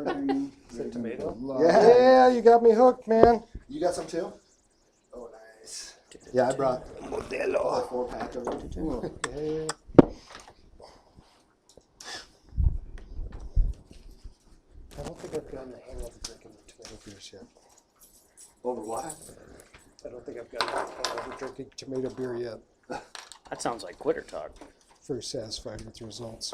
Is it tomato? Yeah, you got me hooked, man. You got some too? Oh, nice. Yeah, I brought a 4-pack of it. Okay. I don't think I've gotten the hang of drinking the tomato beers yet. Over what? I don't think I've gotten the hang of drinking tomato beer yet. That sounds like quitter talk. Very satisfied with the results.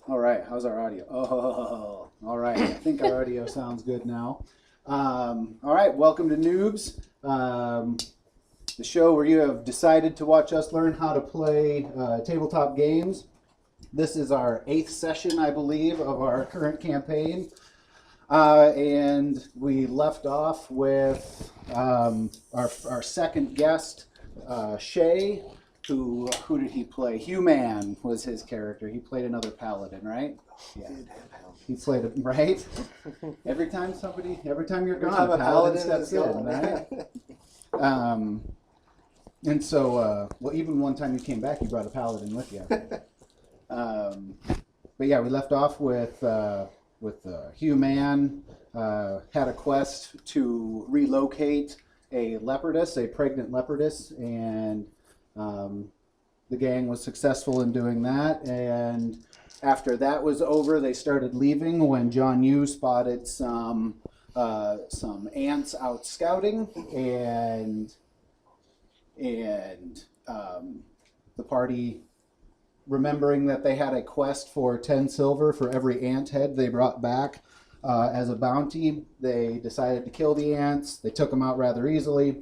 All right, how's our audio? Oh, all right. I think our audio sounds good now. All right, welcome to Newbs, the show where you have decided to watch us learn how to play tabletop games. This is our 8th session, I believe, of our current campaign. And we left off with our second guest, Shay. Who did he play? Human was his character. He played another paladin, right? Yeah. He played it, right? Every time you're gone, a paladin steps in, right? And so, well, even one time you came back, you brought a paladin with you. But yeah, we left off with Human had a quest to relocate a pregnant leopardess, and the gang was successful in doing that. And after that was over, they started leaving when Jonyoo spotted some ants out scouting, and the party, remembering that they had a quest for 10 silver for every ant head they brought back as a bounty, they decided to kill the ants. They took them out rather easily.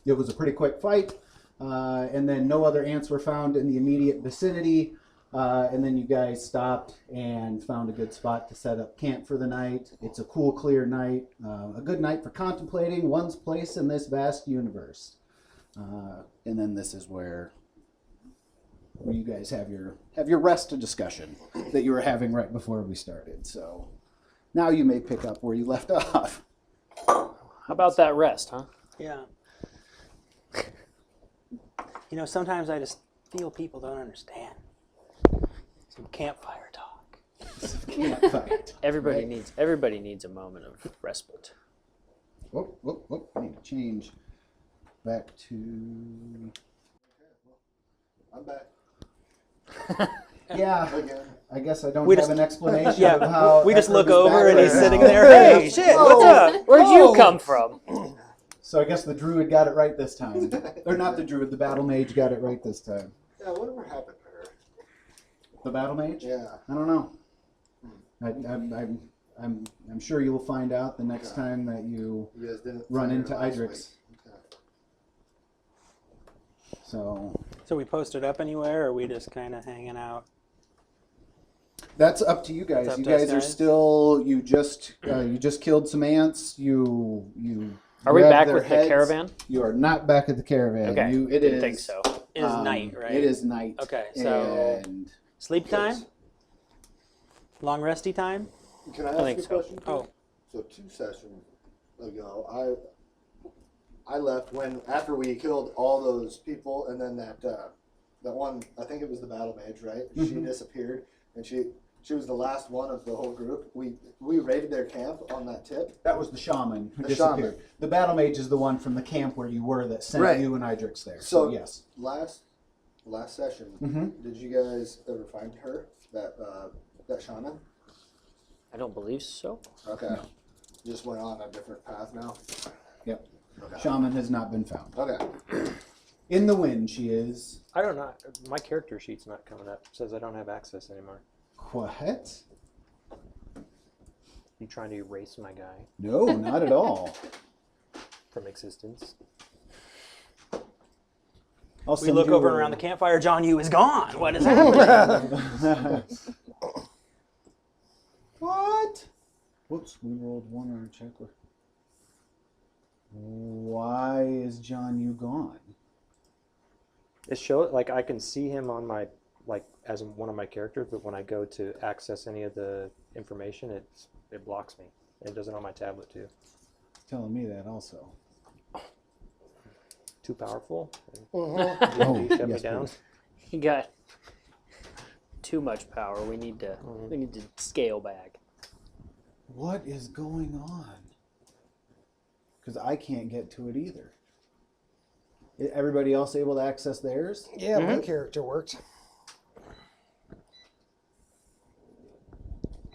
It was a pretty quick fight. And then no other ants were found in the immediate vicinity. And then you guys stopped and found a good spot to set up camp for the night. It's a cool, clear night. A good night for contemplating one's place in this vast universe. And then this is where you guys have your rest discussion that you were having right before we started. So now you may pick up where you left off. How about that rest, huh? Yeah. You know, sometimes I just feel people don't understand. Some campfire talk. Everybody needs a moment of respite. Whoop. I need to change back to... I'm back. Yeah, Again. I guess I don't We have just- an explanation Yeah, of how... we just Ekrub look is over back and he's right sitting now. there. Hey, shit, what's up? Where'd you come from? So I guess the druid got it right this time. Or not the druid, the battle mage got it right this time. Yeah, whatever happened to her? The battle mage? Yeah. I don't know. I'm sure you will find out the next time that you You guys didn't run find into her last Idrix. week. Okay. So So we posted up anywhere, or are we just kind of hanging out? that's up to you guys. It's up You to us, guys are guys. still you just killed some ants. You Are we grabbed back their with heads. the caravan? You are not back at the caravan. Okay, It didn't is. think so. It is night, right? It is night. Okay, so And sleep time? Long resty time? Can I I ask think you a so. question? Oh. So 2 sessions ago, I left after we killed all those people, and then that one, I think it was the battle mage, right? She disappeared, and she was the last one of the whole group. We raided their camp on that tip. that was the shaman who The disappeared. shaman. The battle mage is the one from the camp where you were that sent Right. you and Idrix there. So- So yes. Last session, Mhm. did you guys ever find her? That shaman? I don't believe so. Okay. Just went on a different path now. Yep. Okay. Shaman has not been found. Okay. In the wind she is. I don't know. My character sheet's not coming up. It says I don't have access anymore. What? You trying to erase my guy No, not at all. from existence? I'll We send look you over a- and around the campfire. Jonyoo is gone. What is happening? What? Whoops, we rolled one on a check. Why is Jonyoo gone? It shows like I can see him on my as one of my characters, but when I go to access any of the information, it blocks me. It does it on my tablet too. It's telling me that also. Too powerful. Oh, Shut me yes, down. please. He got too much power. We need to scale back. What is going on? Because I can't get to it either. Everybody else able to access theirs? Yeah, my character worked.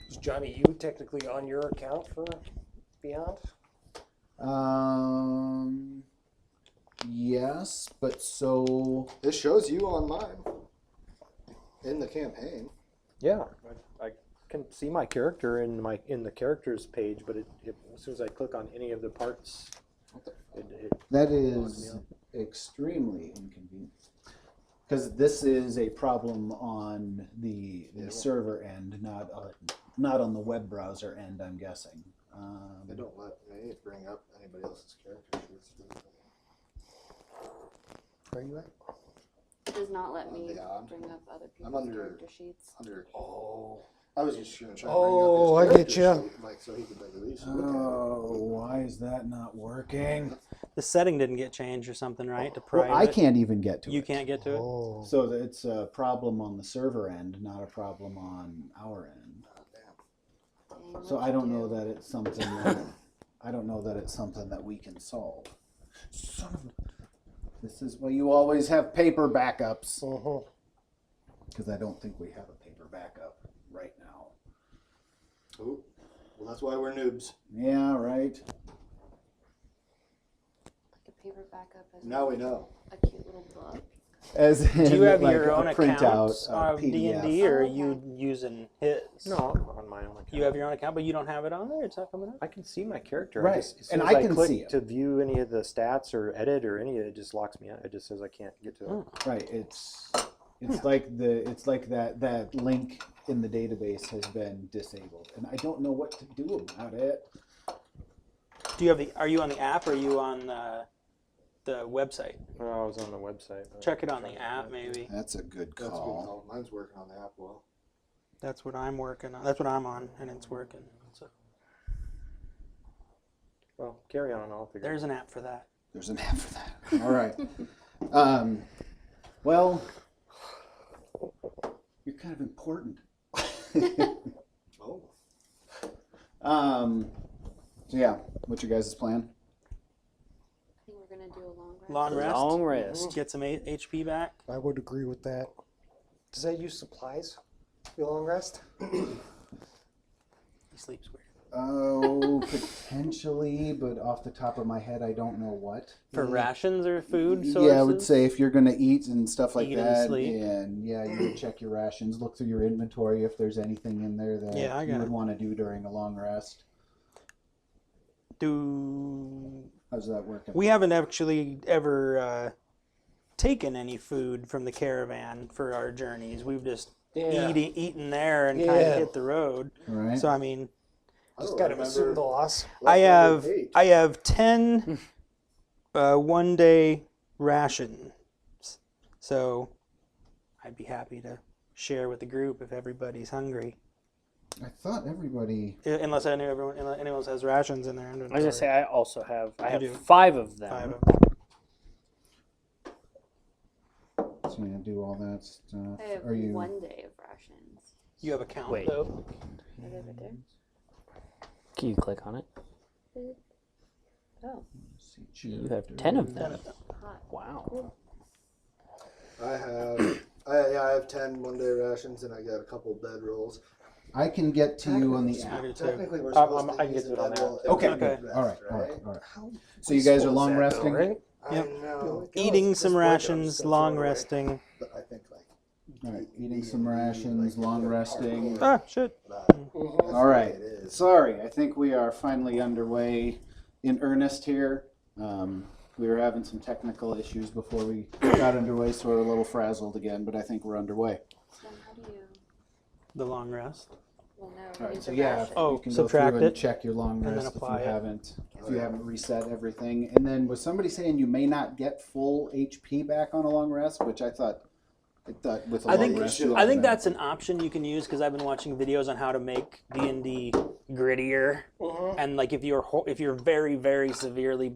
Is Johnny you technically on your account for Beyond? Yes, but so It shows you on mine in the campaign. Yeah, I can see my character in the characters page, but as soon as I click on any of the parts, That is extremely inconvenient. Because this is a problem on the server end, not on the web browser end, I'm guessing. They don't let me bring up anybody else's character sheets. Where are you at? It does not let me Yeah, bring up other I'm people's under- character sheets. I was just gonna try to Oh, bring I up get his ya. character sheet, like, so he could like, at least look at it. Oh, why is that not working? The setting didn't get changed or something, right? To private. Well, I can't even get to You it. can't get to it. Oh. So it's a problem on the server end, not a problem on our end. Dang, So what'd I you don't know do? that it's something that we can solve. Son of a- This is why you always have paper backups. Uh-huh. Because I don't think we have a paper backup right now. Oh, well, that's why we're noobs. Yeah, right. Like a paper backup as Now we know. a cute little book. As in, Do you have like your a own printout, accounts a of PDF. D&D, or are Oh, okay. you using his? no, I'm on my own account. You have your own account, but you don't have it on there. It's not coming up. I can see my character. Right, As soon and as I can click see it. to view any of the stats or edit or any of it, it just locks me out. It just says I can't get to it. Oh. Right. It's like that link in the database has been disabled, and I don't know what to do about it. Do you have the? Are you on the app or are you on the website? Oh, I was on the website. Check it on the app, maybe. That's a good That's a good call. call. Mine's working on the app well. That's what I'm working on. That's what I'm on, and it's working. So Well, carry on. I'll figure it out. there's an app for that. There's an app for that. All right. Well, you're kind of important. Oh. So yeah, what's your guys' plan? I think we're gonna do a long rest. Long rest. Long rest. Get some HP back. I would agree with that. Does that use supplies? Your long rest? He sleeps weird. Oh, potentially, but off the top of my head, I don't know what. For rations or food sources? Yeah, I would say if you're going to eat and stuff like Eat and that, sleep. and yeah, you would check your rations, look through your inventory if there's anything in there that Yeah, I you got would it. want to do during a long rest. How's that working? We haven't actually ever taken any food from the caravan for our journeys. We've just eaten there and kind Yeah. of hit the road. All right. So I mean, Just gotta assume the loss. I have 8. 10 one-day rations. So I'd be happy to share with the group if everybody's hungry. I thought everybody. Unless I knew anyone else has rations in their I inventory. was gonna say I also have. I have do. 5 of them. 5 of them. So I'm gonna do all that stuff. I have Are you? 1 day of rations. You have a count Wait. though. Are they right there? Can you click on it? Oh, You have 10 of them. hot. Wow. I have 10 one-day rations, and I got a couple bed rolls. I can get to you on the I app. do too. Technically, we're I'm- supposed I to can use get a to it on bed the roll app. every Okay. Okay. rest, All right. All right? right. All right. So you guys are long That, resting. though, right? Yep. I know. Eating Just some break 'em, rations, so long far away. resting. But I think like. All right. Eating some rations, long resting. Ah, shit. All right. Sorry, I think we are finally underway in earnest here. We were having some technical issues before we got underway, so we're a little frazzled again, but I think we're underway. Then how do you? The long rest. Well, no. All right, use so the yeah, ration. Oh, you can subtract go through and it, check your long and then rest if you apply it. haven't reset everything. And then was somebody saying you may not get full HP back on a long rest, which I thought with a I long think rest. you I think automatically- that's an option you can use because I've been watching videos on how to make D&D grittier. And like if you're very very severely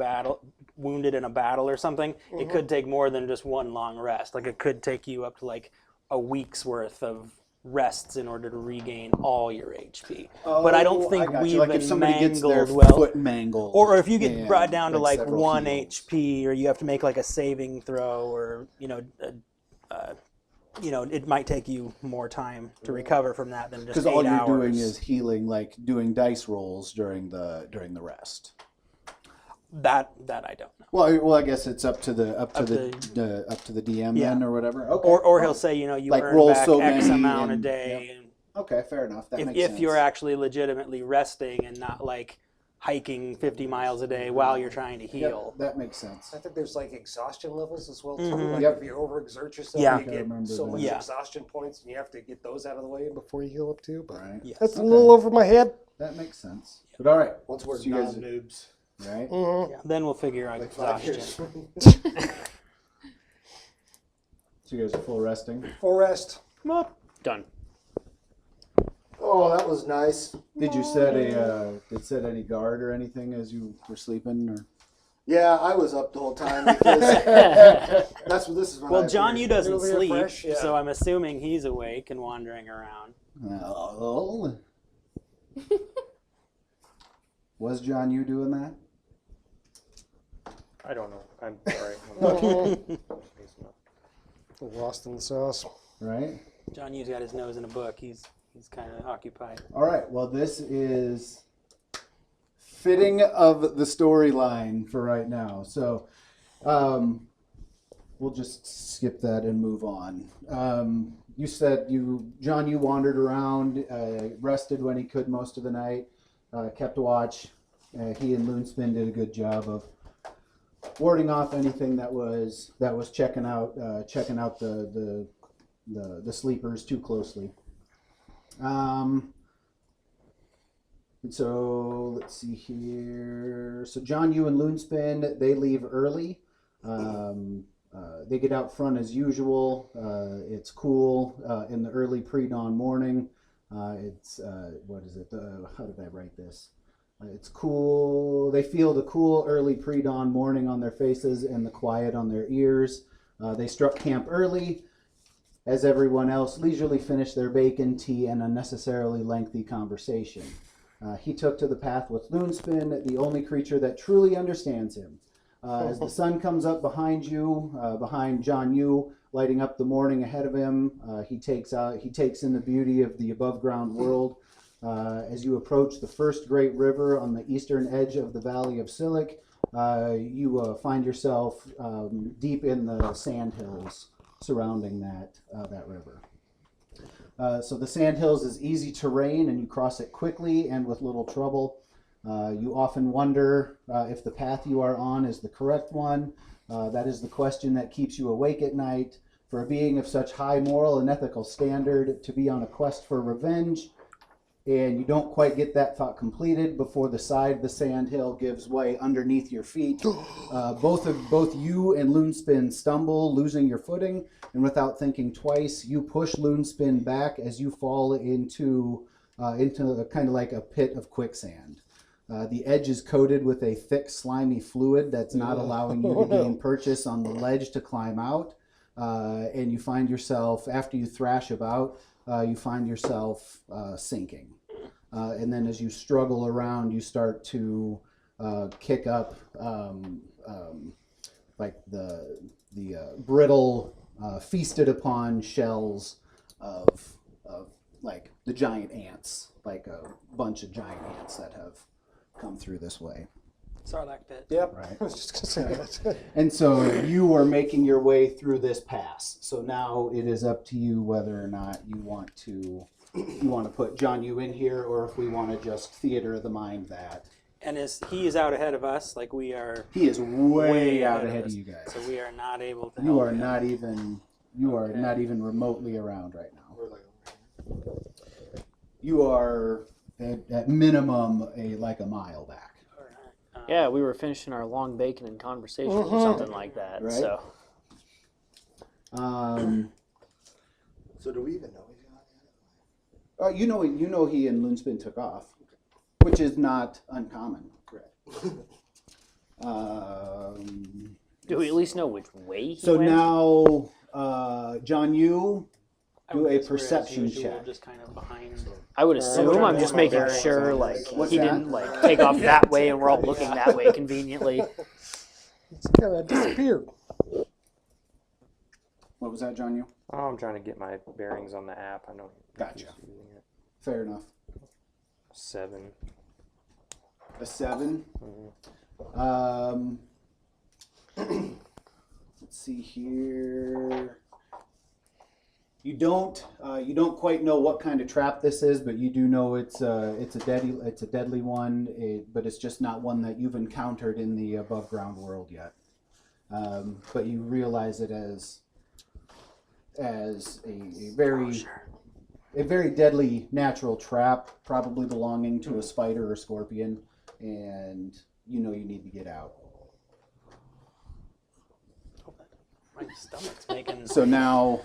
wounded in a battle or something, it could take more than just one long rest. Like it could take you up to like a week's worth of rests in order to regain all your HP. But I don't think got you. we've Like if been somebody gets their mangled well. foot mangled, Or if you get and, brought down to like several 1 heals. HP, or you have to make like a saving throw, or it might take you more time to recover from that than just Because 8 all you're hours. doing is healing, like doing dice rolls during the rest. that I don't know. Well, I guess it's up to the DM Yeah. then or whatever. Okay. Or he'll say you Like earn roll back so X many amount a and- day. Okay, fair enough. That makes If sense. you're actually legitimately resting and not like hiking 50 miles a day while you're trying to Yep, heal. that makes sense. I think there's like exhaustion levels as well too. Mhm. Like Yep. if you overexert yourself, Yeah. you I get remember so that. much Yeah. exhaustion points, and you have to get those out of the way before you heal up too. But Right. Yes. that's a Okay. little over my head. That makes sense. But all right, Once we're So you guys- non-noobs, right? Mhm. Yeah, then we'll figure out like 5 exhaustion. years. So you guys are full resting. Full rest. Done. Oh, that was nice. Did you set any guard or anything as you were sleeping? Or Yeah, I was up the whole time because this is when Well, I Jonyoo figured- doesn't Really sleep, fresh, yeah. so I'm assuming he's awake and wandering around. oh. Was Jonyoo doing that? I don't know. I'm sorry. Mhm. He's not. Lost in the sauce. Right. Jonyo's got his nose in a book. He's kind of occupied. All right. Well, this is fitting of the storyline for right now. So, we'll just skip that and move on. You said Jonyoo wandered around, rested when he could most of the night, kept watch. He and LuneSpin did a good job of warding off anything that was checking out the sleepers too closely. And so let's see here. So Jonyoo and LuneSpin, they leave early. They get out front as usual. It's cool in the early pre-dawn morning. It's what is it? How did I write this? It's cool. They feel the cool early pre-dawn morning on their faces and the quiet on their ears. They struck camp early, as everyone else leisurely finished their bacon, tea, and unnecessarily lengthy conversation. He took to the path with LuneSpin, the only creature that truly understands him. As the sun comes up behind you, behind Jonyoo, lighting up the morning ahead of him, he takes in the beauty of the above-ground world. As you approach the first great river on the eastern edge of the Valley of Kulig, you find yourself deep in the sandhills surrounding that river. So the sandhills is easy terrain, and you cross it quickly and with little trouble. You often wonder if the path you are on is the correct one. That is the question that keeps you awake at night. For a being of such high moral and ethical standard, to be on a quest for revenge, and you don't quite get that thought completed before the side of the sandhill gives way underneath your feet. Both you and LuneSpin stumble, losing your footing, and without thinking twice, you push LuneSpin back as you fall into kind of like a pit of quicksand. The edge is coated with a thick, slimy fluid that's not allowing you to gain purchase on the ledge to climb out. And you find yourself, after you thrash about, you find yourself sinking. And then as you struggle around, you start to kick up like the brittle, feasted upon shells of like the giant ants, like a bunch of giant ants that have come through this way. Sarlacc pit. Yep. Right. I was just gonna say that. And so you are making your way through this pass. So now it is up to you whether or not you want to put Jonyoo in here, or if we want to just theater of the mind that. And he is out ahead of us, like we are. He is way out ahead ahead of us. you guys. So we are not able to. You help are him. not even remotely around right now. We're like, You are at minimum like a mile back. Alright, Yeah, we were finishing our long bacon and conversation or something like that. Right. So so do we even know he's gone yet? you know he and LuneSpin took off, which is not uncommon. Correct. do we at least know which way he So went? now, Jonyoo, I do would a guess we're, as perception usual, check. Just kind of behind. I would I'm assume. trying I'm to just get my making bearings sure, on like this. What's he that? didn't like take off that way, and we're all looking that way conveniently. It's kind of disappeared. What was that, Jonyoo? Oh, I'm trying to get my bearings on the app. I know. Gotcha. he's using it. Fair enough. 7. A 7. Let's see here. You don't quite know what kind of trap this is, but you do know it's a deadly one. But it's just not one that you've encountered in the above ground world yet. But you realize it as a very deadly natural trap, probably belonging to a spider or scorpion, and you know you need to get out. My stomach's making. So now.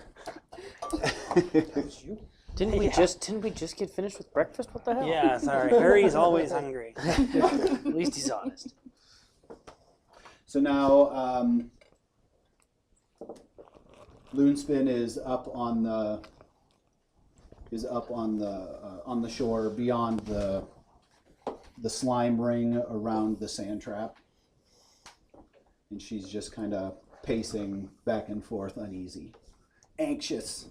Didn't we just get finished with breakfast? What the hell? Yeah, sorry. Hurry's always hungry. At least he's honest. So now, LuneSpin is up on the shore beyond the slime ring around the sand trap, and she's just kind of pacing back and forth, uneasy, anxious.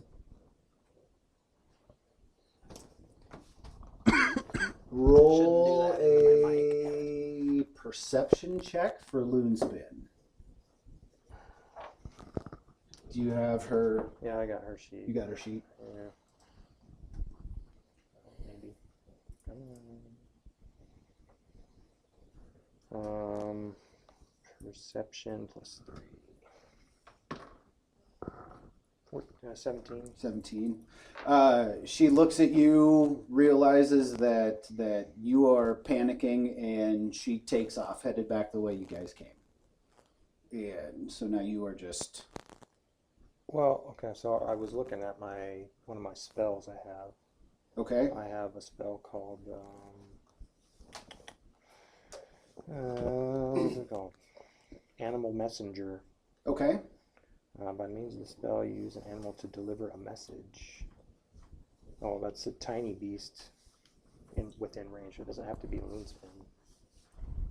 Roll a perception check for LuneSpin. Do you have her? Yeah, I got her sheet. You got her sheet. Yeah. Maybe. Perception plus 3. 17. 17. She looks at you, realizes that you are panicking, and she takes off, headed back the way you guys came. And so now you are just... Well, okay, so I was looking at one of my spells I have. Okay. I have a spell called, what's it called? Animal Messenger. Okay. By means of the spell, you use an animal to deliver a message. Oh, that's a tiny beast within range. It doesn't have to be a LuneSpin.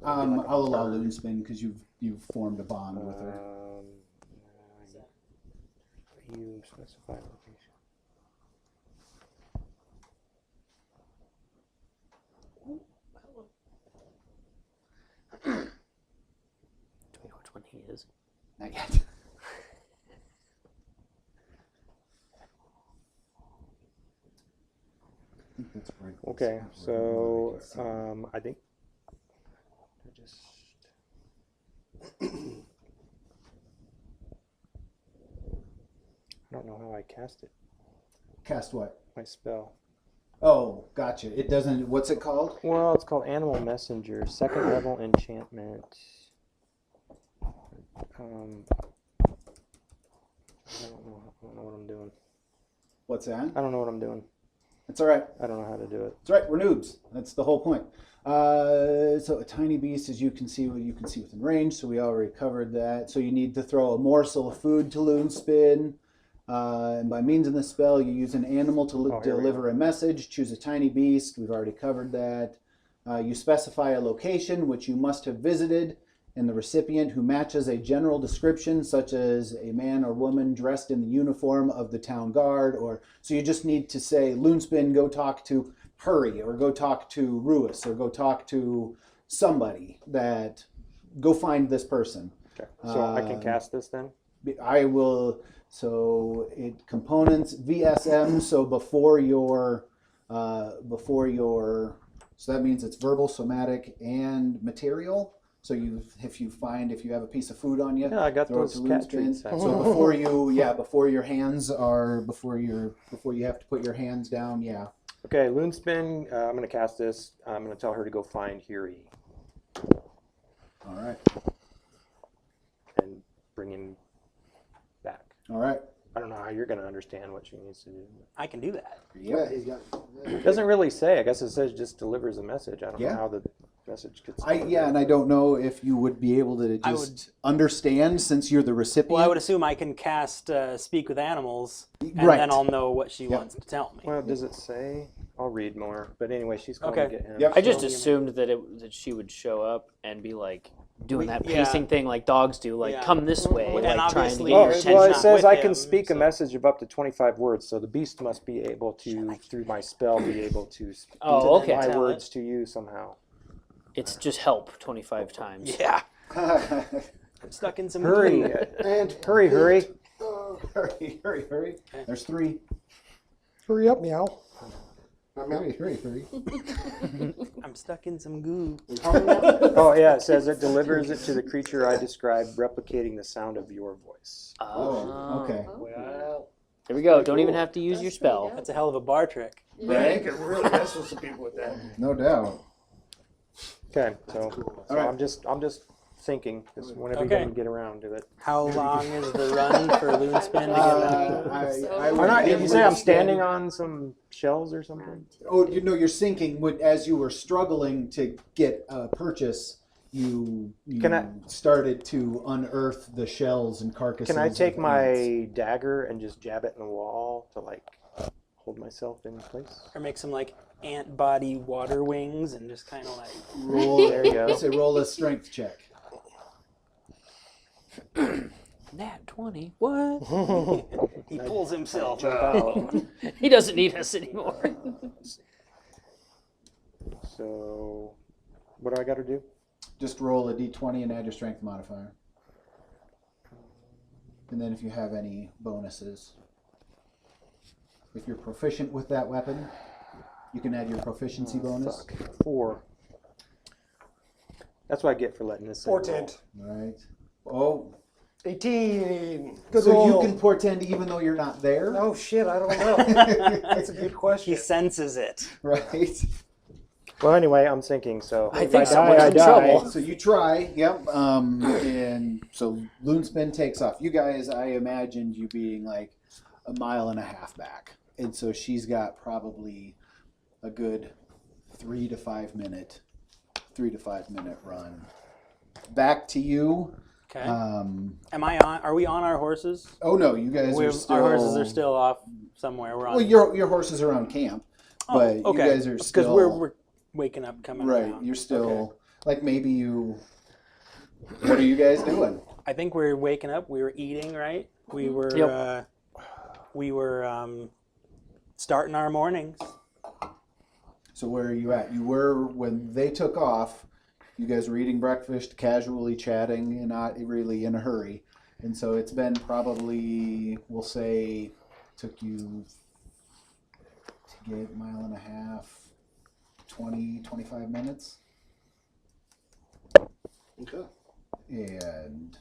I'll allow LuneSpin because you've formed a bond with her. You specify location. Do we know which one he is? Not yet. That's right. Okay, so I think I just I don't know how I cast it. Cast what? My spell. Oh, gotcha. It doesn't. What's it called? Well, it's called Animal Messenger, 2nd level enchantment. I don't know what I'm doing. What's that? I don't know what I'm doing. It's all right. I don't know how to do it. That's right. We're noobs. That's the whole point. So a tiny beast, as you can see within range. So we already covered that. So you need to throw a morsel of food to LuneSpin. And by means of the spell, you use an animal to deliver a message. Choose a tiny beast. We've already covered that. You specify a location which you must have visited, and the recipient who matches a general description, such as a man or woman dressed in the uniform of the town guard. Or so you just need to say, LuneSpin, go talk to Hurey, or go talk to Rewis, or go talk to somebody that, go find this person. Okay. So I can cast this then? I will. So it components VSM. So so that means it's verbal, somatic, and material. So if you have a piece of food on you, Yeah, I got throw it those to cat LuneSpin. treats. So before you have to put your hands down, yeah. Okay, LuneSpin, I'm going to cast this. I'm going to tell her to go find Hurey All right. and bring him back. All right. I don't know how you're going to understand what she needs to do. I can do that. Yeah, he's got. It doesn't really say. I guess it says just delivers a message. I don't know how the message gets. And I don't know if you would be able to just understand since you're the recipient. Well, I would assume I can cast Speak with Animals, and Right. then I'll know what she wants to tell me. Well, does it say? I'll read more. But anyway, she's going Okay. to get him. Yep. I just assumed that she would show up and be like doing that pacing thing like dogs do, like come this way, And like trying to obviously get Oh, your you're attention. well, it not says with I can him, speak a so- message of up to 25 words, so the beast must be able to, through my spell, be able to speak Oh, okay. my Tell words to you somehow. It's just help 25 times. Yeah. I'm stuck in some Hurry, glue. And hurry! Hurry. Okay. There's 3. Hurry up, meow. Hurry. I'm stuck in some goo. Oh yeah, it says it delivers it to the creature I described, replicating the sound of your voice. Oh, okay. Wow. There we go. Don't even have to use your spell. That's a hell of a bar trick. Man, you can really mess with some people with that. No doubt. Okay, so, All right. I'm just thinking, because whenever Okay. you can get around to it. How long is the run for LuneSpin to get back? I Why not? would- Did you say I'm standing on some shells or something? Oh, you're sinking. As you were struggling to get a purchase, you Can I- started to unearth the shells and carcasses. Can I take of ants. my dagger and just jab it in the wall to like hold myself in place? Or make some like ant body water wings and just kind of like. roll? There you go. Say roll a strength check. Nat 20. What? He pulls himself Jump out. out. He doesn't need us anymore. So, what do I got to do? Just roll a d20 and add your strength modifier. And then if you have any bonuses. If you're proficient with that weapon, you can add your proficiency bonus. Fuck. 4. That's what I get for letting this thing roll. Portent. Right. Oh, 18. Good so roll. you can portend even though you're not there? Oh shit, I don't know. That's a good question. He senses it. Right. Well, anyway, I'm sinking, so I if think I die, someone's I in die. trouble. So you try, yep. And so LuneSpin takes off. You guys, I imagined you being like a mile and a half back. And so she's got probably a good 3 to 5 minute run. Back to you. Okay. Um, Am I on? Are we on our horses? oh no, you guys are still. Our horses are still off somewhere. We're on. Well, your horses are on camp, but you guys are still. because we're waking up, coming right. around. You're still like maybe you. What are you guys doing? I think we're waking up. We were eating, right? We were. Yep. We were starting our mornings. So where are you at? You were when they took off. You guys were eating breakfast, casually chatting, and not really in a hurry. And so it's been probably, we'll say, took you to get a mile and a half, 20, 25 minutes. Okay. And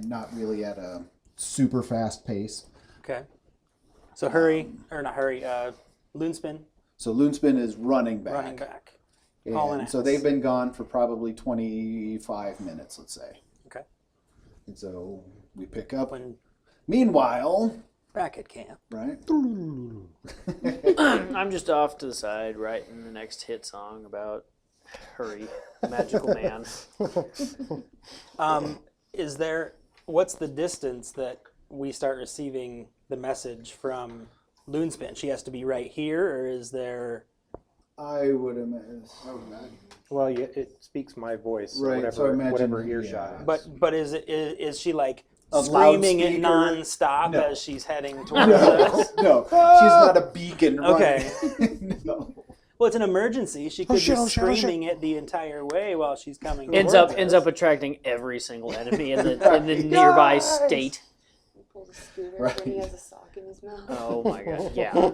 not really at a super fast pace. Okay. So LuneSpin So LuneSpin is running back. running back. Hauling And so ass. they've been gone for probably 25 minutes, let's say. Okay. And so we pick up. When Meanwhile, back at camp. right? I'm just off to the side writing the next hit song about Hurey, the magical man. What's the distance that we start receiving the message from LuneSpin? She has to be right here, or is there? I would imagine. Well, it speaks my voice, Right, whatever, so I imagine, whatever earshot. yeah. But is she like A screaming it loudspeaker? nonstop No. as she's heading towards us? No, she's not a beacon. Okay. Running. No. Well, it's an emergency. She could shit, be oh, shit, oh, shit. screaming it the entire way while she's coming. ends towards up us. attracting every single enemy in the nearby state. He pulls a scooter Right. when he has a sock in his mouth. Oh my god! Yeah.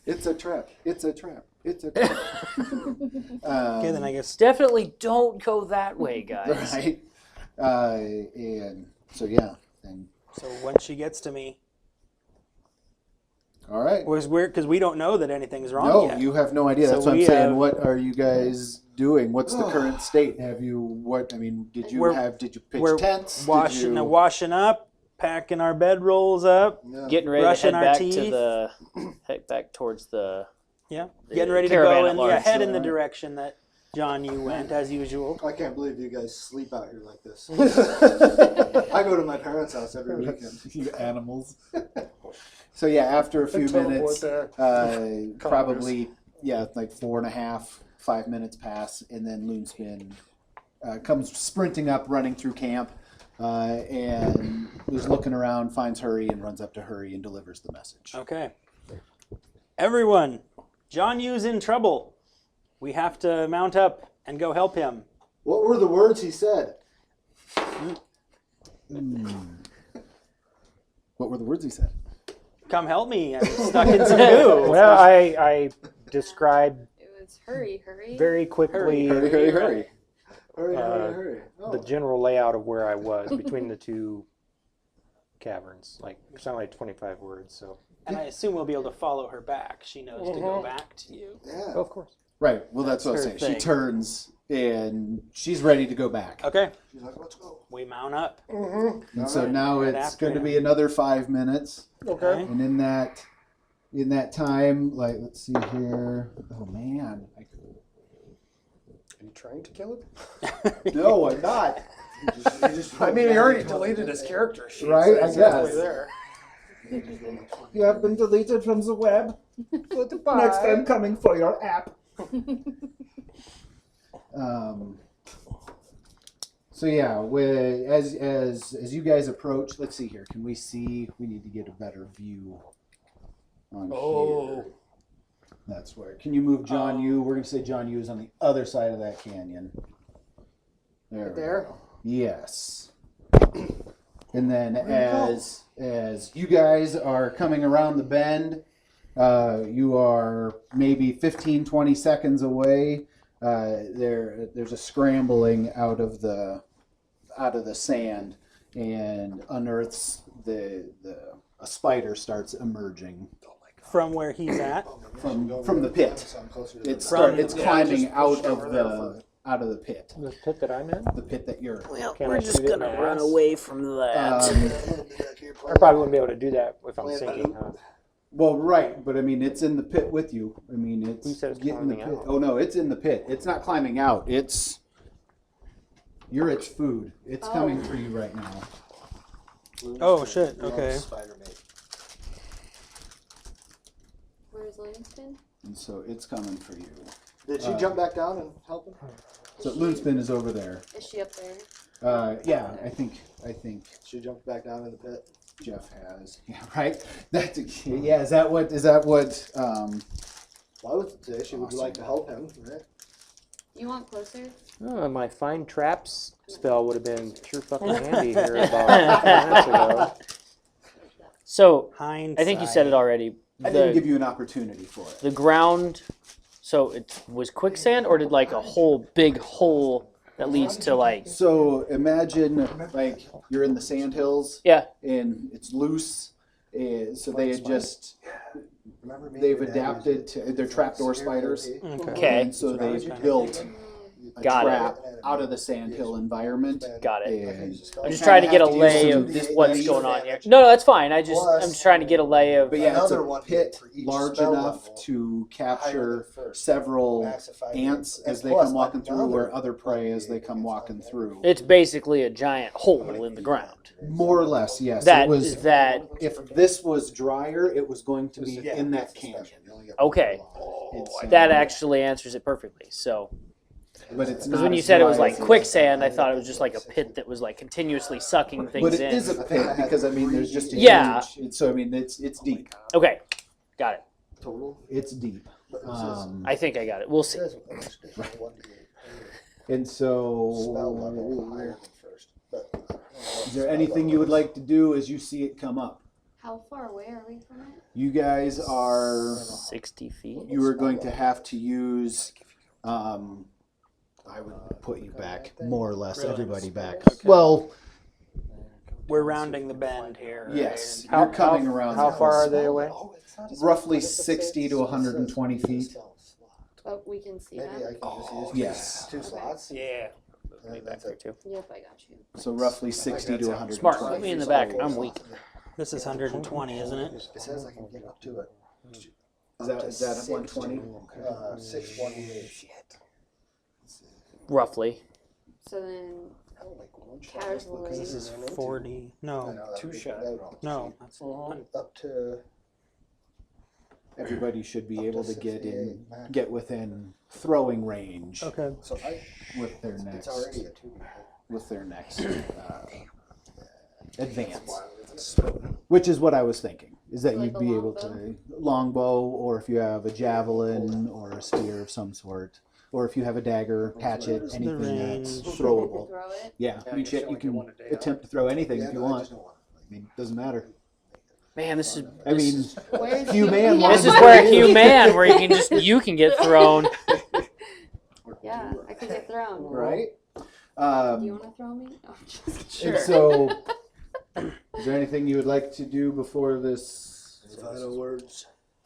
It's a trap. It's a trap. It's a trap. Okay, then I guess. Definitely don't go that way, guys. Right. And so yeah. And So when she gets to me, all right. was weird because we don't know that anything's wrong No, yet. you have no idea. So That's what I'm we saying. have- What are you guys doing? What's the current state? Have you what? I mean, did you pitch We're tents? Did washing you- washing up, packing our bedrolls up. Getting ready Brushing to our head back teeth. head back towards the. Yeah, The getting ready to caravan go at and large. head in the Right. direction that Jonyoo went as usual. I can't believe you guys sleep out here like this. I go to my parents' house every weekend. You animals. So yeah, after a few minutes, probably like 4.5, 5 minutes pass, and then LuneSpin comes sprinting up, running through camp, and is looking around, finds Hurey, and runs up to Hurey and delivers the message. Okay. Everyone, Jonyo's in trouble. We have to mount up and go help him. What were the words he said? What were the words he said? Come help me. I'm stuck in some goo. Well, I described It was hurry. very quickly Hurry. Hurry. Oh. the general layout of where I was between the two caverns. Like, it sounded like 25 words, so. And I assume we'll be able to follow her back. She knows to go back to you. Yeah. Oh, of course. Right. Well, that's what I was her saying. She thing. turns and she's ready to go back. Okay. She's like, let's go. We mount up. And so Alright. now Right it's after going to him. be another 5 minutes. Okay. And in that time, like, let's see here. Oh man, Are you trying to kill it? no, I'm not. I mean, he already deleted his character sheet. Right, so I it's definitely guess. there. You have been deleted from the web. Goodbye. Next time, coming for your app. So yeah, as you guys approach, let's see here. Can we see? We need to get a better view on here. That's where. Can you move Jonyoo? We're gonna say Jonyoo is on the other side of that canyon. There. we There? go. Yes. And then as you guys are coming around the bend, you are maybe 15, 20 seconds away. There's a scrambling out of the sand, and unearths a spider starts emerging From where he's at. from the pit. It's From- climbing out of the pit. The pit that I'm in? The pit that you're in. Well, Can we're I just shoot it in gonna the run ass? away from that. I probably wouldn't be able to do that if I'm sinking, huh? Well, right, but I mean, it's in the pit with you. I mean, it's Who said it's getting the climbing pit. out? Oh no, it's in the pit. It's not climbing out. You're its food. It's coming for you right now. Oh, shit, okay. Spider mate. Where's LuneSpin? And so it's coming for you. Did she jump back down and help him? So LuneSpin is over there. Is she up there? Yeah, I think She jumped back down in the pit. Jeff has. Yeah, right. Yeah. Is that what? Well, I would say she would like to help him, right? You want closer? Oh, my find traps spell would have been sure fucking handy here about 5 minutes ago. So Hindsight. I think you said it already. I didn't give you an opportunity for it. The ground. So it was quicksand, or did like a whole big hole that leads to like? So imagine like you're in the sandhills. Yeah. And it's loose. So they had just Remember me? they've adapted to they're trapdoor spiders. Okay. And so they built a Got it. trap out of the sandhill environment. Got it. And I'm just trying to get a lay of what's going on here. No, that's fine. I'm just trying to get a lay of. But yeah, it's Another a one pit for each large spell enough level. to Higher capture than first. several Max of 5 ants and as they plus come walking through, another or other prey as they come walking through. It's basically a giant hole in the ground. More or less, yes. That it was. is that. If this was drier, it was going to be in that canyon. Okay. It's, That actually answers it perfectly. So, but it's because not when you as said it was dry like as quicksand, I thought it was just like a pit that was like continuously sucking But things it in. is a pit because I mean, there's just a Yeah. huge. So I mean, it's deep. Okay, got it. Total. It's deep. I think I got it. We'll see. And Spell level so, higher than first. But is there anything you would like to do as you see it come up? How far away are we from it? You guys are. 60 feet. You are going to have to use. I would put you back, more or less, Really? everybody back. Well, We're rounding the bend here. right? yes, you're coming around. How the far corner. are they away? Roughly 60 to 120 feet. Oh, we can see Maybe I that. can just use Yes. two slots. Yeah. Way back there too. Yep, I got you. So roughly 60 to 120. Smart. Put me in the back. I'm weak. This is 120, isn't it? It says I can get up to it. Is that at 120? 620. Roughly. So then, casually, This is 40. No. Two shot. No. That's Up to. Everybody should be able to 68 max. get within throwing range okay. So with their it's next already a 2. advance. Which is what I was thinking, is that Like you'd a be able to longbow, or if you have a javelin or a spear of some sort, or if you have a dagger, hatchet, Where's the anything that's range? throwable. Throw it. Yeah, I mean, just shit, feel you like you can want a day attempt to throw anything if you no, I want. just don't want it. I mean, doesn't matter. Man, this is. I mean, Where's human. Yeah. This is where human, where you can get thrown. Yeah, I could get thrown. Right? Do you want to throw me? Oh, just Sure. And so, is there anything you would like to do before this? Any final words?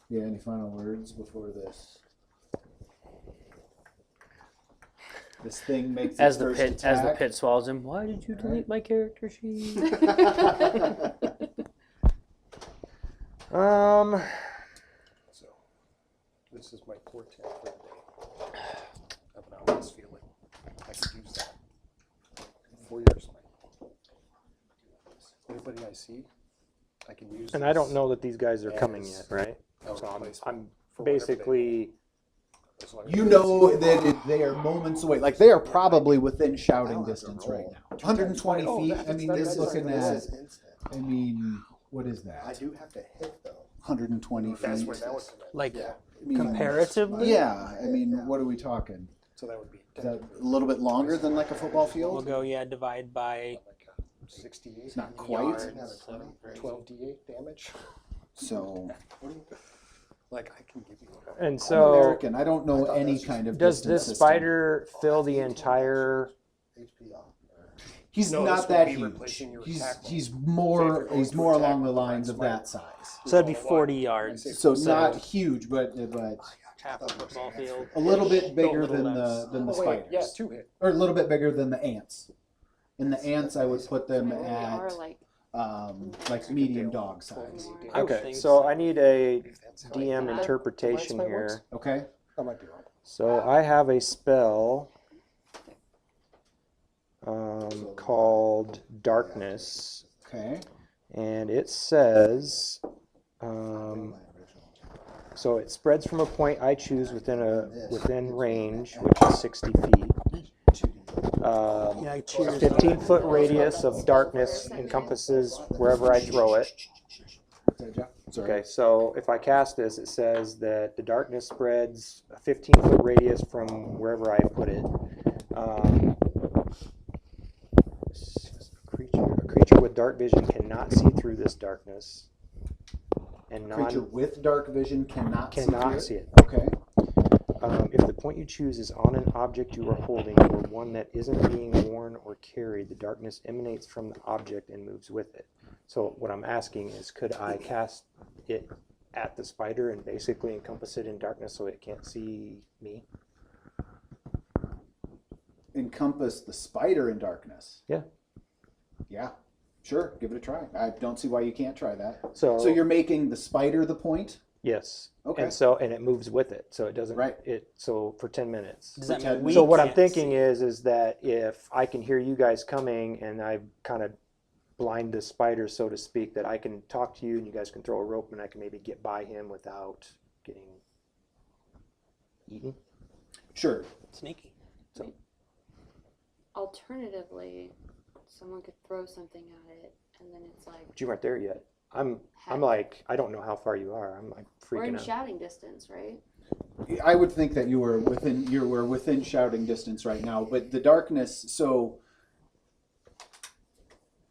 Yeah, any final words before this? This thing makes As its the first pit as the attack. pit swallows him. Why did you delete my character sheet? So, this is my portent for the day of an ominous feeling. I could use that. 4 years. Everybody I see, I can use. And I don't this know that these guys are coming as yet, right? a So replacement I'm for whatever they basically. need, as long as You they know see that they are moments away. Like they are probably within shouting have to distance roll. right now. 120 Oh, feet. that's- I mean, that's- they're that's looking right. at. This is instant. I mean, what is I that? do have to hit though. 120 That's feet. where that would come in. Like Yeah. I mean, comparatively, Yeah, I mean, what are we talking? So that would be Is that a little bit longer than like a football we'll field? go like divide by 68. It's not quite. yards. Another 20, right? 12d8 damage. So, Like I can give you. And I'm so, American. I don't know I thought any that was kind of does distance this system. spider fill the entire? HP off. He's No, not this would that be huge. replacing your attack roll. He's So more if you're he's going more to attack along the with the lines of spider. that size. So that'd be 40 yards. So not huge, but Half a football field. a little bit bigger little than less. the Oh, wait, spiders. yeah, 2 hit. Or a little bit bigger than the ants. And the ants, I would put them They really are at like medium dog size. I would Okay, think so I need a If that's how DM Yeah. interpretation Divide by here. Okay. I might be wrong. So I have a spell called Darkness, Okay. and it says, so it spreads from a point I choose within range, which is 60 feet. Yeah, cheers. 15-foot radius of darkness encompasses wherever I throw it. Sorry. Okay, so if I cast this, it says that the darkness spreads a 15-foot radius from wherever I put it. A creature with dark vision cannot see through this darkness, and Creature with dark vision cannot cannot see see it. Okay. If the point you choose is on an object you are holding or one that isn't being worn or carried, the darkness emanates from the object and moves with it. So what I'm asking is, could I cast it at the spider and basically encompass it in darkness so it can't see me? Encompass the spider in darkness. Yeah. Yeah. Sure. Give it a try. I don't see why you can't try that. So, So you're making the spider the point? yes. Okay. And it moves with it, so it doesn't. Right. So for 10 minutes. Does that So mean we So what I'm can't thinking see? is that if I can hear you guys coming and I kind of blind the spider, so to speak, that I can talk to you and you guys can throw a rope and I can maybe get by him without getting eaten. Sure. Sneaky. alternatively, someone could throw something at it, and then it's like But you weren't there yet. I'm heck, like, I don't know how far you are. I'm like we're in freaking out. shouting distance, right? I would think that you were within shouting distance right now, but the darkness. So,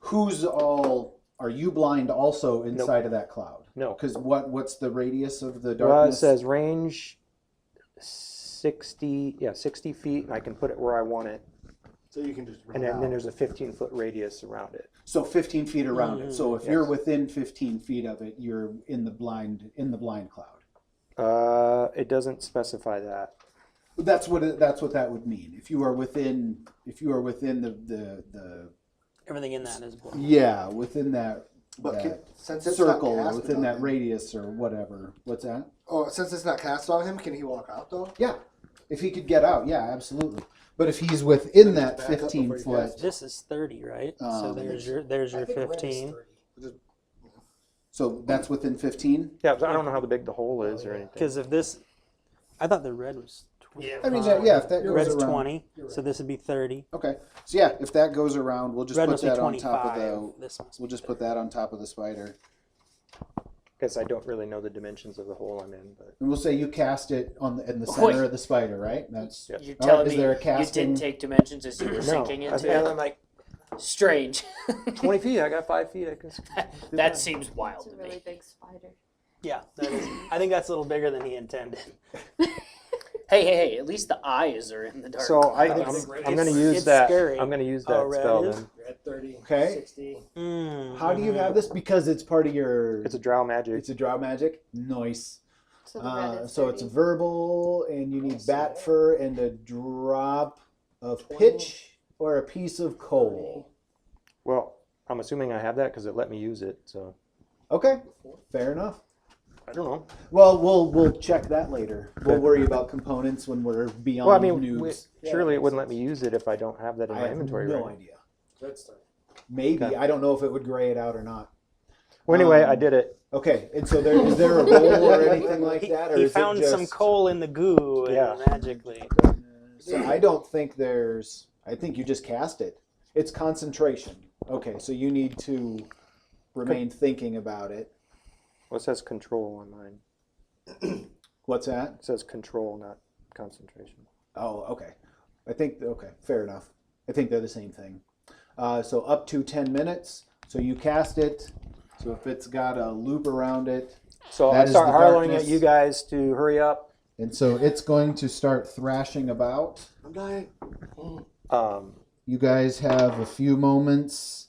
who's all? Are you blind also inside of that cloud? No. Because what's the radius of the Well, it darkness? says range 60 feet, and I can put it where I want it. So you can just run And then out. there's a 15-foot radius around it. So 15 feet around it. So if you're Yes. within 15 feet of it, you're in the blind cloud. It doesn't specify that. That's what that would mean. If you are within the Everything in that is black. yeah, within that, But that since it's not circle or casted within on that him- radius or whatever. What's that? Oh, since it's not cast on him, can he walk out though? Yeah. If he could get out, yeah, absolutely. But if he's within that Back up 15 before you foot, cast. This is 30, right? So Um, there's your 15. so that's within 15. Yeah, I don't know how big the hole is or anything. Because if this, I thought the red was 20. I mean, yeah, if that goes Red's around. 20, so this would be 30. Okay. So yeah, if that goes around, we'll just Red put must be that on 25. top of the. This must We'll be just put that on top of the spider. guess I don't really know the dimensions of the hole I'm in, but And we'll say you cast it in the center Wait. of the spider, right? That's Yeah. You're All telling right, is me there a you casting? didn't take dimensions as you were no. sinking into And it? I'm like, Strange. 20 feet. I got 5 feet. I can. That seems wild It's a to really me. big spider. Yeah, that is. I think that's a little bigger than he intended. Hey! At least the eyes are in the dark. So I'm It's- going to it's use that. scary. I'm going to use Oh, that red spell is? then. You're at 30, Okay. 60. How do you have this? Because it's part of your. It's a drow magic. It's a draw magic. Nice. So the red is So it's 30. verbal, and you need Awesome. bat fur and a drop of pitch or a piece of coal. Well, I'm assuming I have that because it let me use it. So Okay, fair enough. I don't know. Well, we'll check that later. We'll worry about components when we're beyond Well, I mean, noobs. surely it wouldn't let me use it if I don't have that in I my have inventory. no right? idea. Good stuff. Maybe Okay. I don't know if it would gray it out or not. Well, anyway, I did it. Okay, and so is there a roll or anything like that, or He is found it just, some coal in the goo Yeah. and magically. So I don't think there's. I think you just cast it. It's concentration. Okay, so you need to remain thinking about it. Well, it says control on mine. What's that? It says control, not concentration. Oh, okay. Okay, fair enough. I think they're the same thing. So up to 10 minutes. So you cast it. So if it's got a loop around it, So That I is start the harlowing darkness. at you guys to hurry up. and so it's going to start thrashing about. I'm dying. You guys have a few moments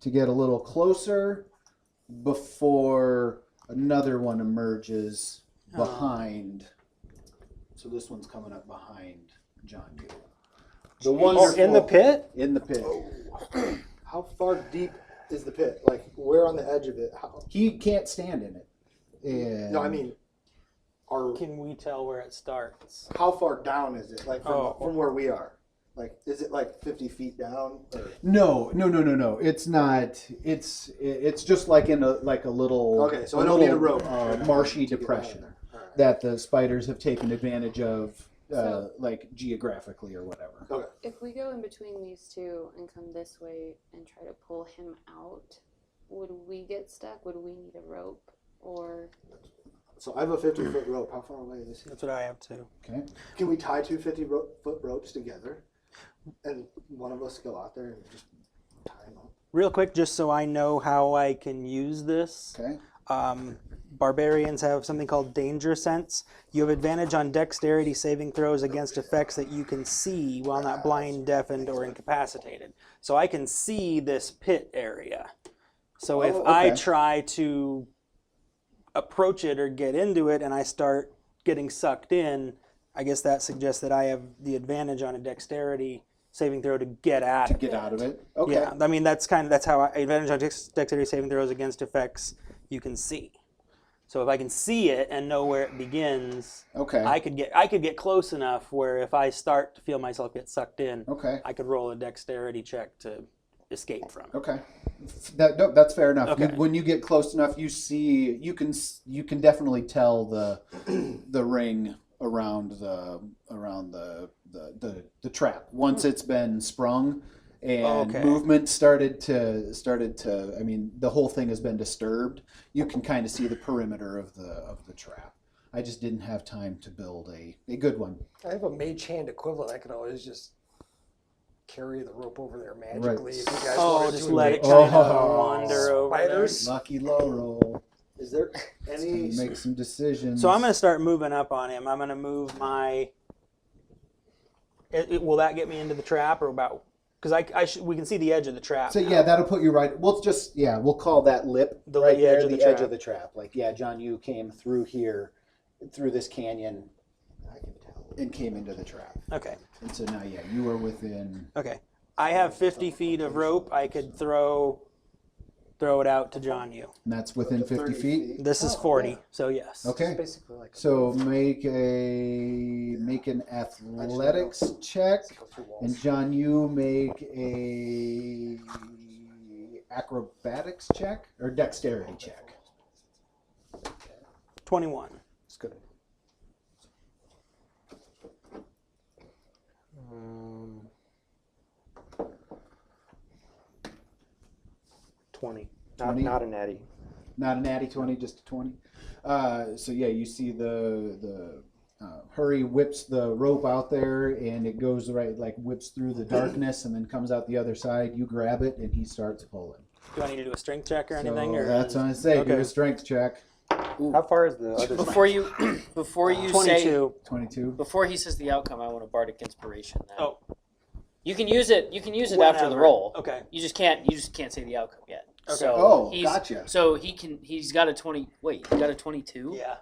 to get a little closer before another one emerges behind. So this one's coming up behind Jonyoo. The one Oh, in the pit? in the pit. How far deep is the pit? Like, where on the edge of it? How? He can't stand in it. And No, I mean, Can we tell where it starts? how far down is it? Like Oh. from where we are? Like, is it like 50 feet down? Or? no. It's not. It's just like in a little. Okay, so I don't need a rope. Marshy To get depression down there. All right. that the spiders have taken advantage of, So- like geographically or whatever. Okay. If we go in between these two and come this way and try to pull him out, would we get stuck? Would we need a rope? Or So I have a 50-foot rope. How far away is he? That's what I have too. Okay. Can we tie two 50-foot ropes together, and one of us go out there and just tie them up? Real quick, just so I know how I can use this. Okay. Barbarians have something called danger sense. You have advantage on dexterity saving throws against effects that you can see while not blind, deafened, or incapacitated. So I can see this pit area. So if I okay. try to approach it or get into it and I start getting sucked in, I guess that suggests that I have the advantage on a dexterity saving throw to get at To it. get out of it. Okay. Yeah, I mean that's how advantage on dexterity saving throws against effects you can see. So if I can see it and know where it begins, Okay. I could get close enough where if I start to feel myself get sucked in, Okay. I could roll a dexterity check to escape from it. Okay. That's fair enough. Okay. When you get close enough, you can definitely tell the ring around the trap once it's been sprung and Okay. movement started to. I mean, the whole thing has been disturbed. You can kind of see the perimeter of the trap. I just didn't have time to build a good one. I have a mage hand equivalent. I can always just carry the rope over there magically. If you guys Oh, wanted just to let it make kind of Oh. wander over there. spiders. Lucky low roll. Is there It's any? gonna make some decisions. So I'm going to start moving up on him. I'm going to move my. Will that get me into the trap or about? Because we can see the edge of the trap. So yeah, that'll put you right. We'll call that lip The right edge there, of the the edge trap. of the trap. Like Jonyoo came through here, through this canyon, I can tell. and came into the trap. Okay. And so now, you are within. Okay. I have 50 feet of rope. I could throw it out to Jonyoo. And that's within 50 30 feet. This is 40, so yes. Okay. Basically like So make an athletics check, go through and walls. Jonyoo make a acrobatics check or dexterity check. 21. It's good. 20. 20? Not a natty. Not a natty 20, just a 20. So yeah, you see the Hurey whips the rope out there, and it goes right, like whips through the darkness, and then comes out the other side. You grab it, and he starts pulling. Do I need to do a strength check or anything? So Or that's what I say. Do Okay. a strength check. How far is the other? Before you say 22. 22. before he says the outcome, I want a bardic inspiration. Then. Oh. You can use it. You can use it after the Whenever. roll. Okay. You just can't say the outcome yet. Okay. So Oh, he's, gotcha. So he's got a 20. Wait, he got a 22. Yeah.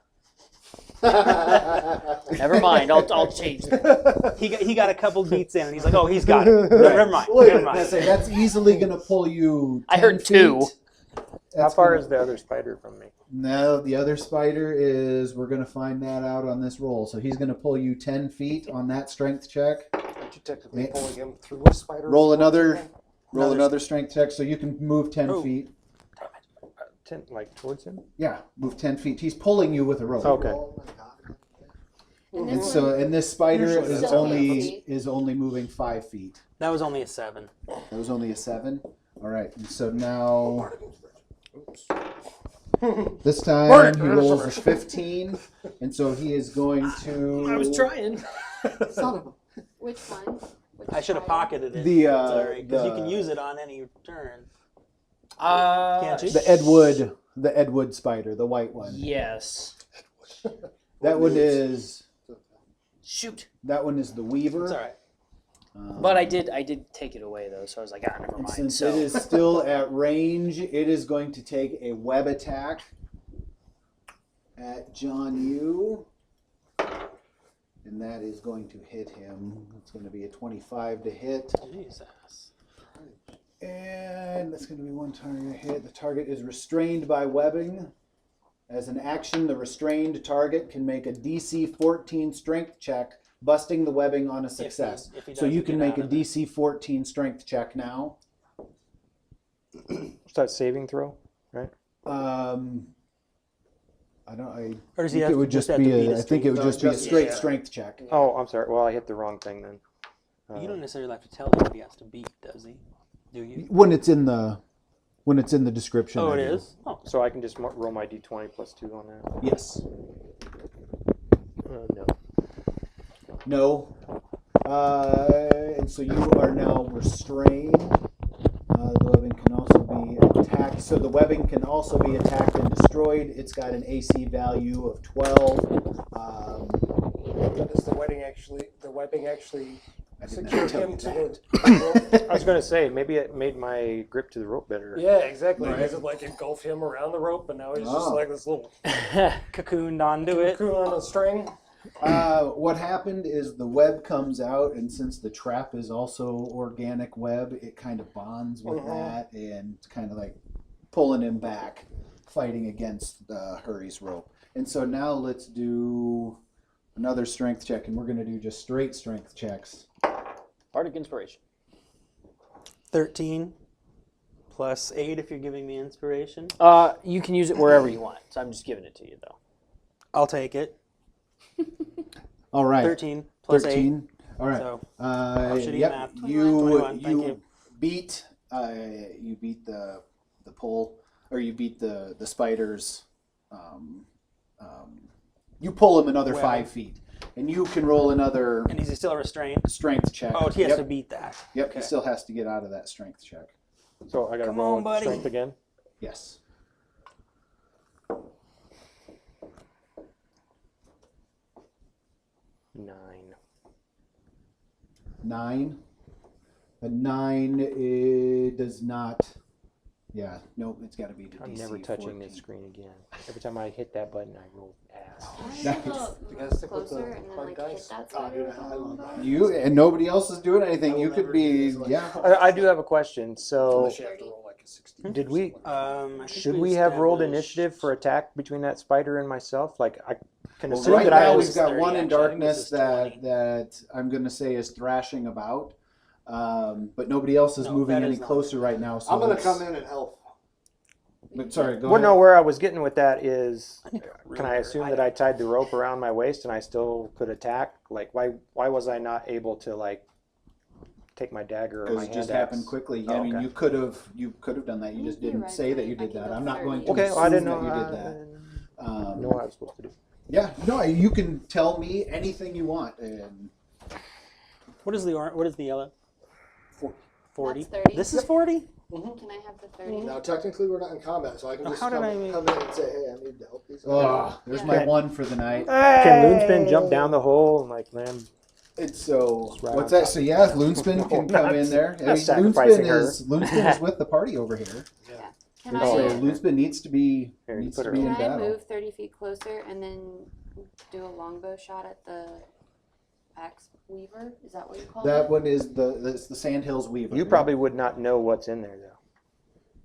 Never mind. I'll change that. He got a couple beats in, and he's like, "Oh, he's got it. Never mind. Never mind." That's easily going to pull you. I 10 heard 2. feet. How That's far gonna- is the other spider from me? No, the other spider is. We're going to find that out on this roll. So he's going to pull you 10 feet on that strength check. Aren't you technically Yeah. pulling him through a spider? Roll another Another strength check, so you can move 10 Oh. feet. 10, like towards him? Yeah, move 10 feet. He's pulling you with a rope. Okay. Oh my god. And this spider Usually is that's only moving 5 feet. That was only a 7. That was only a 7. All right, and so now Oops. this time he rolls a 15, and so he is going to. I was trying. Son of a. Which one? Which I should have spider? pocketed it. The, Sorry, because you the- can use it on any turn. Can't you? The Edwood spider, the white one. Yes. That one is Shoot. the Weaver. It's all right. But I did take it away though, so I was like, never And mind. since So it is still at range, it is going to take a web attack at Jonyoo. And that is going to hit him. It's going to be a 25 to hit. Jesus. And that's going to be one target hit. The target is restrained by webbing. As an action, the restrained target can make a DC 14 strength check, busting the webbing on a success. if he So you doesn't can get make a out of it. DC 14 strength check now. Is that saving throw? I don't. I Or does think he have it would just just have be to beat a. his I think it would strength? just be a Just- straight yeah. strength check. Oh, I'm sorry. Well, I hit the wrong thing then. You don't necessarily have to tell him what he has to beat, does he? Do you? When it's in the description. Oh, I it do. is? Oh. So I can just roll my d20 plus 2 on that? Yes. No. No. And so you are now restrained. The webbing can also be attacked. So the webbing can also be attacked and destroyed. It's got an AC value of 12. Does the webbing actually I did not secure tell him you to that. the I was going to say, maybe it made my grip to the rope better. Yeah, exactly. Right. Does it like engulf him around the rope, and now he's just Oh. like this little Cocooned onto it. cocoon on a string? What happened is the web comes out, and since the trap is also organic web, it kind of bonds with that and kind of like pulling him back, fighting against Hurey's rope. And so now let's do another strength check, and we're going to do just straight strength checks. bardic inspiration. 13 plus 8 if you're giving me inspiration. You can use it wherever you want. So I'm just giving it to you though. I'll take it. All right. 13 plus 13. All right. So, shitty yep. math. You 21, thank you. beat the pull, or you beat the spiders. You pull him another Well. 5 feet, and you can roll another and is he still restrained? strength check. Oh, he has yep. to beat that. Yep. Okay. He still has to get out of that strength check. So I got to Come roll on, buddy. strength again? Yes. 9. 9. A 9 it does not. Yeah. Nope. It's got to be the I'm DC never touching 14. this screen again. Every time I hit that button, I roll ass. Can I Nice. go You gotta stick with closer the and then hard like dice. hit that Oh, spider dude, with I the love bone? that. You and nobody else is doing anything. I will You could never be. do this like Yeah. I do have a question. So Unless you have to roll like a 16. Did we- I think should we have rolled established- initiative for attack between that spider and myself? Like I can Well, assume right that now I we've was. got 30, one in actually. I think this darkness is that 20. that I'm going to say is thrashing about, but nobody else is No, moving that any is not. closer right now. So I'm gonna let's- come in and help. But sorry, go Well, ahead. no, where I was getting with that is, I need to can I ruler. assume that I tied the rope around my waist and I still could attack? Like, why was I not able to like take my dagger or my Because hand it just axe. happened quickly. Oh, I mean, okay. you could have done that. You just You're didn't right, say that Frank. you I did can that. go I'm not 30. going to Okay, well, I assume didn't know that you did that. know what I was supposed to do. Yeah, no, you can tell me anything you want, and What is the What is the yellow? 40. That's 30. This is 40. Can I have the 30? Now, technically, we're not in combat, so I can Oh, just how did come, I mean- come in and say, hey, I need to help these guys. oh, there's Yeah. my one for the night. Can LuneSpin jump down the hole and like land? It's so It's right what's on that? top. So yeah, LuneSpin can No, come not- in there. I not mean, sacrificing LuneSpin is with the party over here. Can Oh, So I, yeah. LuneSpin needs to be Here, you needs put to her be on. in can I battle. move 30 feet closer and then do a longbow shot at the axe weaver? Is that what you call That it? one is that's the Sandhills Weaver. You probably would not know what's in there though,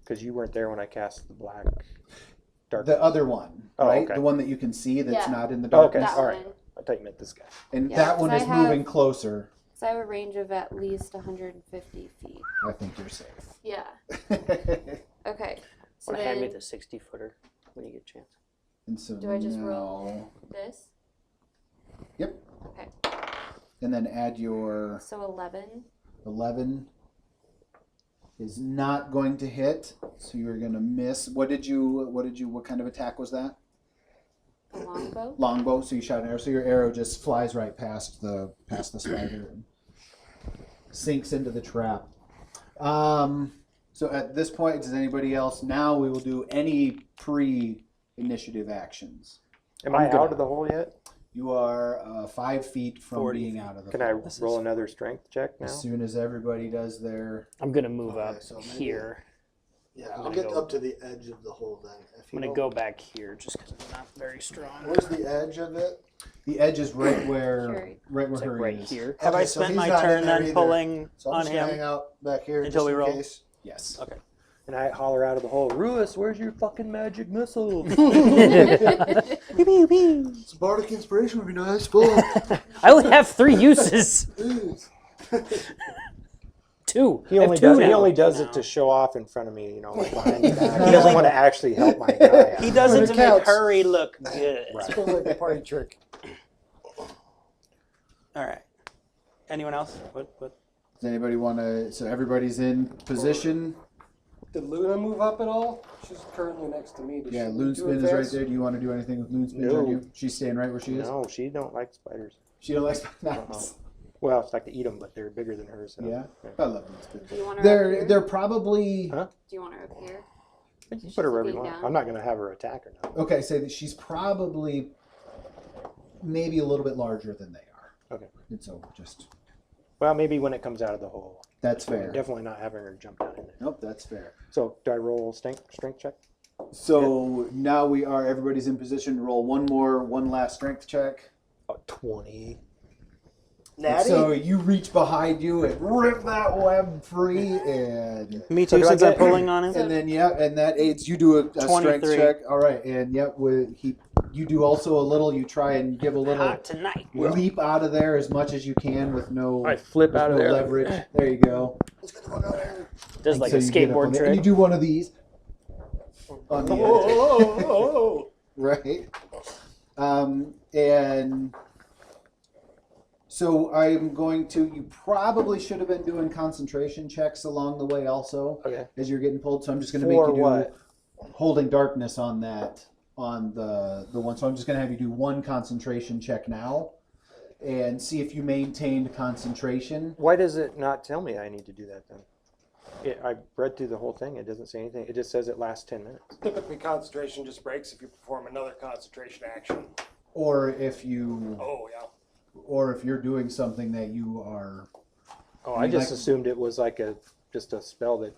because you weren't there when I cast the black dark. the other one, Oh, right? okay. The one that you can see that's Yeah. not in the Oh, okay. darkness. That all right. one. I thought you meant this guy. And Yeah, that one 'cause is I have- moving closer. So I have a range of at least 150 feet. I think you're safe. Yeah. Okay. So Want to hand me then the 60-footer when you get a chance? And so Do I just now- roll? This? Yep. Okay. And then add your So 11. 11 is not going to hit, so you're going to miss. What kind of attack was that? A longbow. Longbow, so you shot an arrow, so your arrow just flies right past the spider and sinks into the trap. So at this point, does anybody else? Now we will do any pre-initiative actions. Am I out of the hole yet? You are 5 feet from 40 being out of the Can I hole. roll another strength check now? As soon as everybody does their... I'm gonna move Okay, up so maybe- here. Yeah, I'm I'll gonna get go- up to the edge of the hole then. If I'm you gonna don't- go back here just because I'm not very strong. Where's the edge of it? The edge is right where Hurey. It's like Hurey right is. here. Have Okay, I so spent he's my not in turn there then either. pulling So I'm on just gonna hang him? out back here Until just we in roll? case. Yes. Okay. And I holler out of the hole, Rewis, where's your fucking magic missile? Some bardic inspiration would be nice, but I only have 3 uses. 2. He I have only 2 does. now. He only does it to show off in front of me, like behind the back. He doesn't want to actually help my guy. He does it It to make counts. Hurry look good. Right. Like a party trick. All right. Anyone else? What? Does anybody want to? So everybody's in position. Did Luna move up at all? She's currently next to me. Does Yeah, she do LuneSpin is advance? right there. Do you want to do anything with LuneSpin, No. Jonyoo? She's staying right where she is. No, she don't like spiders. She don't like nice. Well, it's like to eat them, but they're bigger than hers. So. Yeah, I love LuneSpin. Do you want her up here? They're probably Huh? Do you want her up here? You can put her wherever you looking want. down. I'm not going to have her attack or not. okay. Say that she's probably maybe a little bit larger than they are. Okay. And so just Well, maybe when it comes out of the hole. that's I'm fair. definitely not having her jump down in there. Nope, that's fair. So do I roll strength check? So now everybody's in position to roll one last strength check. Oh, 20. Natty? So you reach behind you and rip that web free, and Me So too, do I since I'm get- pulling on him. and then and that aids you do a strength 23. check. All right, and you do also a little. You try and give a little Not tonight. leap out of there as much as you can with no I flip out of no there. leverage. There you go. Let's get the fuck out of here. Does like So a you get up on skateboard there, and you trick. do one of these on the edge. Oh, Right. And so I'm going to, you probably should have been doing concentration checks along the way also Okay. as you're getting pulled. So I'm just going to make For you do what? holding darkness on that, on the one. So I'm just going to have you do one concentration check now and see if you maintained concentration. Why does it not tell me I need to do that then? I read through the whole thing. It doesn't say anything. It just says it lasts 10 minutes. Typically, concentration just breaks if you perform another concentration action. Or if you, Oh, yeah. or if you're doing something that you are. Oh, I I mean, just like- assumed it was like just a spell that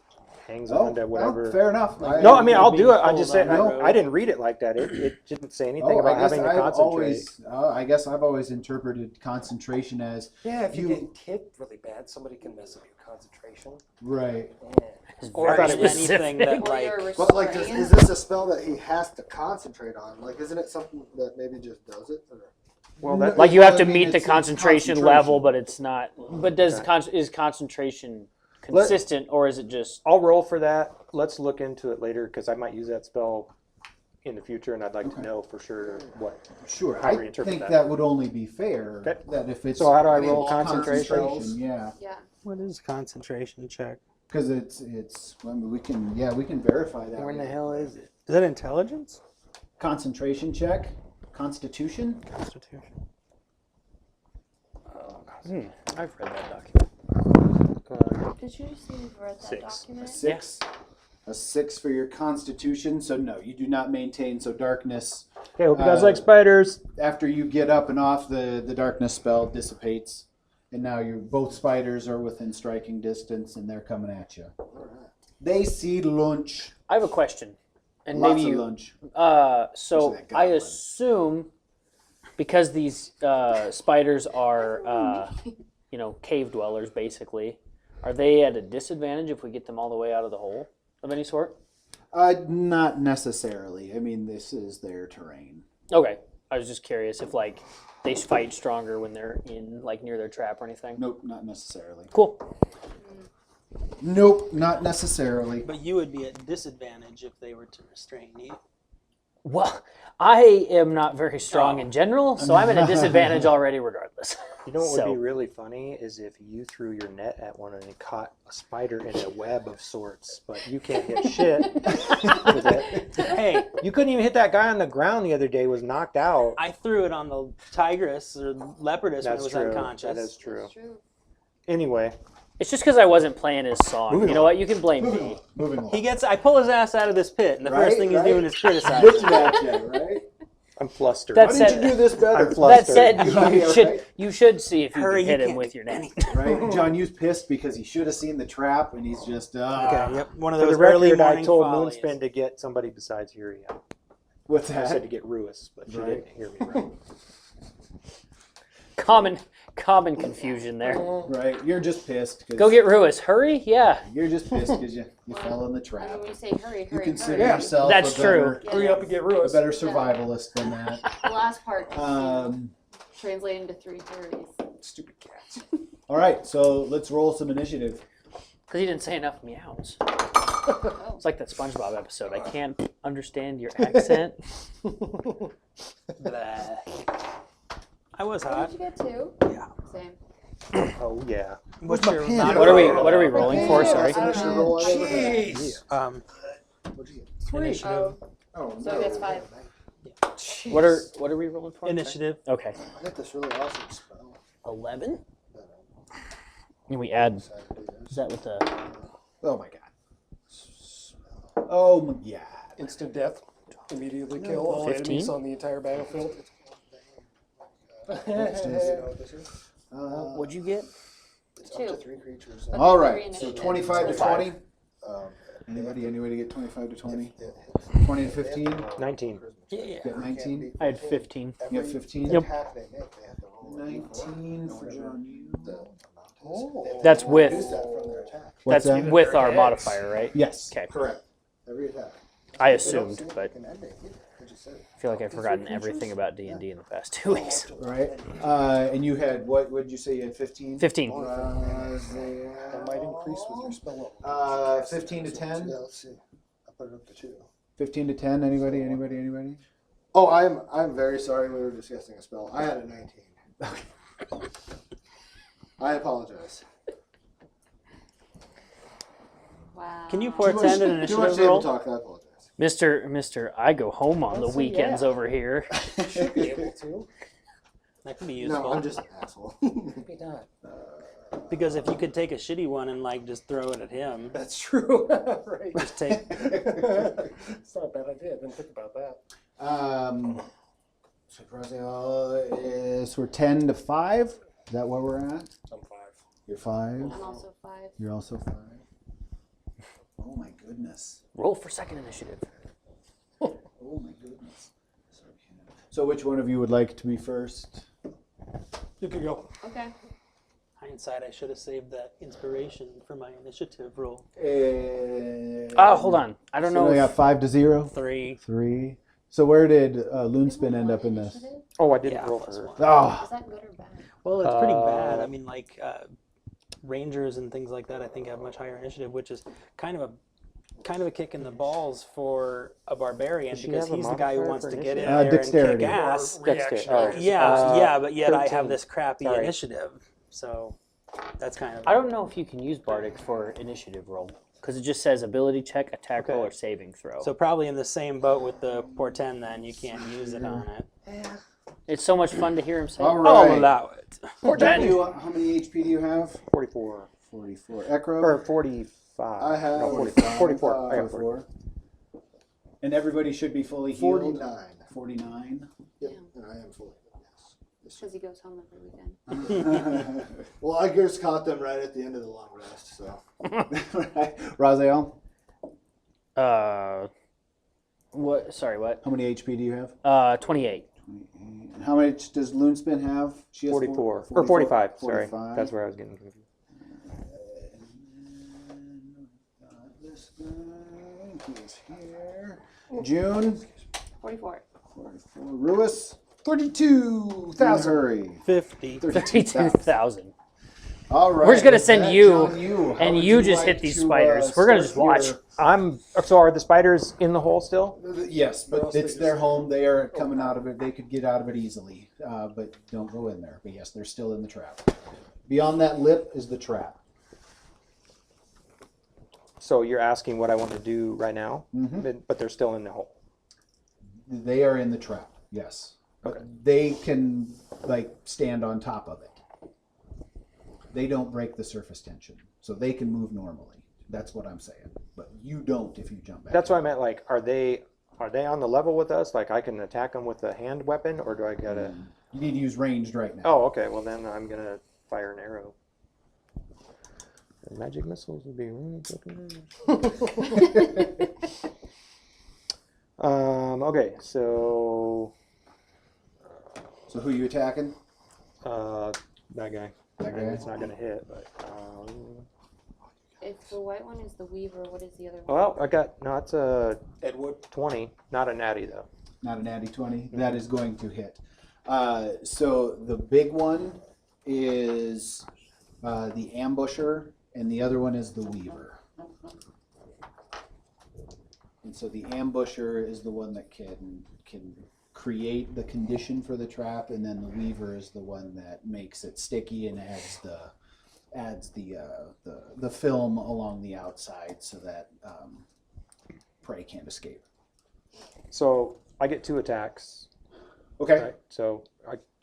hangs Oh, on to whatever. well, fair enough. No, I mean I'll do it. I Being just said pulled on the road. I didn't read it like that. It didn't say anything Oh, about having to concentrate. I guess I've always interpreted concentration as Yeah, if you You- get hit really bad, somebody can mess up your concentration. right. Yeah. Or I thought it was anything that Well, you're like. But like, is this a spell that he has to concentrate on? Like, isn't it something that maybe just does it? Or? Well, that, Like you have to I mean, meet the it's concentration level, but it's not. But is concentration consistent, or is it just? I'll roll for that. Let's look into it later because I might use that spell in the future, and I'd like to know for sure what. Sure, How do we I interpret think that? that would only be fair. Okay. That if it's So how do I I mean, roll concentration? Yeah. Yeah. What is concentration check? Because it's. I mean, we can verify that. Where in the hell is it? Is that intelligence? Concentration check, Constitution. Constitution. I've read that document. Did you just say you've read that 6. document? 6. A 6 for your Constitution. So no, you do not maintain. So darkness. Okay, hope you guys like spiders. After you get up and off, the darkness spell dissipates, and now both spiders are within striking distance, and they're coming at you. They see lunch. I have a question, and Lots maybe of you. lunch. So Especially that I goblin. assume because these spiders are, cave dwellers, basically, are they at a disadvantage if we get them all the way out of the hole of any sort? Not necessarily. I mean, this is their terrain. Okay, I was just curious if they fight stronger when they're in near their trap or anything. Nope, not necessarily. Cool. Nope, not necessarily. But you would be at disadvantage if they were to restrain you. Well, I am not very strong in general, so I'm at a disadvantage already regardless. You know what So- would be really funny is if you threw your net at one and it caught a spider in a web of sorts, but you can't hit shit. with it. Hey, you couldn't even hit that guy on the ground the other day, was knocked out. I threw it on the tigress or leopardess when it That's was true. unconscious. That is true. That's true. Anyway, It's just because I wasn't playing his song. Moving You know on. what? You can blame me. Moving along. I pull his ass out of this pit, and the first Right, thing he's right. doing is criticizing. Looking at you, right? I'm flustered. That Why said- didn't you do this better? I'm That flustered. said, Yeah, you should see if you Hurry, can hit you him can't with do your net. anything. Right? Jonyoo's pissed because he should have seen the trap, and he's just Okay, yep. One of For those the early record, I morning told follies. LuneSpin to get somebody besides Hurey out. What's I said to that? get Rewis, but she Right. didn't hear me right. Common confusion there. Right? You're just pissed. 'Cause Go get Rewis. Hurry? Yeah. You're just pissed because you fell in the And trap. when you say hurry, You hurry, consider hurry. yourself That's a true. better, Hurry up and get a Rewis. better survivalist than that. The last part Um, translating to 3 hurries. Stupid cats. all right, so let's roll some initiative. Because he didn't say enough meows. Oh. It's like that SpongeBob episode. I can't understand your accent. Blah. I was What hot. did you get 2? Yeah. Same. Oh, yeah. What's my your pen? not- What are we rolling for? Sorry. I don't know. Jeez. What'd you get? 3. Initiative. Oh, So I guess 5. What are we rolling for? Initiative. Okay. I got this really awesome spell. 11. That And we add. decided to do Is this. that with the? Oh my god. Oh my god. Instant death. Immediately kill all 15? enemies on the entire battlefield. What'd you get? It's up to 2. 3 creatures. Okay. All Three right, so initiative. 25 to 25. 20. Um, Anybody get 25 to 20? it hits. 20 to 15? 19. Yeah. Got 19? I had 15. You got 15? Yep. Attack they make, they have to roll a 19 for whatever Jonyoo. the amount is. That's They with. use that from their attack. What's That's that? with our Hits. modifier, right? Yes. Okay. Correct. Every attack. I They don't assumed, seem but like an ending either. They just said, I feel like I've up to 3 forgotten everything creatures? about D&D in the past 2 weeks. Right. And you had, what did you say you had 15? 15. That might increase with your spell level. 15 to 10? Yeah, let's see. I put it up to 2. 15 to 10? Anybody? Oh, I'm very sorry. We were discussing a spell. I had a 19. I apologize. Wow. Can you Too much- portend an Too much initiative table roll? talk. I apologize. Mr. I go home on the Let's see, weekends yeah. over here. Should be able to. That could be useful. No, I'm just an asshole. Maybe not. Because if you could take a shitty one and just throw it at him, That's true. Right. just take. It's not a bad idea. I didn't think about that. So Rasiel is, we're 10 to 5. Is that where we're at? I'm 5. You're 5. I'm also 5. You're also 5. Oh my goodness. Roll for second initiative. Oh my goodness. So which one of you would like to be first? You can go. Okay. Hindsight, I should have saved that inspiration for my initiative roll. Hold on. I don't So know. we got If, 5 to 0. 3. 3. So where did LuneSpin end up in this? Initiative? Oh, I didn't Yeah, roll plus for her. 1. Oh, Is that good or bad? Well, it's pretty bad. I mean, rangers and things like that, I think have much higher initiative, which is kind of a kick in the balls for a barbarian Does she because have a he's the guy who modifier wants for to get in initiative? there Dexterity. and kick ass. Reaction. Oh. Yeah, but yet I have 13. this crappy Sorry. initiative. So That's kind of. I don't know if you can use Bardic for initiative roll because it just says ability check, attack roll, or saving throw. So probably in the same boat with the portend, then you can't use it on it. It's so much fun to hear him say. All I'll right. allow it. Jonyoo, how many HP do you have? 44. 44. Ekrub? Or 45. I have No, 45. 44. I got 44. 44. And everybody should be fully healed. 49. 49. Yep, and I am fully. Yes. Because he goes home every weekend. Well, I just caught them right at the end of the long rest, so. Rasiel, What? Sorry, what? how many HP do you have? 28. And how much does LuneSpin have? She has 44. Or 45, sorry. 45. That's where I was getting confused. This guy, he's here. June, 44. 44. Rewis, 32,000. Hurey, 50. 32,000. All right. We're just gonna send That you, Jonyoo, how and would you just like hit these to, spiders. We're gonna just start watch. So are the spiders in the hole still? Yes, but it's their home. They are coming out of it. They could get out of it easily, but don't go in there. But yes, they're still in the trap. Beyond that lip is the trap. So you're asking what I want to do right now, Mhm. but they're still in the hole. They are in the trap. Yes, but they can like stand on top of it. They don't break the surface tension, so they can move normally. That's what I'm saying. But you don't if you jump back. That's what I meant. Like, are they on the level with us? Like, I can attack them with a hand weapon, or do I gotta? You need to use ranged right now. Oh, okay. Well, then I'm gonna fire an arrow. And magic missiles would be really fucking. Okay, so So who are you attacking? that guy. That guy? It's not gonna hit, but. If the white one is the weaver, what is the other one? Well, it's a Edward. 20, not a natty though. Not a natty 20. That is going to hit. So the big one is the ambusher, and the other one is the weaver. And so the ambusher is the one that can create the condition for the trap, and then the weaver is the one that makes it sticky and adds the film along the outside so that prey can't escape. So I get 2 attacks. Okay. Right? So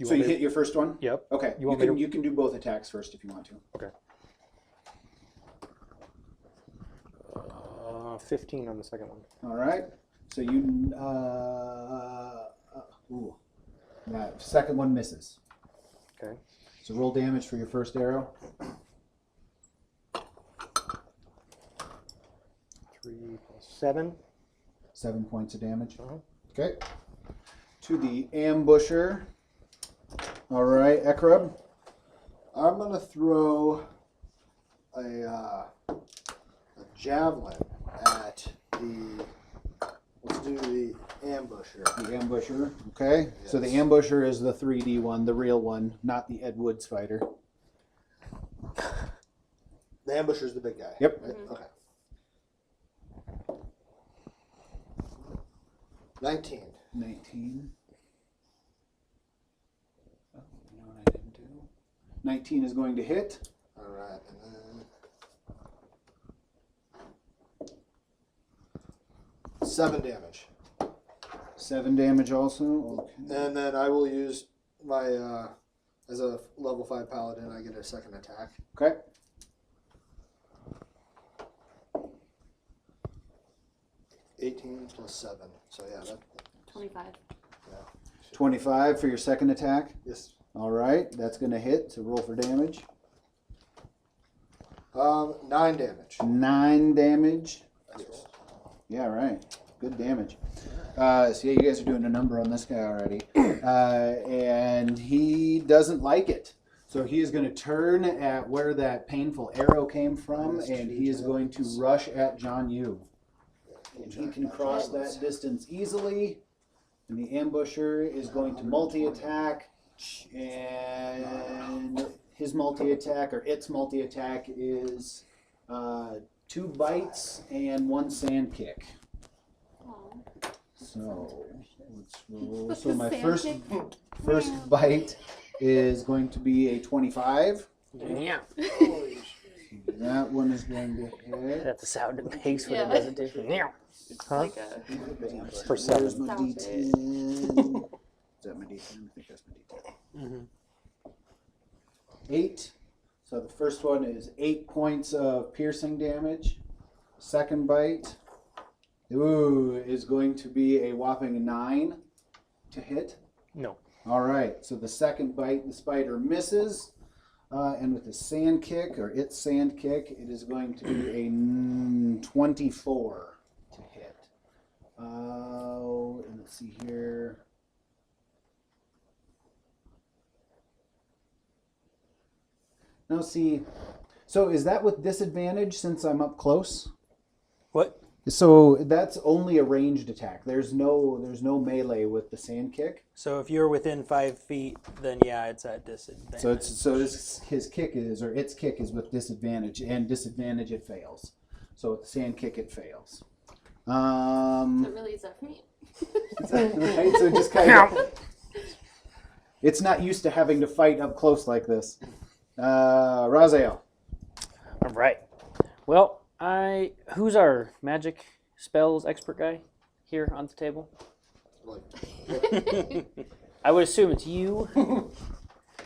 So you hit your first one? Yep. Okay. You want me to- You can do both attacks first if you want to. Okay. 15 on the second one. All right. So you that second one misses. Okay. So roll damage for your first arrow. 3 plus 7. 7 points of damage. Uh-huh. Okay. To the ambusher. All right, Ekrub. I'm gonna throw a javelin at the. Let's do the ambusher. The ambusher. Okay. So the ambusher is the 3D one, the real one, not the Ed Wood spider. The ambusher's the big guy. Yep. Right? Okay. 19. 19. Oh, you know what I didn't do? 19 is going to hit. All right, and then 7 damage. 7 damage also. Okay. And then I will use my as a level 5 paladin. I get a second attack. Okay. +18 7. So yeah, that. 25. Yeah. 25 for your second attack. Yes. All right, that's going to hit. So roll for damage. 9 damage. 9 damage. Yes. Yeah, right. Good damage. So yeah, you guys are doing a number on this guy already, and he doesn't like it. So he is going to turn at where that painful arrow came from, and he is going to rush at Jonyoo. And he can cross that distance easily. And the ambusher is going to multi-attack, and his multi-attack, or its multi-attack, is 2 bites and 1 sand kick. Aw. So let's roll. So my first bite is going to be a 25. Yeah. That one is going to hit. That's the sound it makes when Yeah. it doesn't do. Yeah. It's Huh? like a For There's 7. my Stop D10. Is that my D10? I think that's my D10. 8. So the first one is 8 points of piercing damage. Second bite, is going to be a whopping 9 to hit. No. All right. So the second bite, the spider misses. And with the sand kick, or its sand kick, it is going to be a 24 to hit. And let's see here. Now see, so is that with disadvantage since I'm up close? What? So that's only a ranged attack. There's no melee with the sand kick. So if you're within 5 feet, then yeah, it's at disadvantage. His kick is, or its kick is with disadvantage, and disadvantage it fails. So with the sand kick it fails. it really is that for me. Right? So it just kind of, it's not used to having to fight up close like this. Rasiel. All right. Well, who's our magic spells expert guy here on the table? I would assume it's you.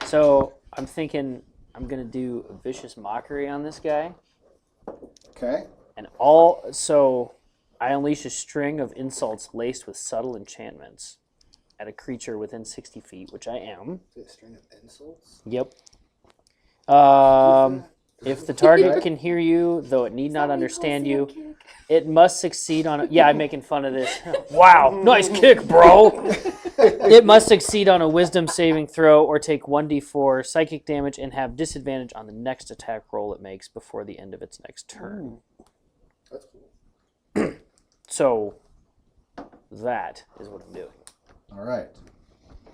So I'm thinking I'm gonna do a vicious mockery on this guy, Okay. and so I unleash a string of insults laced with subtle enchantments at a creature within 60 feet, which I am. A string of insults. Yep. If the target can hear you, though it need not understand you, it must succeed on. Yeah, I'm making fun of this. Wow, nice kick, bro. It must succeed on a Wisdom saving throw or take 1d4 psychic damage and have disadvantage on the next attack roll it makes before the end of its next turn. That's cool. So that is what I'm doing. All right.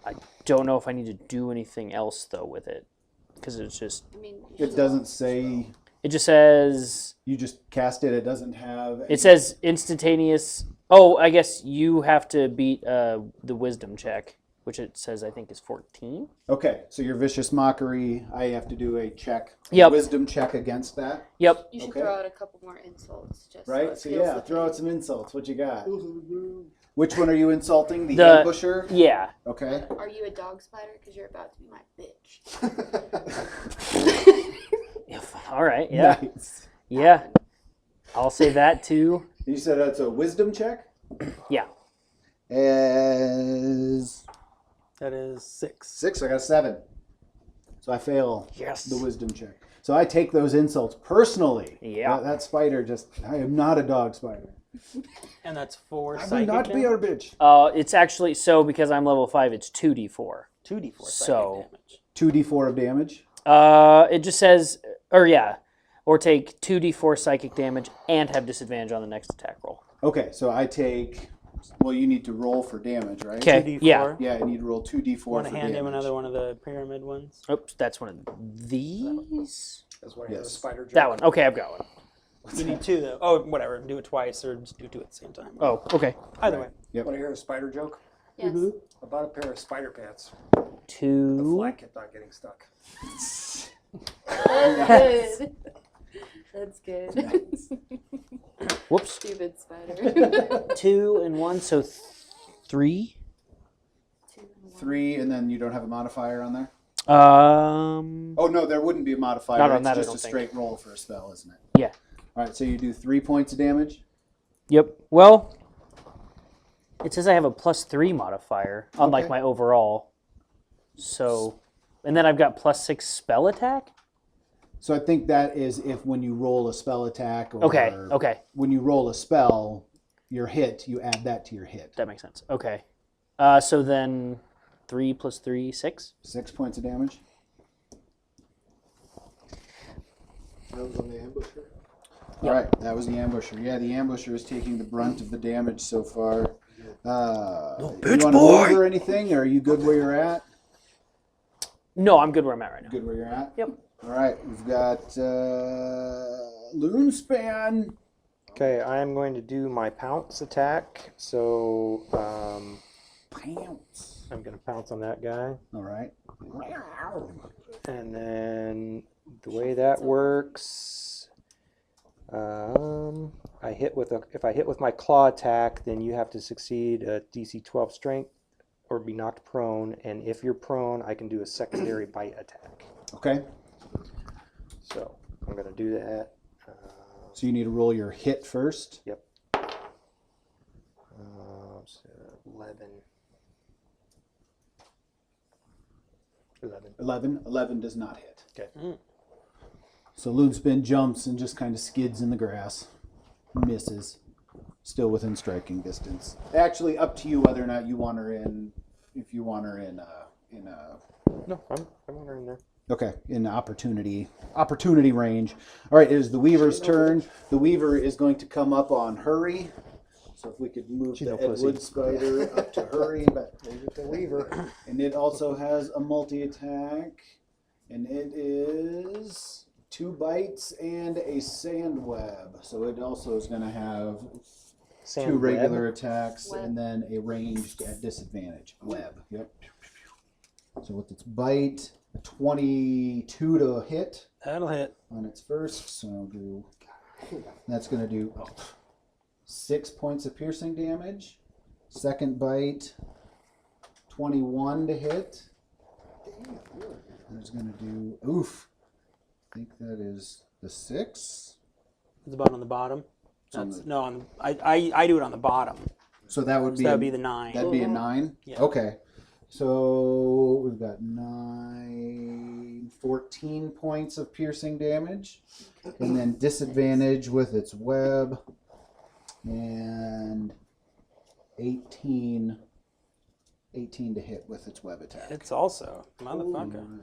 I don't know if I need to do anything else though with it, because it's just. I mean, It doesn't say It just says. you just cast it. It doesn't have. It says instantaneous. Oh, I guess you have to beat the wisdom check, which it says I think is 14. Okay, so your vicious mockery, I have to do a check, Yep. wisdom check against that, Yep. you should Okay. throw out a couple more insults, just right? it So feels yeah, the throw out pain. some insults. What you got? Which one are you insulting? The The- ambusher? Yeah. Okay. Are you a dog spider? Because you're about to be my bitch. All right. Yeah. Nice. Yeah. I'll say that too. You said that's a wisdom check? Yeah. As That is 6. 6, I got a 7. So I fail Yes. the wisdom check. So I take those insults personally. Yeah. That spider I am not a dog spider. And that's 4 I will psychic not be damage? our bitch. It's actually because I'm level 5. It's 2d4. 2d4 psychic So- damage. 2d4 of damage. It just says, or take 2d4 psychic damage and have disadvantage on the next attack roll. Okay, so I take. Well, you need to roll for damage, right? Okay. 2d4. Yeah. Yeah, you need to roll 2d4 Want for to hand damage. him another one of the pyramid ones? Oops, that's one of these. That's why I have a Yes. spider joke. That one. Okay, I've got one. You need 2 though. Oh, whatever. Do it twice or just do 2 at the same time. Oh, okay. Either way. Want to hear a spider joke? Yes. About a pair of spider pants. The 2. flag kept on getting stuck. That's good. That's good. Whoops. Stupid spider. 2 and 1, so 3. 2 and 1. 3, and then you don't have a modifier on there? Um. Oh, no, there wouldn't be a modifier. Not on it's that, I just don't a think. straight roll for a spell, isn't it? Yeah. All right, so you do 3 points of damage. Yep. Well, it says I have a +3 modifier, unlike Okay. my overall. So, and then I've got +6 spell attack. So I think that is if when you roll a spell attack or Okay. Okay. when you roll a spell, your hit, you add that to your hit. That makes sense. Okay. So then 3 + 3, 6. 6 points of damage. That was on the ambusher. All right, that was the ambusher. Yeah, the ambusher is taking the brunt of the damage so far. You want to move or anything, or are you good where you're at? No, I'm good where I'm at right now. Good where you're at? Yep. All right, we've got LuneSpin. Okay, I am going to do my pounce attack. So Pounce. I'm going to pounce on that guy. All right. And then The way that works, if I hit with my claw attack, then you have to succeed a DC 12 strength or be knocked prone. And if you're prone, I can do a secondary bite attack. Okay. So I'm going to do that. So you need to roll your hit first. Yep. So 11. 11 does not hit. Okay. So LuneSpin jumps and just kind of skids in the grass. Misses. Still within striking distance. Actually, up to you whether or not you want her in. If you want her in No, I want her in there. Okay, in opportunity range. All right, it is the Weaver's turn. The Weaver is going to come up on Hurey. So if we could move She's the no pussy. Edwood spider up to Hurey, but leave it to Weaver. And it also has a multi-attack, and it is 2 bites and a sand web. So it also is going to have Sand 2 web. regular attacks Web. and then a ranged at disadvantage. Web. Yep. So with its bite, a 22 to hit That'll hit. on its first. So I'll do. That's going to do 6 points of piercing damage. Second bite, 21 to hit. That's going to do. Oof. I think that is the 6. It's about on the bottom. on That's the- no. I do it on the bottom. So that would So be. that would be the 9. That'd be a 9? Yeah. Okay. So we've got 14 points of piercing damage. And then disadvantage with its web. And 18 to hit with its web attack. It's also motherfucker.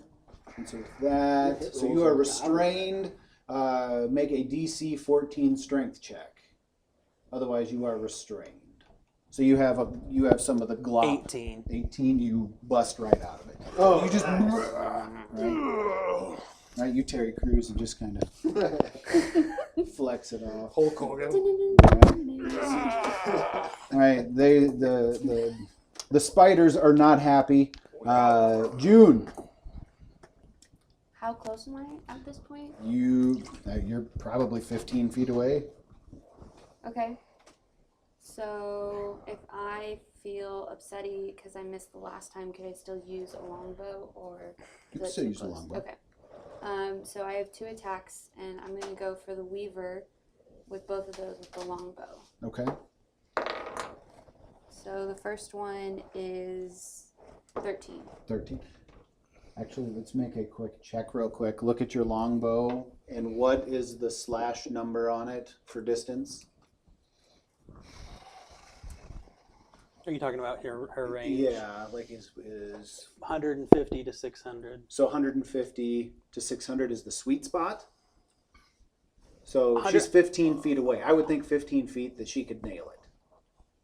And so with that, so you are restrained. Make a DC 14 strength check. Otherwise, you are restrained. So you have some of the glop. 18. 18, you bust right out of it. Oh, you just right. You Terry Crews and just kind of flex it off. Hulk Hogan. All right, the spiders are not happy. June, How close am I at this point? you're probably 15 feet away. Okay. So if I feel upsetty because I missed the last time, could I still use a longbow or? You is can that still too use a close? longbow. Okay. So I have 2 attacks, and I'm gonna go for the Weaver with both of those with the longbow. Okay. So the first one is 13. 13. Actually, let's make a quick check real quick. Look at your longbow, and what is the slash number on it for distance? Are you talking about her range? Yeah, like is 150 to 600. so 150 to 600 is the sweet spot. So 100 she's 15 feet away. I would think 15 feet that she could nail it.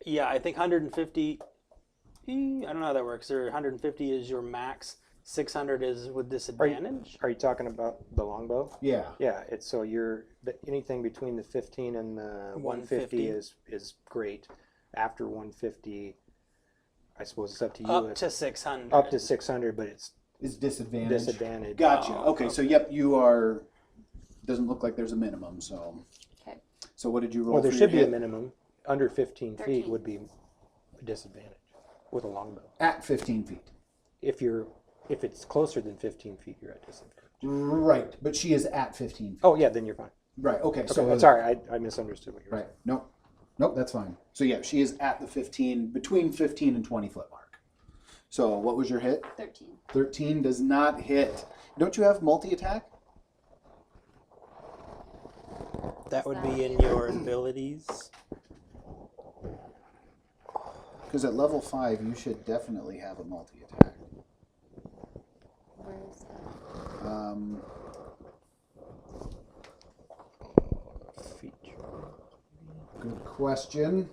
Yeah, I think 150. I don't know how that works. 150 is your max. 600 is with disadvantage. Are you talking about the longbow? Yeah. Yeah, it's so anything between the 15 and the 150 is great. After 150, I suppose it's up to you. Up to 600. Up to 600, but it's Is disadvantage. disadvantage. Gotcha. Oh, Okay, so yep, you are. Doesn't look like there's a minimum. So. Okay. So what did you roll? Well, there for should be your a hit? minimum. Under 15 feet 13. would be a disadvantage with a longbow. At 15 feet. If it's closer than 15 feet, you're at disadvantage. Right, but she is at 15 feet. Oh yeah, then you're fine. Right. Okay. Okay, So sorry, I misunderstood what you were Right. Nope, that's fine. So yeah, she is at the 15, between 15 and 20 foot mark. So what was your hit? 13. 13 does not hit. Don't you have multi-attack? That would be in your abilities. Because at level 5, you should definitely have a multi-attack. Where is that? Good question.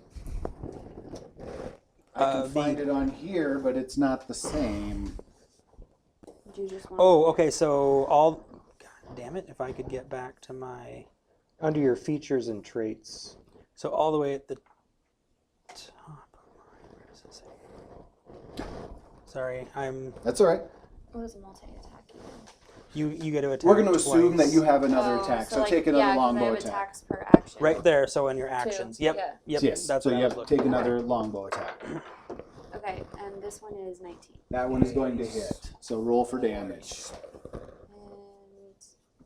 I can find it on here, but it's not the same. Do you just want? Oh, okay. So God damn it! If I could get back to my. Under your features and traits, So all the way at the top. Where does it say? Sorry, I'm. That's all right. What is a multi-attack even? You get to attack. We're going to assume twice. that you have another attack, so like, take another yeah, 'cause I longbow have attack. attacks per action. Right there. So in your actions. Yep. Yeah. Yep. Yes, That's so what you I was have to looking take for. another longbow attack. Okay, and this one is 19. That one is going to hit. So roll for damage. And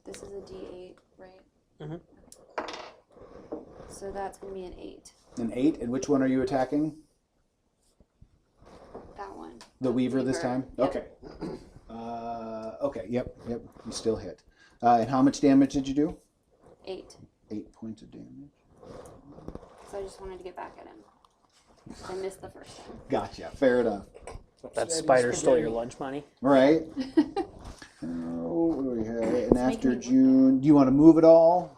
this is a D8, right? Mhm. So that's going to be an 8. An 8, and which one are you attacking? That one. The Weaver this time? Yep. Okay. Okay, yep, you still hit. And how much damage did you do? 8. 8 points of damage. So I just wanted to get back at him. I missed the first time. Gotcha, fair enough. That spider stole your lunch money. Right? Oh, what do we have? And after making me June, do you want to move at all?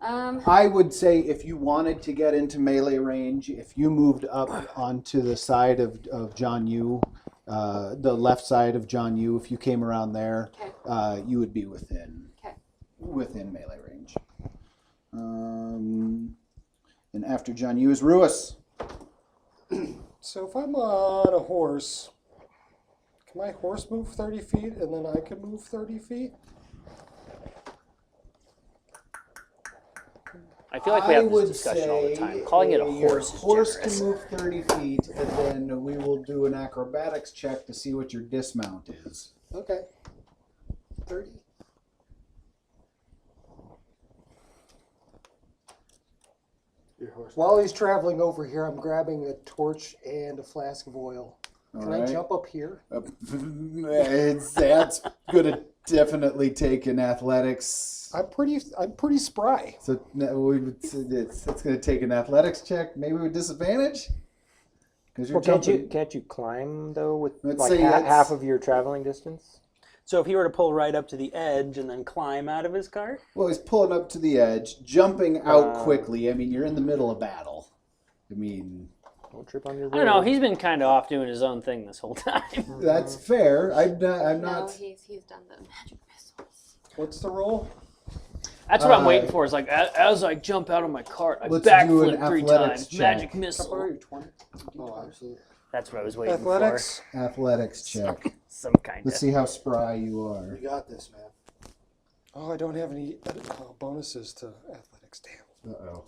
Um, I would say if you wanted to get into melee range, if you moved up onto the side of Jonyoo, the left side of Jonyoo, if you came around there, okay. you would be within Okay. melee range. And after Jonyoo is Rewis. So if I'm on a horse, can my horse move 30 feet and then I can move 30 feet? I feel like we have would this discussion all the say time. Calling it a horse is horse generous. can move 30 feet, and then we will do an acrobatics check to see what your dismount is. Okay. 30. Your horse. While he's traveling over here, I'm grabbing a torch and a flask of oil. Can I Alright. jump up here? That's gonna definitely take an athletics. I'm pretty spry. So no, it's gonna take an athletics check, maybe with disadvantage. Because you're Well, jumping. can't you climb though with Let's like say that's- half of your traveling distance? So if he were to pull right up to the edge and then climb out of his cart, Well, he's pulling up to the edge, jumping out Wow. quickly. I mean, you're in the middle of battle. I mean, Don't trip on your I don't know. road. He's been kind of off doing his own thing this whole time. that's fair. I'm No, not. he's done the magic missiles. What's the roll? That's what I'm waiting for. Is like as I jump out of my cart, I Let's do an backflip 3 athletics times. check. Magic How missile. are you, 20? Oh, absolutely. That's what I was waiting Athletics? Athletics check. for. Some kind Let's of. see how spry you are. You got this, man. Oh, I don't have any bonuses to athletics. Damn. Uh-oh.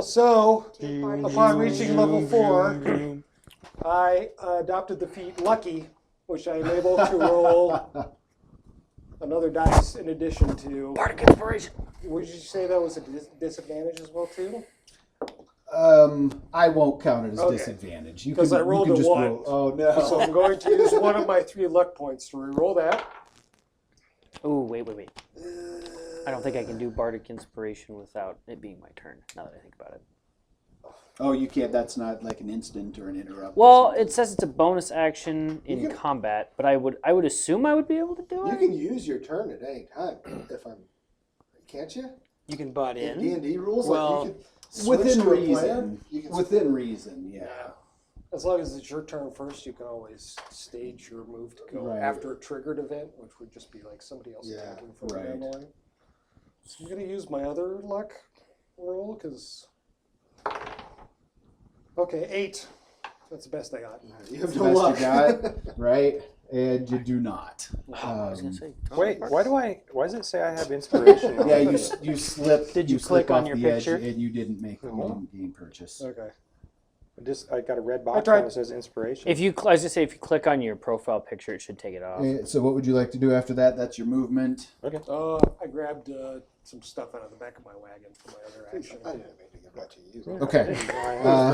So, Take part in upon this. reaching level 4, I adopted the feat Lucky, which I am able to roll another dice in addition to. Bardic inspiration. Would you say that was a disadvantage as well too? I won't count it as Okay. disadvantage. You 'Cause can, I rolled you a can just 1. roll. Oh no! So I'm going to use one of my 3 luck points to reroll that. Oh, wait. I don't think I can do Bardic Inspiration without it being my turn, now that I think about it. Oh, you can't. That's not like an instant or an interrupt. or Well, something. it says it's a bonus action in can- combat, but I would assume I would be able to do You it. can use your turn at any time. If I'm, can't you? you can butt In in. D&D rules, Well, like you can switch within to a reason. plan. You can Within reason, yeah. As long as it's your turn first, you can always stage your move to go Right. after a triggered event, which would just be like somebody else Yeah, attacking from right. down the line. So I'm going to use my other luck roll because. Okay, 8. That's the best I got. You have That's no the luck. best you got, right? And you do not. I was gonna say. Wait, why does it say I have inspiration? Yeah, you slipped. Did you slipped click on off your the edge picture? and you didn't make you No. didn't gain purchase. Okay. I got a red box tried- that says inspiration. If you, I was gonna say, if you click on your profile picture, it should take it off. So what would you like to do after that? That's your movement. I grabbed some stuff out of the back of my wagon for my other action. I didn't mean to give that to you. Okay.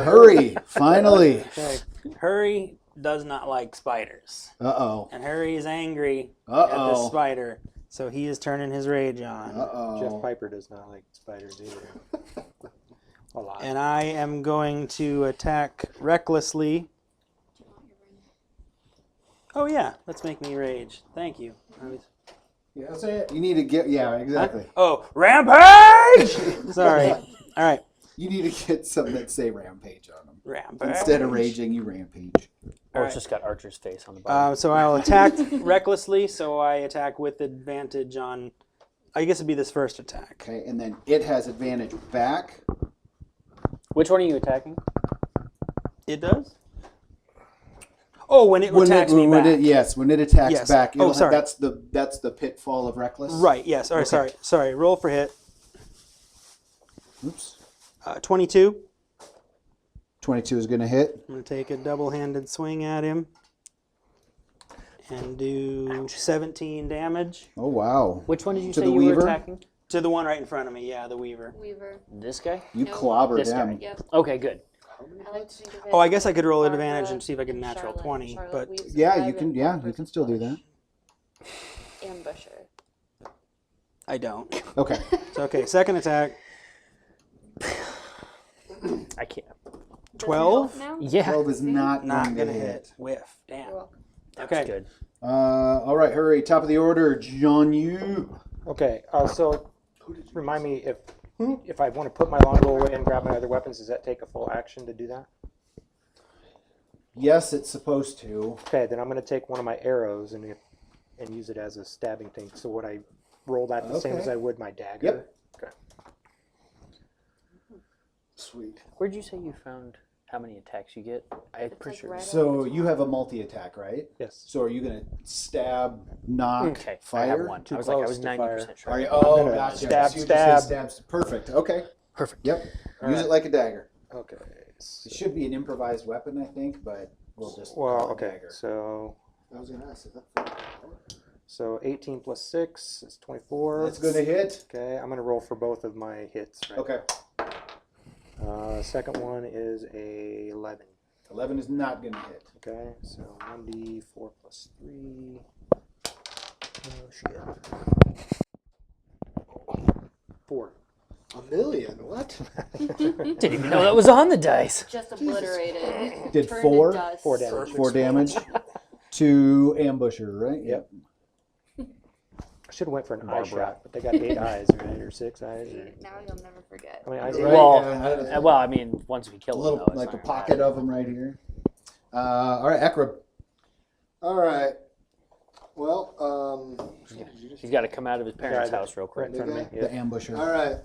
Hurry! Finally. Okay. Hurry does not like spiders, Uh-oh. and Hurry is angry at this Uh-oh. spider, so he is turning his rage on. Uh-oh. Jeff Piper does not like spiders either. A lot. And I am going to attack recklessly. Oh yeah, let's make me rage. Thank you. Yeah. That's it. You need to get, yeah, exactly. Oh, rampage! Sorry. All right, You need to get some that say rampage on them. rampage. Instead of raging, you rampage. Or Alright. it's just got Archer's face on the bottom. So I'll attack recklessly, so I attack with advantage on, I guess it'd be this first attack. Okay, and then it has advantage back. Which one are you attacking? It does? Oh, when it attacks me back. Yes, when it attacks Yes. back. Oh, sorry. That's the pitfall of reckless. Right. Yes. Yeah, sorry. Roll for hit. Oops. 22. 22 is going to hit. I'm going to take a double-handed swing at him and do 17 damage Oh wow! Which one did you To say the you Weaver? were attacking? to the one right in front of me. Yeah, the Weaver. Weaver. This guy? You No, clobbered this him. guy. Yep. Okay, good. I like to think of it. Oh, I guess I could roll Barbara advantage and see if I get a and natural Charlotte. 20, Charlotte but weaves Yeah, web you can. and Yeah, you Barbara's can still do bush. that. Ambusher. I don't. Okay. It's okay. Second attack. I can't. Does it 12? help now? Yeah. 12 is not Not going going to to hit. hit. Whiff. Damn. You're welcome. That's Okay. good. All right, hurry. Top of the order, Jonyoo. Okay, so remind me if I want to put my longbow away and grab my other weapons, does that take a full action to do that? Yes, it's supposed to. Okay, then I'm going to take one of my arrows and use it as a stabbing thing. So would I roll that the same Okay. as I would my dagger? Yep. Okay. Sweet. Where'd you say you found how many attacks you get? I'm It's pretty like sure. right So you have a multi-attack, right? Yes. So are you going to stab, knock, Okay, I fire? have one. Too I was like, I close was to 90% sure. Are you? Oh, gonna gotcha. stab, So you just say stab. stabs. Perfect. Okay. Perfect. Yep. All Use right. it like a dagger. Okay. It should be an improvised weapon, I think, but we'll just Well, call it okay. dagger. So I was gonna ask, is that so 18 plus 6 is 24. That's going to hit. Okay, I'm going to roll for both of my hits. Right? Okay. Second one is a 11. 11 is not going to hit. Okay, so 1d4 plus 3. Oh, shit. 4. a million? What? Didn't even know that was on the dice. Just obliterated. Did Turned four? to dust. 4 damage. 4 damage to Ambusher, right? Yep. I should have went for an eye Barbara. shot, but they got 8 eyes, right? Or 6 eyes. Or... Now you'll never forget. How many eyes? Right, Well, yeah. well, I mean, once we A kill little, him, though, it's like not a gonna pocket matter. of them right here. All right, Ekrub. All right. Well, He's got to come out of his parents' Yeah, house real Right quick. in front of me. The Yeah. Ambusher. all right.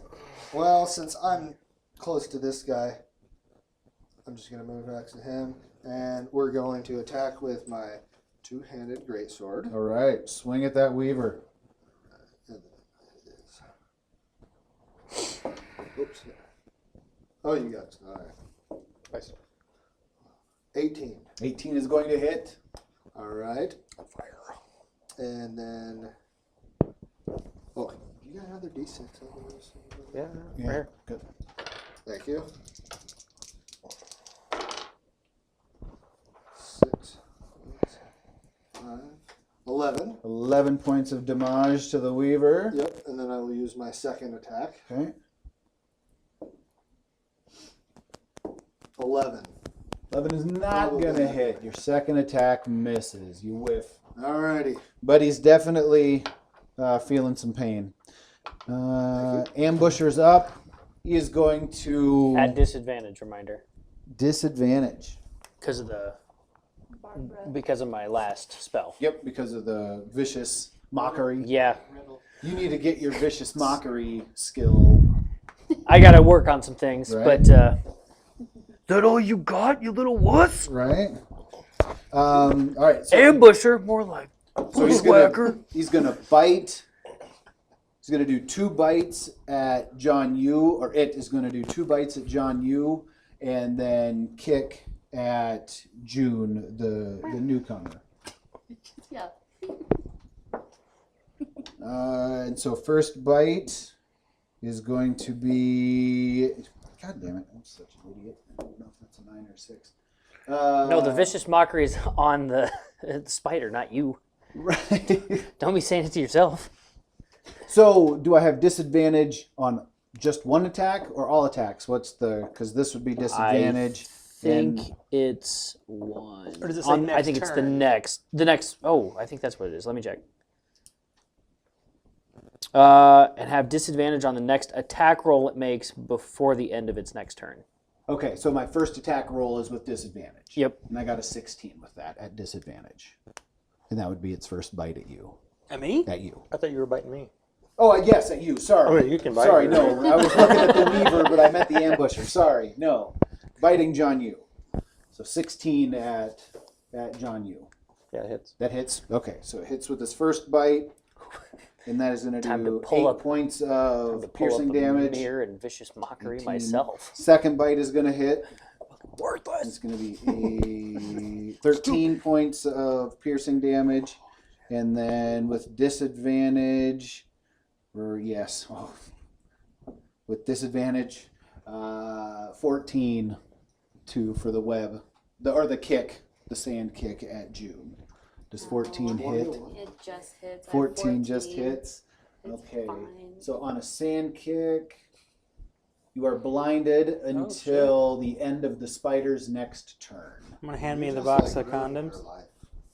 Well, since I'm close to this guy, I'm just gonna move next to him, and we're going to attack with my two-handed greatsword. All right, swing at that Weaver. Oops. Oh, you got it. All right. Nice. 18. 18 is going to hit. All right. And then, oh, you got another D6 over this? Yeah, Yeah, right here. good. Thank you. 6, 5, 11. 11 points of damage to the Weaver. Yep, and then I will use my second attack. Okay. 11. 11 is not going to hit. Your second attack misses. You whiff. Alrighty. But he's definitely feeling some pain. Ambusher's up. He is going to At disadvantage, reminder, disadvantage. because of the Barbara. because of my last spell. Yep, because of the vicious mockery. Yeah, You need to get your vicious mockery skill. I got to work on some things, Right. but that all you got, you little wuss? Right? All right. So, Ambusher, more like so he's bushwhacker. gonna bite. He's gonna do 2 bites at Jonyoo, or it is gonna do 2 bites at Jonyoo, and then kick at June, the newcomer. Yeah. And so first bite is going to be. God damn it! I'm such an idiot. I don't know if that's a 9 or 6. No, the vicious mockery is on the spider, not you. Right. Don't be saying it to yourself. So, do I have disadvantage on just one attack or all attacks? What's the? Because this would be disadvantage. Think and- it's one. Or does it say I next think it's the turn? next. The next. Oh, I think that's what it is. Let me check. And have disadvantage on the next attack roll it makes before the end of its next turn. Okay, so my first attack roll is with disadvantage. Yep. And I got a 16 with that at disadvantage. And that would be its first bite at you. At me? At you. I thought you were biting me. Oh, yes, at you. Sorry. Oh, you can bite Sorry, me. no. I was looking at the Weaver, but I meant the Ambusher. Sorry, no. Biting Jonyoo. So 16 at at Jonyoo. Yeah, it hits. That hits. Okay, so it hits with his first bite, and that is going to Time to do pull 8 up- points To of pull piercing up a damage. mirror and vicious mockery 18. myself. Second bite is going to hit. Worthless. It's going to be 13 points of piercing damage, and then with disadvantage, with disadvantage, 14 for the web, the kick, the sand kick at June. Does 14 hit? It just hits. I have 14 just 14. hits. It's Okay. fine. So on a sand kick, you are blinded until the end of the spider's next turn. I'm gonna hand me the Just, box like, of ruined her condoms. life.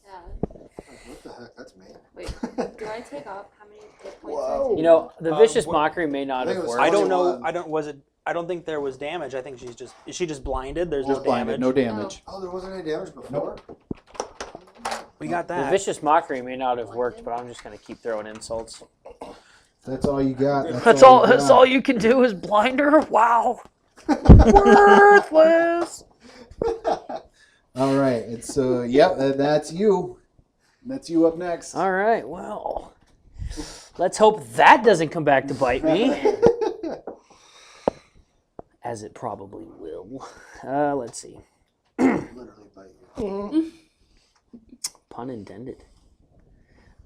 Yeah. Like, what the heck? That's me. Wait, do I take off? How many hit points? do I Whoa. take You know, the vicious what- mockery may not I think have it was worked. I don't know. 21. I don't. Was it? I don't think there was damage. I think is she just blinded? There's Just no blinded, damage. no damage. Oh, there wasn't any damage before? We got The that. vicious mockery may not have worked, but I'm just gonna keep throwing insults. That's all you got. That's you all. got. That's all you can do is blind her. Wow. Worthless. All right. It's that's you. That's you up next. All right. Well, let's hope that doesn't come back to bite me, as it probably will. Let's see. Literally bite you. Pun intended.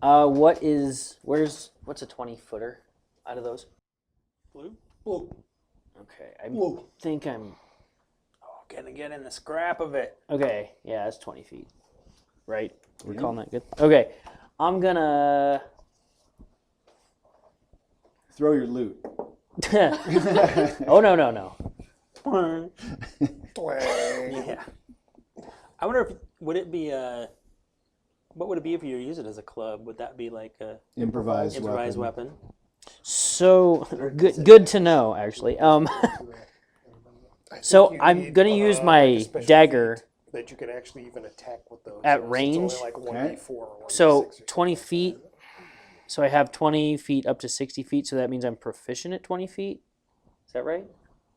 What's a 20-footer out of those? Blue. Okay, I think I'm Oh, gonna get in the scrap of it. okay. Yeah, that's 20 feet, right? We're calling that good. Okay, I'm gonna. Throw your loot. Oh no. Yeah. I wonder if would it be what would it be if you use it as a club? Would that be like a Improvised weapon? So good to know, actually. So I'm gonna use my dagger that you can actually even attack with those. at It's range. only like 1d4 or 1d6 So or 20 something. feet. So I have 20 feet up to 60 feet. So that means I'm proficient at 20 feet. Is that right?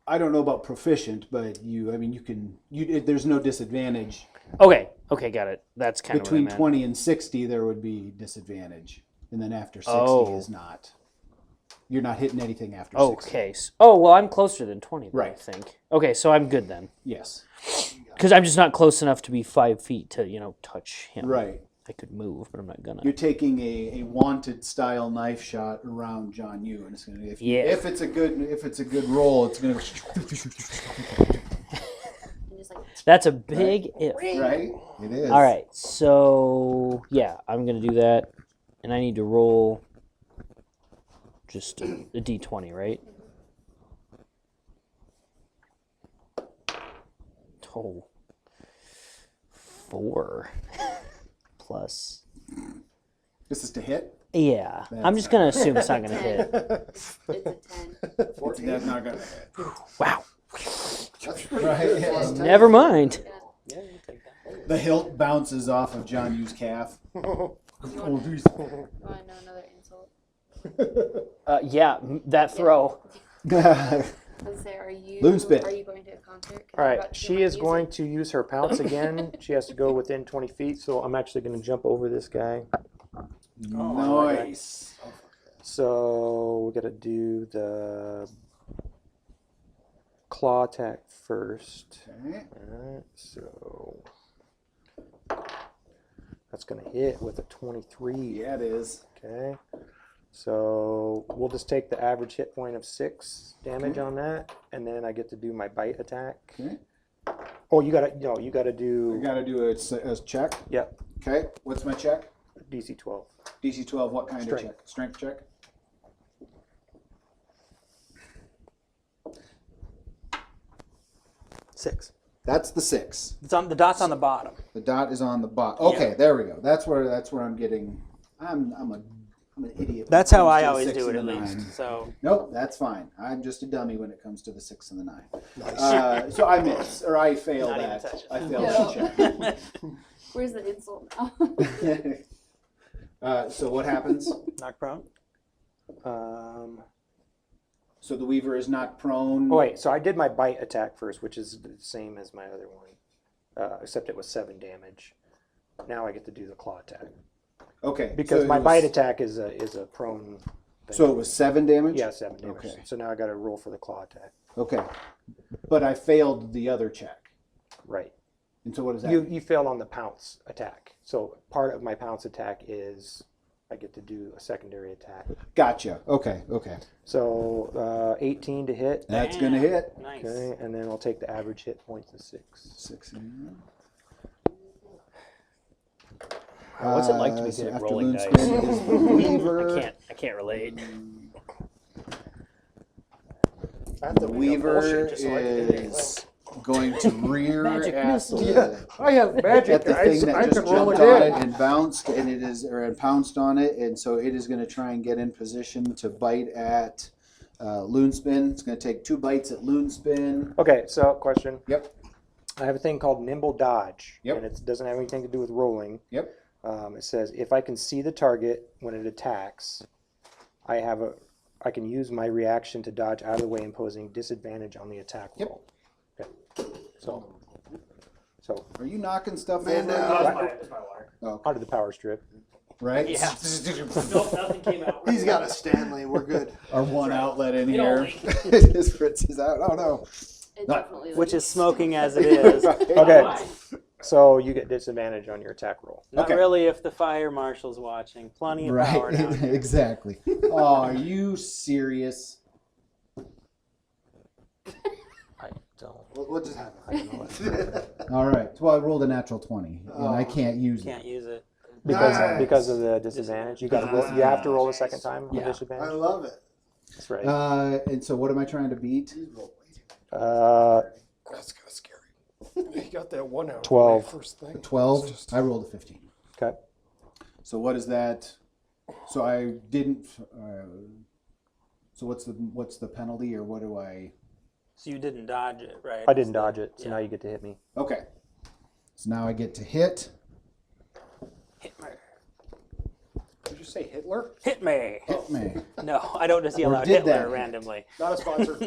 I don't know about proficient, but there's no disadvantage. Okay, got it. That's kind of Between what I meant. 20 and 60, there would be disadvantage. And then after 60 Oh. is not. You're not hitting anything after 60. Okay. Oh well, I'm closer than 20. Then, I Right. think. Okay, so I'm good then, Yes. because I'm just not close enough to be 5 feet to touch him. Right. I could move, but I'm not gonna. You're taking a wanted style knife shot around Jonyoo, and it's gonna if it's a good roll, it's gonna And just like, That's a big if. right. It is. All right, so yeah, I'm gonna do that, and I need to roll just a d20, right? Oh, 4 plus. This is to hit. Yeah, I'm just gonna assume it's not gonna hit. it's a 10. 14? That's not gonna hit. Wow. That's pretty Right, good. yeah. Plus 10. Never mind. Yeah, you take that. The hilt bounces off of Jonyoo's calf. You want to know another insult? Yeah, that throw. Let's say, are you LuneSpin. Are you going to a concert? 'Cause All I'm right, about to she my is going music. to use her pounce again. She has to go within 20 feet, so I'm actually going to jump over this guy. Nice. So we got to do the claw attack first. Okay. Alright, so that's going to hit with a 23. Yeah, it is. Okay. So we'll just take the average hit point of 6 damage on that, and then I get to do my bite attack. Okay. Oh, you gotta I do. gotta do a check. Yep, Okay. What's my check? DC 12. DC 12. What kind Strength. of check? Strength check. Six. That's the 6. It's on the dot's on the bottom. The dot is on the bottom. Okay, Yeah. there we go. That's where I'm getting. I'm an idiot. That's when how comes I to the always 6 do it, and at the least. 9. So Nope, that's fine. I'm just a dummy when it comes to the 6 and the 9. Nice. So I miss, or I fail Not even that. touch it. I fail Yeah. that Where's the insult now? check. So what happens? knock prone. So the Weaver is knocked prone. Oh wait, so I did my bite attack first, which is the same as my other one, except it was 7 damage. Now I get to do the claw attack. Okay. Because so my it was- bite attack is a prone thing. So it was 7 damage? Yeah, 7 damage. Okay. So now I got to roll for the claw attack. Okay. But I failed the other check. Right. And so what does that You failed on the pounce attack. So part of my pounce attack is I get to do a secondary attack. Gotcha. Okay. Okay. So 18 to hit. That's going to Damn. hit. Nice. Okay, and then I'll take the average hit points of 6. 6. What's it like to be so good at after rolling dice? LuneSpin is the Weaver. I can't relate. I have to The make up Weaver bullshit just so I can do anything. is going to rear Magic at missile. the, I have magic, at the thing guys. that I just can roll jumped it on it in. and bounced, and it is or and pounced on it, and so it is going to try and get in position to bite at LuneSpin. It's going to take 2 bites at LuneSpin. Okay, so question. Yep. I have a thing called Nimble Dodge. Yep. And it doesn't have anything to do with rolling. Yep. It says if I can see the target when it attacks, I can use my reaction to dodge out of the way, imposing disadvantage on the attack Yep. roll. Okay. So Are you knocking stuff Man over? down. It's my water. Oh, out of the power strip. right? Yeah. Nope, nothing came out. He's got a Stanley. We're good. Our one outlet in You know, here. His Fritz is out. Oh no. It Not- definitely Which is leaks. smoking as it is. Okay. So you get disadvantage on your attack roll. Not Okay. really if the fire marshal's watching. Plenty of power Right. down here. Exactly. Oh, are you serious? I don't. What just happened? I don't know. All right. Well, I rolled a natural 20, and I can't use Can't it. use it. Nice. Because of the disadvantage, you got to roll. You have to roll a second time with Yeah. I disadvantage. love it. That's right. And so, what am I trying to beat? He's rolled way too That's kind of scary. You got that one out. 12. First thing. 12. It's just- I rolled a 15. Okay. So what is that? So I didn't. So what's the penalty, or what do I? So you didn't dodge it, right? I didn't dodge it, so Yeah. now you get to hit me. Okay. So now I get to hit. Hit me. Did you say Hitler? Hit me. Hit me. No, I don't just yell Or out did Hitler that hit? randomly. Not a sponsor.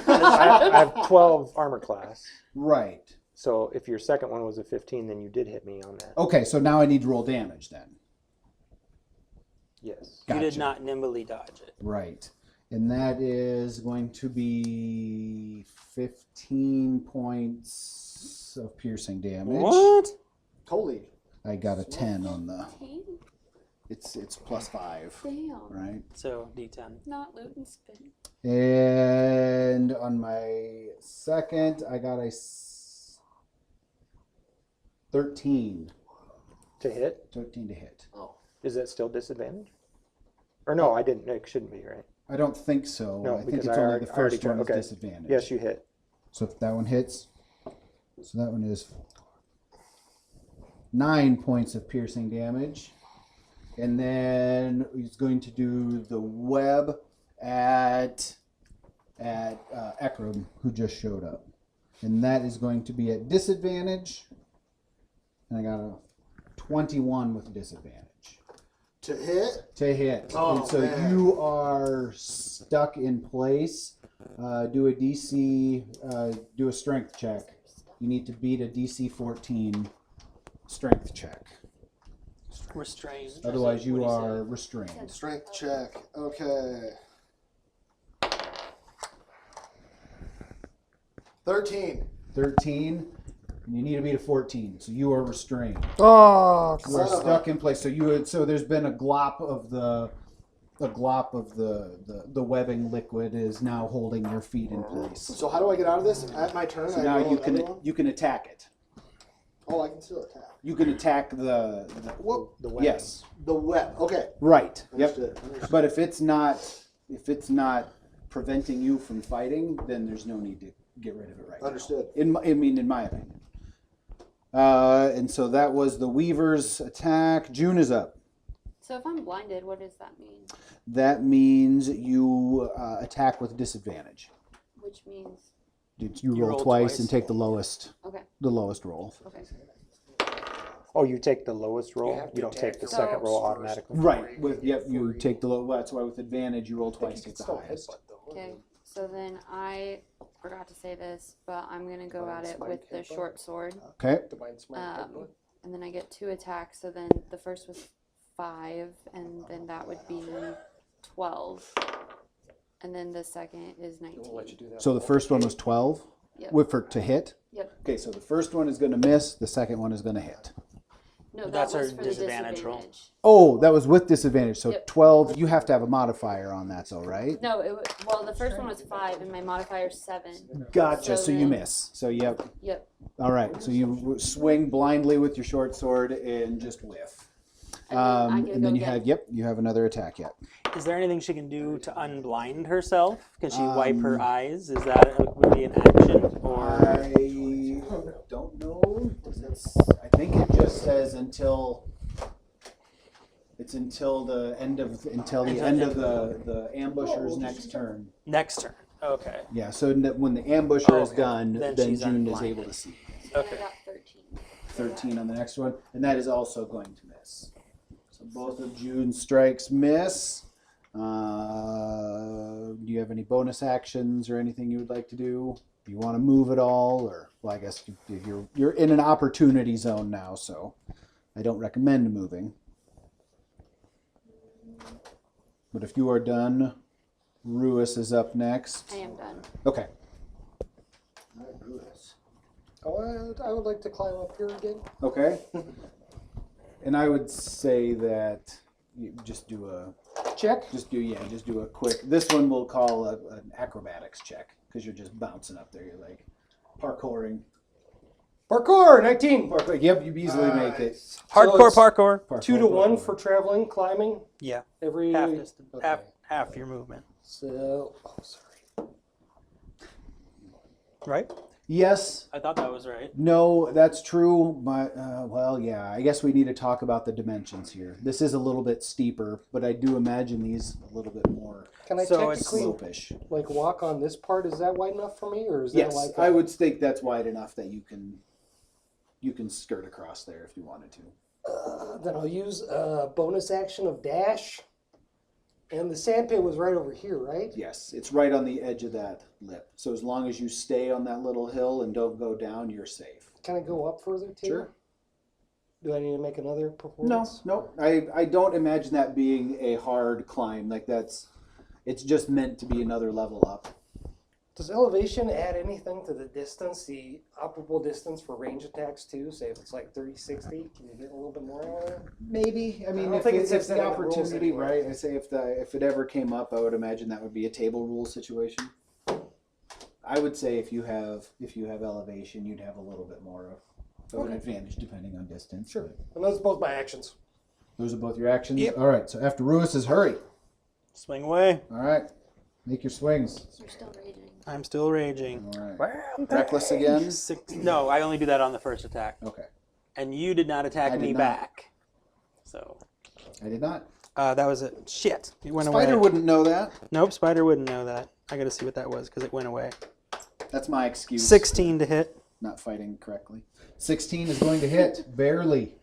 I have 12 armor class. Right. So if your second one was a 15, then you did hit me on that. Okay. So now I need to roll damage then. Yes. You did Gotcha. not nimbly dodge it. Right. And that is going to be 15 points of piercing damage. What? Holy. I got a 10 on the. Dang, It's plus 5. damn. Right. So D10. not LuneSpin. And on my second, I got a 13. To hit? 13 to hit. Is that still disadvantage? Or no, I didn't. It shouldn't be, right? I don't think so. No, I think because it's I only already- the I already first one is tried- okay. disadvantage. Yes, you hit. So if that one hits, so that one is 9 points of piercing damage. And then he's going to do the web at Ekrub, who just showed up. And that is going to be at disadvantage. And I got a 21 with disadvantage. To hit? To hit. Oh, and so man. you are stuck in place. Do a DC, do a strength check. You need to beat a DC 14 strength check. Restrained. Otherwise, you What do are say? restrained. Strength check. Okay. 13. 13. And you need to beat a 14. So you are restrained. Oh, You are Son of a- stuck in place. So so there's been a glop of the webbing liquid is now holding your feet in place. So how do I get out of this? At my turn, So I now roll you another one? can attack it. Oh, I can still attack. You can attack the The webbing. yes. The web. Okay. Right. Yep. Understood. Understood. But if it's not preventing you from fighting, then there's no need to get rid of it right Understood. now. In my opinion. And so that was the Weaver's attack. June is up. So if I'm blinded, what does that mean? That means you attack with disadvantage. Which means You roll roll twice twice. and take the lowest okay, roll. okay. Oh, you take the lowest roll? have to You don't take attack the the second roll first. automatically? Right. You take the low. Well, that's why with advantage you roll twice, take the highest. Okay, so then I forgot to say this, but I'm gonna go at it with the short sword, Okay. and and then I get 2 attacks. So then the first was 5, and then that would be 12. And then the second is 19. We'll let you do that. So the first one was 12 Yep. to hit? Yep. Okay, so the first one is going to miss, the second one is going to hit. No, that That's our was for the disadvantage roll. disadvantage. Oh, that was with disadvantage. So Yep. 12, you have to have a modifier on that though, right? No, well, the first one was 5, and my modifier's 7. Gotcha, so you then- miss. So yep. Yep. All right, so you swing blindly with your short sword and just whiff. And then I get to And go then you again. you have another attack yet. Is there anything she can do to unblind herself? Can she wipe her eyes? Is that would be an action? Or I don't know. I think it just says until the end of the ambusher's next turn. next turn? Okay. Yeah, so when the ambusher is Okay. done, Then then she's June is unblinded. able to see. So Okay. I got 13. 13 on the next one, and that is also going to miss. So both of June's strikes miss. Do you have any bonus actions or anything you would like to do? Do you want to move at all, or well, I guess you're in an opportunity zone now, so I don't recommend moving. But if you are done, Rewis is up next. I am done. Okay. Oh, I would like to climb up here again. Okay. And I would say that you just do a Check. just do a quick. This one we'll call an acrobatics check because you're just bouncing up there. You're like parkouring. Parkour, 19. Parkour. Yep, you easily make it. Hardcore it's parkour. Parkour, 2 to 1 parkour. for traveling, climbing. Yeah. Every Half distance. Okay. Half your movement. So, oh, sorry. Right? Yes. I thought that was right. No, that's true. But well, yeah. I guess we need to talk about the dimensions here. This is a little bit steeper, but I do imagine these a little bit more Can I So it's technically slopish. like walk on this part? Is that wide enough for me, or is Yes, that like I would think that's wide enough that you can skirt across there if you wanted to. Then I'll use a bonus action of dash. And the sandpit was right over here, right? Yes, it's right on the edge of that lip. So as long as you stay on that little hill and don't go down, you're safe. Can I go up further too? Sure. Do I need to make another No, performance? no. I don't imagine that being a hard climb. Like it's just meant to be another level up. Does elevation add anything to the distance, the operable distance for range attacks too? Say if it's like 30-60, can you get a little bit more out of there? Maybe. I mean, don't if think it's it's the in the rules opportunity, anyway. right? I say if it ever came up, I would imagine that would be a table rule situation. I would say if you have elevation, you'd have a little bit more of an advantage depending on distance. Sure. but And those are both my actions. Those are both your actions. Yep. All right. So after Rewis is Hurey. Swing away. All right. Make your swings. You're still raging. I'm still raging. All right. Rampage. Reckless again. No, I only do that on the first attack. Okay. And you did not attack I did me not. back. So I did not. that was it. Shit. It went Spider away. wouldn't know that. Nope, Spider wouldn't know that. I gotta see what that was because it went away. That's my excuse. 16 to hit. Not fighting correctly. 16 is going to hit. Barely.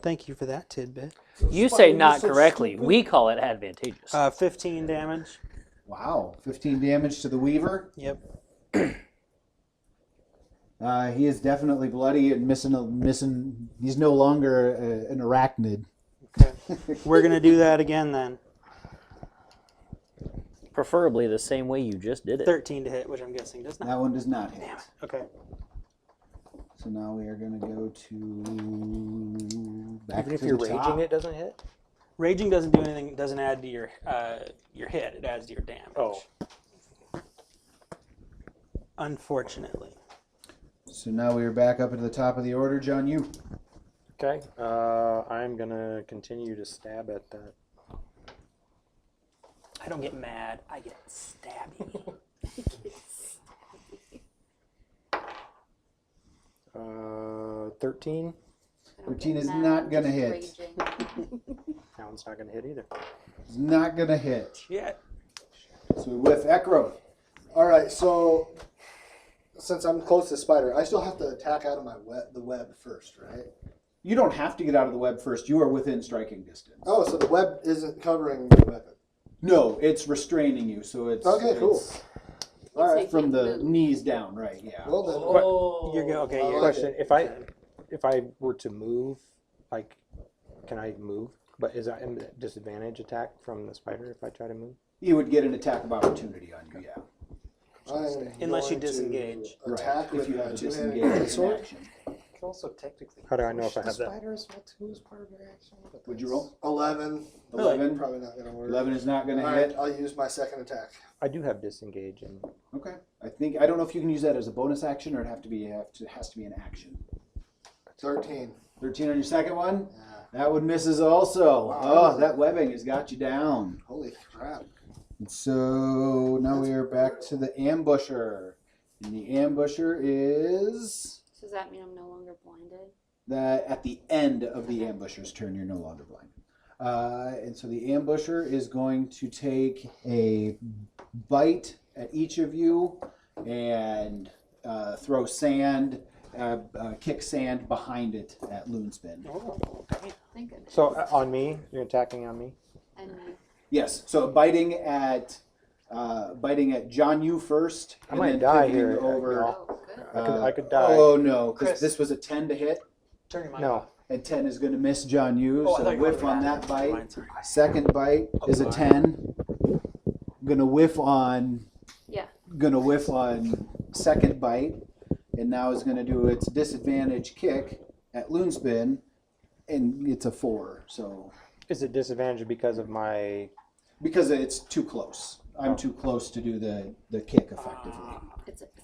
Thank you for that tidbit. You Spider, say you're not so correctly. stupid. We call it advantageous. 15 damage. Wow. 15 damage to the Weaver. Yep. He is definitely bloody and missing. He's no longer an arachnid. Okay. We're gonna do that again then. Preferably the same way you just did it. 13 to hit, which I'm guessing does not. That one does not hit. Okay. So now we are going to go to back Even if to you're the raging, top. it doesn't hit? Raging doesn't do anything. It doesn't add to your hit. It adds to your damage. Oh. Unfortunately. So now we are back up at the top of the order, Jonyoo. Okay. I'm going to continue to stab at that. I don't get mad. I get stabby. 13. I don't 13 get is mad, not I'm gonna just hit. raging. That one's not going to hit either. It's not going to hit. Yeah. So with Ekrub. All right, so since I'm close to Spider, I still have to attack out of the web first, right? You don't have to get out of the web first. You are within striking distance. Oh, so the web isn't covering the weapon. No, it's restraining you. So it's Okay, cool. it's All right. from the knees down, right? Yeah. Well then, You're good. Okay. You're like Question: If I if I were to move, like, can I move? But is that a disadvantage attack from the spider if I try to move? You would get an attack of opportunity on you, yeah. Unless you going to disengage. Attack If with you have a a two-handed disengage sword. action. You can also technically. How do I know if push I have the that? spider as well too as part of your action. But Would you that's roll? 11. 11. Probably not going to work. 11 is not going to All hit. right, I'll use my second attack. I do have disengage, and Okay. I don't know if you can use that as a bonus action or it has to be an action. 13. 13 on your second one. Yeah. That one misses also. Wow. Oh, that webbing has got you down. Holy crap. And so now we are back to the ambusher. And the ambusher is So does that mean I'm no longer blinded? that at the end of the ambusher's turn, you're no longer blind. And so the ambusher is going to take a bite at each of you and throw sand, kick sand behind it at LuneSpin. Oh, Thank goodness. so on me, you're attacking on me. And me. Yes, so biting at Jonyoo first. I and might then die pivoting here, over. y'all. Oh, good. I could die. Oh no, because Chris. this was a 10 to hit, turn your mic No. off. and 10 is going to miss Jonyoo. Oh, I So thought you were whiff going on to that bite. Mine, sorry. Second bite is a boy. 10. Gonna whiff on. Yeah. Gonna whiff on second bite, and now is gonna do its disadvantage kick at LuneSpin, and it's a 4. So Is it disadvantage because of my? because it's too close, I'm too close to do the kick effectively.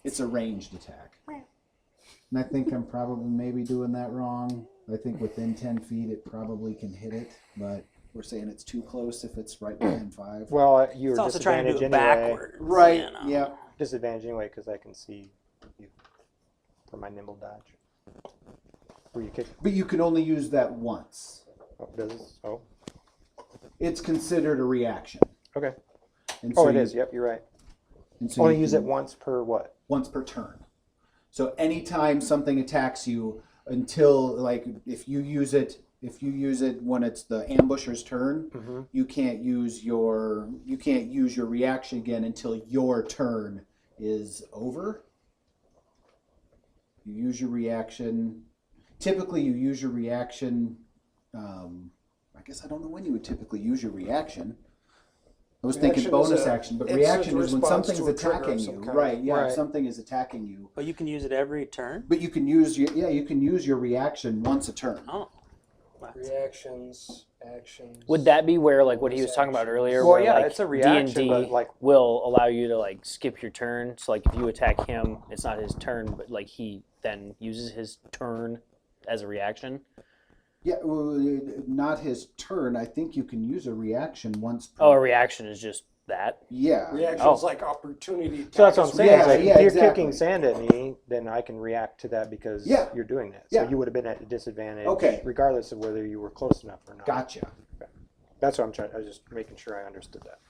It's a ranged attack. And I think I'm probably maybe doing that wrong. I think within 10 feet it probably can hit it, but we're saying it's too close if it's right within 5. Well, you It's were also trying to disadvantage do it anyway. backwards. Right, you know. yeah. Disadvantage anyway because I can see you for my nimble dodge. Were you kick? But you can only use that once. Oh, does it? Oh, It's considered a reaction. okay. And Oh, so it you- is. Yep, you're right. and so Only you use can- it once per what? once per turn. So anytime something attacks you, until like if you use it when it's the ambusher's turn, Mm-hmm. you can't use your reaction again until your turn is over. You use your reaction. Typically, you use your reaction. I guess I don't know when you would typically use your reaction. I was thinking Reaction is bonus a- action, but it's a reaction is when response something's to a trigger of attacking some you. kind. Right, yeah, if Right. something is attacking you. But you can use it every turn. But you can use your reaction once a turn. Oh. Wow. Reactions, actions. Would that be where, like, what he was talking about earlier? Well, where, yeah, like, it's a reaction, D&D but, like- will allow you to like skip your turn. So, like, if you attack him, it's not his turn, but like he then uses his turn as a reaction. Yeah, well, not his turn. I think you can use a reaction once per. Oh, a reaction is just that. Yeah. Reactions Oh. like opportunity. So that's what I'm attacks. saying. Yeah, is like, yeah, if you're exactly. kicking sand at me, then I can react to that because Yeah. you're doing that. Yeah. So you would have been at a disadvantage, Okay. regardless of whether you were close enough or not. Gotcha. That's what I'm trying. I was just making sure I understood that.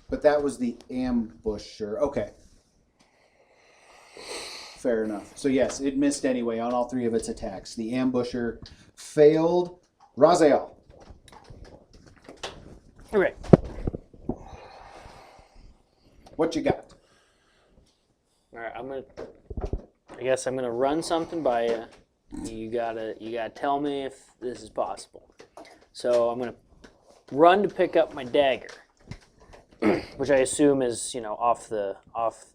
But that was the ambusher. Okay. Fair enough. So yes, it missed anyway on all 3 of its attacks. The ambusher failed. Rasiel. Okay. What you got? All right. I guess I'm gonna run something by you. You gotta tell me if this is possible. So I'm gonna run to pick up my dagger, which I assume is off the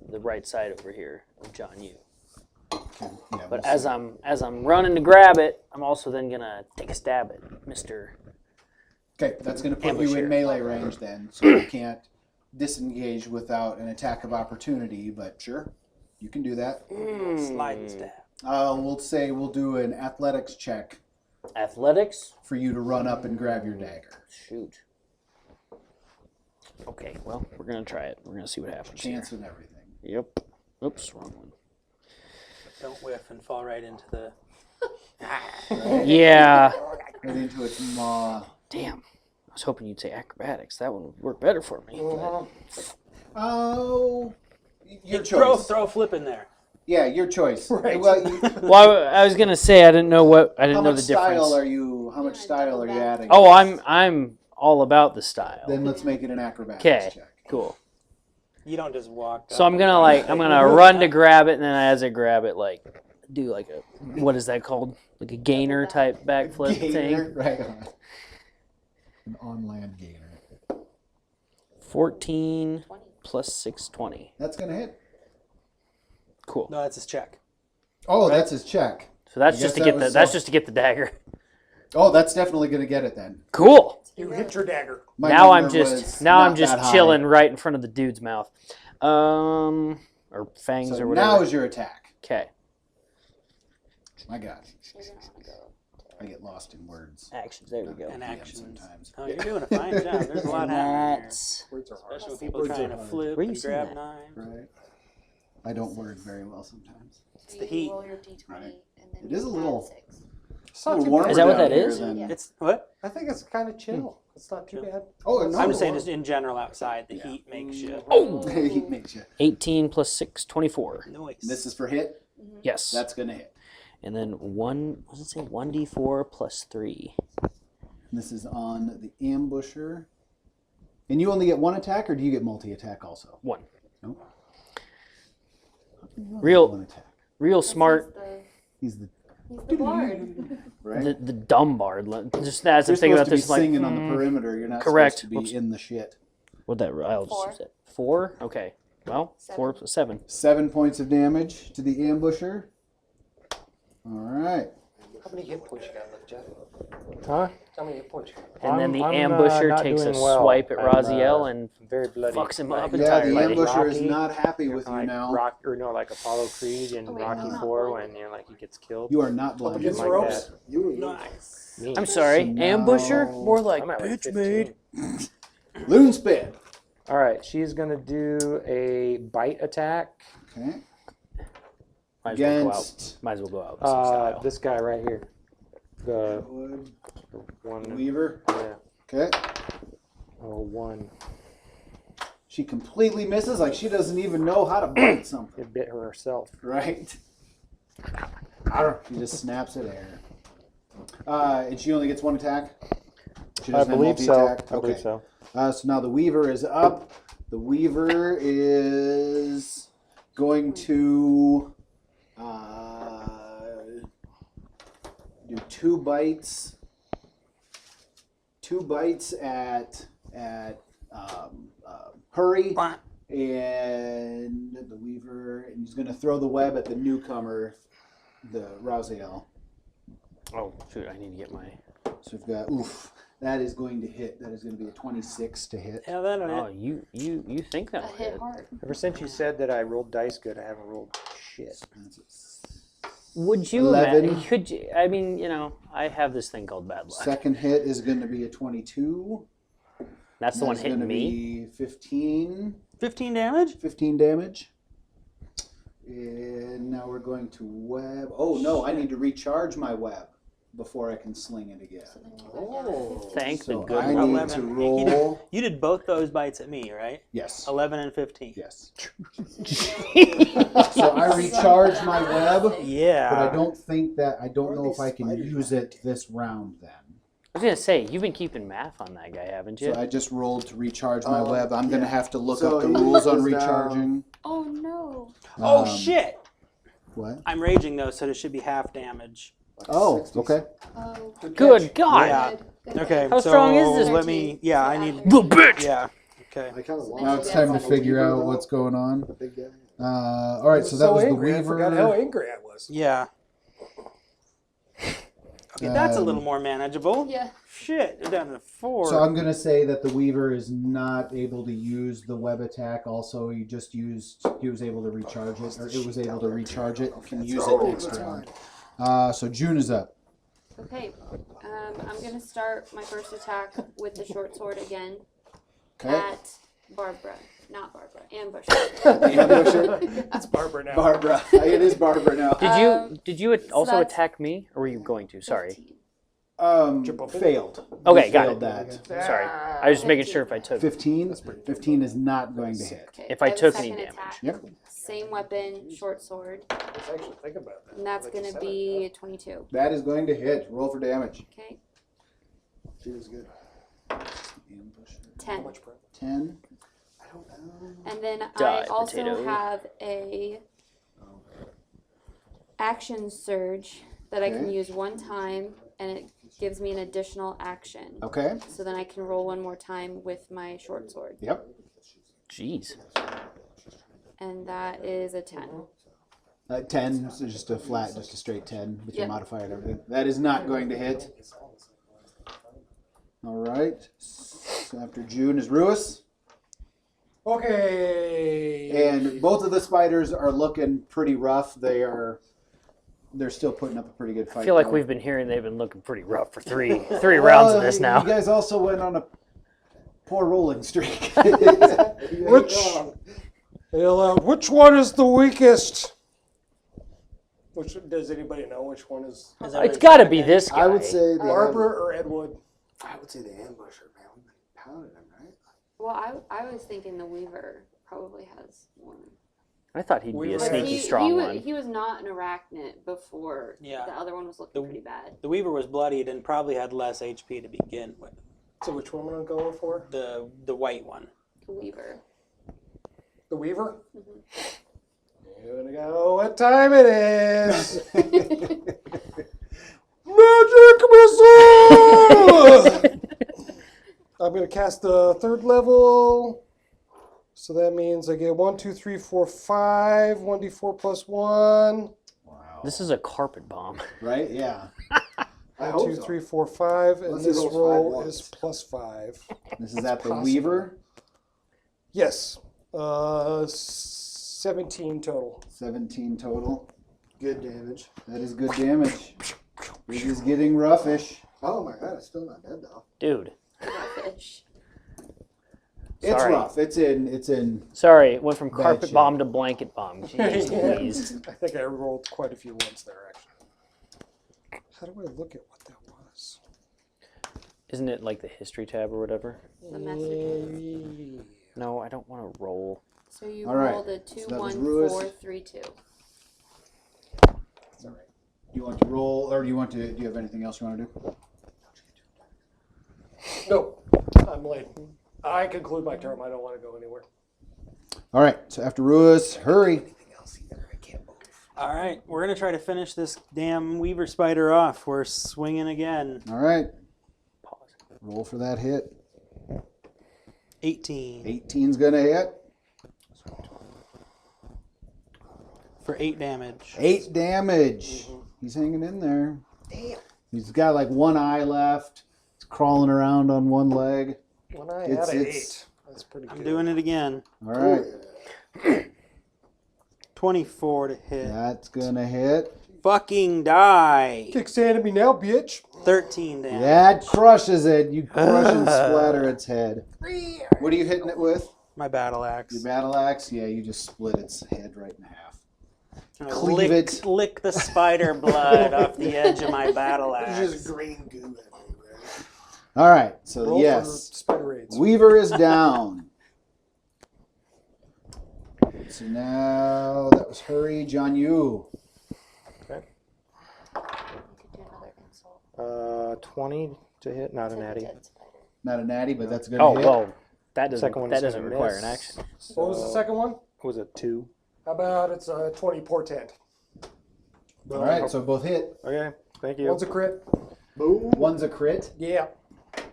right side over here of Jonyoo. Okay. Yeah, But we'll as I'm running to grab it, I'm also then gonna take a stab at Mister. Okay, that's going to put Ambush you in here. melee range then, so you can't disengage without an attack of opportunity, but sure, you can do that. Slide and stab. We'll do an athletics check Athletics. for you to run up and grab your dagger. Shoot. Okay, well, we're gonna try it. We're gonna see what happens. Chance and everything. Here. Yep. Oops, wrong one. Don't whiff and fall right into the. Yeah. Right into its maw. Damn. I was hoping you'd say acrobatics. That one would work better for me. Oh, your Throw choice. a flip in there. Yeah, your choice. Right. Well, Well, I was gonna say I didn't know how the much difference. style are you? How much style are you adding? Oh, I'm all about the style. Then let's make it an acrobatics Okay. check. Cool. You don't just walk. So up I'm gonna run to grab it, and then as I grab it, like do like a, what is that called? Like a gainer type backflip Gainer, thing. right on. An on-land gainer. 14 plus 620. That's gonna hit. Cool. No, that's his check. Oh, that's his check. So that's I just guess to that get the was, that's just to get the dagger. Oh, that's definitely gonna get it then. Cool. You hit your dagger. My Now I'm number just was now I'm not just that high. chilling right in front of the dude's mouth. Or fangs So or whatever. now is your attack. Okay. My God, You're gonna wanna go. I get lost in words. Actions. There we go. And actions. sometimes. Oh, you're doing a fine job. There's a lot And happening here. that's Words are hard. Especially when people are Words trying are to hard. flip Where you and seen grab that? knives. Right. I don't word very well sometimes. So the you heat. roll your d20 Right. and then It is you a add little- 6. It's not too warmer Is that what down that here is? than- Yeah. It's what? I think it's kind of chill. It's not too bad. Oh, no. I'm just saying, just in general outside, the heat makes you. Oh, He makes you. 18 plus 6, 24. Noise. This is for hit. Yes. That's gonna hit. And then one. What does it say? 1d4 plus 3. This is on the ambusher. And you only get one attack, or do you get multi-attack also? 1. No. Real- One attack. Real smart. He's the He's the bard. right. The dumb bard. Just as I'm You're thinking supposed about to be this, like, singing on the perimeter. You're not correct. supposed to be Whoops. in the shit. what that? I'll just 4. use it. 4. Okay. Well, 4 plus 7. 7 points of damage to the ambusher. All right. How many hit points you got left, Jeff? Huh? How many hit points you got? And then the I'm ambusher not takes a doing well. swipe at I'm, Rasiel and very bloody. fucks him up Like, Yeah, the entirely. ambusher is Rocky, not happy with you like now. like Apollo Creed in Oh, wait, Rocky I'm not 4 blind. when like he gets killed. You are not Up blinded. against the like ropes. that. You were Nice. Me. I'm sorry, So now- ambusher? More like I'm at like bitch 15. made. LuneSpin. All right, she's gonna do a bite attack. Okay. Might as well go out. Against Might as well go out with some style. This guy right here, the Wood, one. Weaver. Yeah. Okay. Oh, 1. She completely misses, like she doesn't even know how to bite something. It bit her herself. Right? She just snaps at air. And she only gets one attack? She I doesn't have believe so. multi-attack? I believe Okay. so. So now the Weaver is up. The Weaver is going to do 2 bites. 2 bites at Hurey. And the Weaver, and he's going to throw the web at the newcomer, the Rasiel. Oh shoot! I need to get my. So we've got, that is going to hit. That is going to be a 26 to hit. Yeah, that'll Oh, hit. you think A that'll hit hit? hard. Ever since you said that I rolled dice good, I haven't rolled shit. Would you 11. imagine? Could you? I mean, I have this thing called bad luck. Second hit is going to be a 22. That's the one That's hitting gonna me. be 15 damage? 15 damage. And now we're going to web. Oh no, I need to recharge my web before I can sling it again. So then you go down to 15. Thank the So good I Lord. need 11. to You roll. You did both those bites at me, right? Yes. 11 and 15. Yes. So I recharge my web, Yeah. but I don't think that I don't Where are know if these I can spiders use it this round then. I was gonna say you've been keeping math on that guy, haven't you? So I just rolled to recharge my Oh, web. I'm gonna yeah. have to look So up the he rules on is down. recharging. Oh no. Oh, Um, shit. What? I'm raging, though, so it should be half damage. Oh, okay. Oh. Good God! Yeah. Good. Okay. How strong is so this? Let me. Yeah, I need. The bitch. Yeah. Okay. I kind of lost. Now it's Yeah, time to it's figure out what's going on. The big guy. All right, so that was the angry. I forgot Weaver. how angry I was. Yeah. Okay, that's a little Um, more manageable. Yeah. Shit, you're down to 4. So I'm gonna say that the Weaver is not able to use the web attack. Also, he was able to recharge it, or it was able to recharge it. Can use it next round. So June is up. Okay. I'm gonna start my first attack with the short sword again Okay. at Barbara. Not Barbara. Ambush. Ambusher. It's Barbara now. Barbara. It is Barbara now. Did you also that's- attack me, or were you going to? Sorry. 15. Failed. Okay, You got failed it. that. Sorry. I was just making sure if I took 15. 15 is not going to hit. Okay, If I have a took any second damage. attack. Yep. Same weapon, short sword, Let's actually think about that. and that's Like you gonna said be 22. That is going to hit. Roll for damage. Okay. She was good. Ambusher. 10. How much prep? 10. I don't know. And then Die, I also potato. have a action surge that I can Okay. use one time, and it gives me an additional action. Okay. So then I can roll one more time with my short sword. Yep. Jeez. And that is a 10. 10, so just a flat, just a straight 10 with your Yep. modifier and everything. That is not going to hit. All right. So after June is Rewis. Okay. And both of the spiders are looking pretty rough. They're still putting up a pretty good fight. I feel like though. we've been hearing they've been looking pretty rough for three rounds of this You now. guys also went on a poor rolling streak. Which one is the weakest? Which does anybody know which one is? It's got to be this guy. I would say the Barbara or Edward? I would say the ambusher, man. We've been pounding him, right? Well, I was thinking the Weaver probably has more. I thought he'd be a But sneaky strong one. He was not an arachnid before. Yeah. The other one was looking pretty bad. The Weaver was bloodied and probably had less HP to begin with. So which one am I going for? The white one. The Weaver. The Weaver? Mhm. Here we go. What time it is? Magic missile! I'm going to cast the 3rd level. So that means I get 1, 2, 3, 4, 5. 1d4 plus 1. Wow. This is a carpet bomb. Right? Yeah. 1, 2, 3, 4, 5. And Unless he this rolls 5 roll once. is plus 5. This is at the possible. Weaver. Yes. 17 total. 17 total. Good damage. That is good damage. It is getting roughish. Oh my god, it's still not dead though. Dude. Fish. It's Sorry. rough. It's in. Sorry, it went from Bad carpet shape. bomb to blanket bomb. Jeez Louise. I think I rolled quite a few ones there, actually. How do I look at what that was? Isn't it like the history tab or whatever? The message. No, I don't want to roll. So you All right. rolled a 2, So that was 1, Rewis. 4, 3, 2. Do you want to roll, or do you have anything else you want to do? No, I'm late. I conclude my term. I don't want to go anywhere. All right. So after Rewis, Hurey. All right, we're going to try to finish this damn Weaver spider off. We're swinging again. All right. Roll for that hit. 18 18's gonna hit. for 8 damage. 8 damage. He's hanging in there. Damn. He's got like one eye left. He's crawling around on one leg. When I It's- had an it's- 8. That's pretty good. I'm doing it again. All right. 24 to hit. That's gonna hit. Fucking die. Kick sand at me now, bitch. 13 damage. That crushes it. You crush and splatter its head. What are you hitting it with? My battle axe. Your battle axe? Yeah, you just split its head right in half. Gonna cleave it. Lick the spider blood off the edge of my battle There's axe. just green goo everywhere. All right. So Roll for yes, spider raids. Weaver is down. So now that was Hurey, Jonyoo. Okay. You could do another insult. 20 to hit, not a to the natty. dead spider. Not a natty, but that's gonna Oh, hit. well, that Second one's doesn't gonna require miss. an action. What was the second one? Was it 2? How about it's a 20 portent? All right, so both hit. Okay, thank you. One's a crit. Boom. One's a crit. Yeah.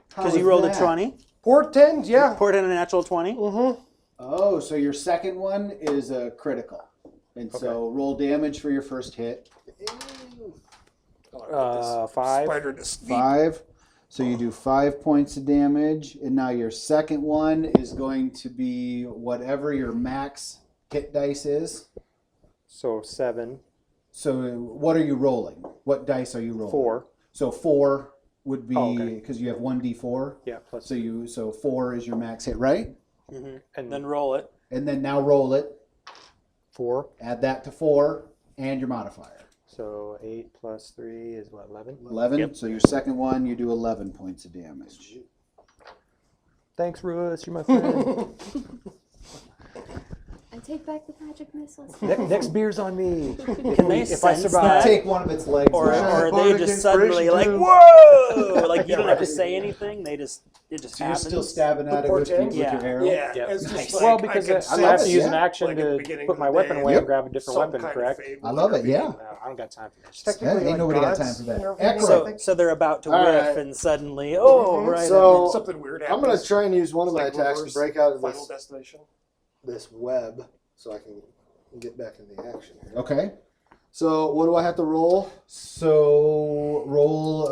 Because you rolled a 20. Portent, yeah. Poured in a natural 20. Mm-hmm. Oh, so your second one is a critical. And so roll damage for your first hit. 5. Spider to sleep. 5. So you do 5 points of damage. And now your second one is going to be whatever your max hit dice is. So 7. So what are you rolling? What dice are you rolling? 4. So 4 would be, Oh, okay. because you have 1d4. Yeah, plus. So 4 is your max hit, right? And then roll it. And then now roll it. 4. Add that to 4 and your modifier. So 8 plus 3 is what, 11? 11. Yep. So your second one, you do 11 points of damage. Thanks, Rewis. You're my friend. It's Take back the magic missiles. Next beer's on me. Can they If I sense survive- that? Take one of its legs. Or off. are Bardic they just suddenly inspiration like, too. whoa? Like you don't have to say anything. It just So you're happens. still stabbing at it with, portents? your Yeah. arrow? Yeah, Yep. it's just Nice. like, Well, because could I'm sense gonna have to use it, an action like, at the to beginning put of my the weapon day, away Yep. and grab a different some weapon, kind of correct? fate I will love it, intervene. yeah. No, I don't got time for this. Technically, ain't like nobody got gods time for that. intervene, I Ekrub. think. So they're about to All whiff, right. and suddenly, oh, Mhm. right. So Something weird I'm gonna happens. try and use one of It's my like attacks to reverse break out of Final this destination. web, so I can get back in the action here. Okay. So what do I have to roll? So roll,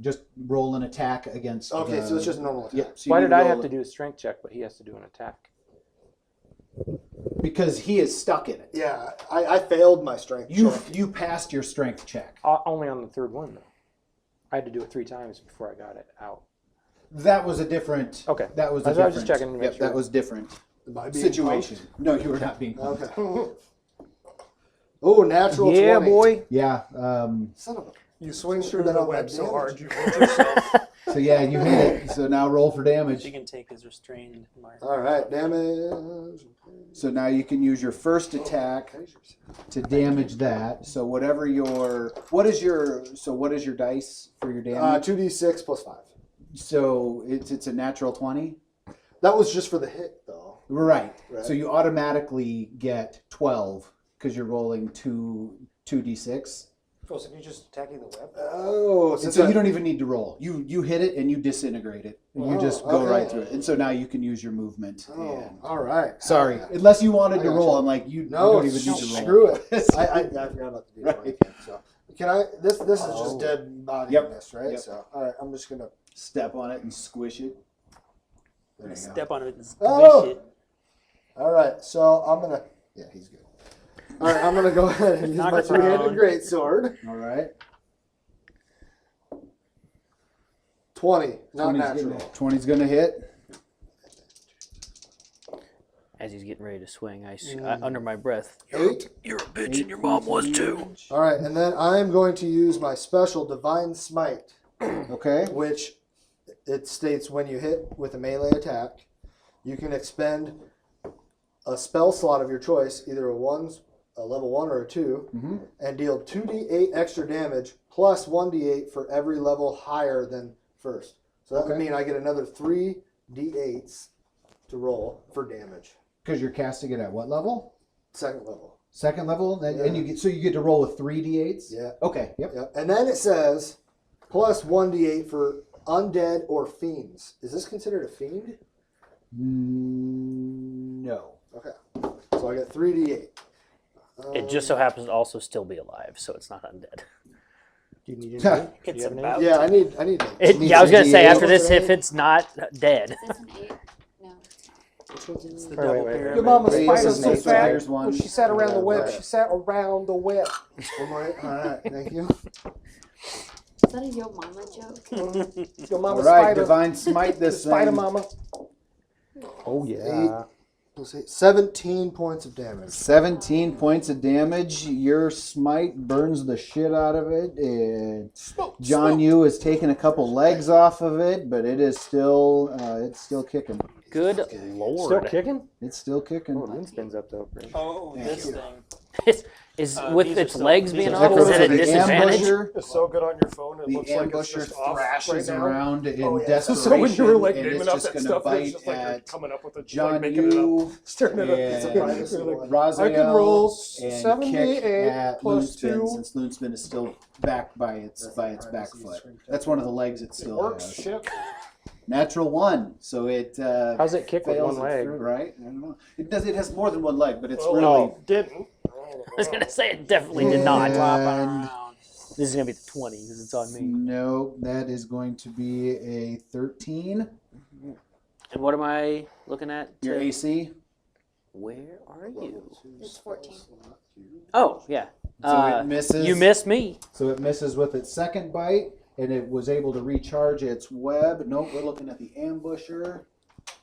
just roll an attack against. Okay, the- so it's just normal attack. Yep. So Why you did I roll have it- to do a strength check, but he has to do an attack? Because he is stuck in it. Yeah, I failed my strength check. You passed your strength check. Only on the third one, though. I had to do it 3 times before I got it out. That was a different. Okay. That was a I was different. just checking to make Yep, sure. that was different Am I being situation. No, you were not being. pumped? Okay. Oh, natural Yeah, 20. boy. Yeah. Son of a... You swing Sure through that the on web that so damage. hard you hurt yourself. So yeah, you hit it. So now roll for damage. She can take his restrained mark. All right, damage. So now you can use your first attack to damage that. So whatever your what is your dice for your damage? 2d6 plus 5. So it's a natural 20. That was just for the hit, though. Right. Right. So you automatically get 12 because you're rolling 2d6. Oh, so you're just attacking the web? Oh, And so you don't even need to roll. You hit it and you disintegrate it. And you Oh, just go okay. right through it. And so now you can use your movement. Oh, And, all right. sorry, unless you wanted I to gotcha. roll, I'm like you No, don't even need to roll. screw it. I forgot about the D20 Right. again. So can I? This is just Oh. dead body Yep. in this, right? Yep. So all right, I'm just gonna. Step on it and squish it. There you go. Step on it and squish Oh! it. All right, so I'm gonna. Yeah, he's good. All right, I'm gonna go ahead and use Knock my it down. two-handed greatsword. All right. 20, not 20's natural. gonna- 20's gonna hit. As he's getting ready to swing, I under my breath. 8. You're a bitch, and your mom was too. All right, and then I'm going to use my special Divine Smite, Okay. which it states when you hit with a melee attack, you can expend a spell slot of your choice, either a level 1 or a 2, Mm-hmm. and deal 2d8 extra damage plus 1d8 for every level higher than first. So that would Okay. mean I get another 3d8s to roll for damage. Because you're casting it at what level? Second level. Second level, and Yeah. you get to roll with 3d8s. Yeah. Okay. Yep. Yep. And then it says plus 1d8 for undead or fiends. Is this considered a fiend? No. Okay. So I got 3d8. It just so happens to also still be alive, so it's not undead. Do you need any? Do It's you have any? about- Yeah, I need. It, Needs yeah, I was a gonna say D8. after this, What's it if it's not dead, Is this an 8? No, it's not. it's the Wait, double wait, wait. pyramid. Your mama's Wait, spider's this is so an eight, so fat. here's one. When she sat around the web, Right. she sat around the web. One more. All right. Thank you. Is that a Yo Mama joke? Your All mama's right, spider. divine smite The this spider thing. mama. Oh, yeah. Let's see, 17 points of damage. 17 points of damage. Your smite burns the shit out of it. And Jonyoo is taking a couple legs off of it, but it is still kicking. good Still lord, kicking? It's still kicking. Oh, LuneSpin's up though. Great. Oh, Thank this you. thing. is These with are its still- legs these being are off, still- is it a the disadvantage? ambusher, It's so good on your phone. It the looks like it's ambusher just off thrashes right now. around in Oh, yeah. desperation, So when you were like and naming it's out just that going to stuff, and it's bite just like you're at coming up with it, just like making it up, Jonyoo stirring it up. It's a and privacy You're like, one. Rasiel I can roll and 78 kick at plus LuneSpin, 2. since LuneSpin is still backed by its back foot. That's one of the legs it It still works. has. Shit. Natural 1, so it How's it kick with fails one it leg? through, right? I don't know. It does. It has more than one leg, but it's Well, really it didn't. I was gonna say it definitely did not. And- Flopping around. This is gonna be the 20 because it's on me. no. That is going to be a 13. And what am I looking at? Your to- AC. Where are you? It's 14. Oh yeah. So it misses. You missed me. So it misses with its second bite, and it was able to recharge its web. Nope, we're looking at the ambusher.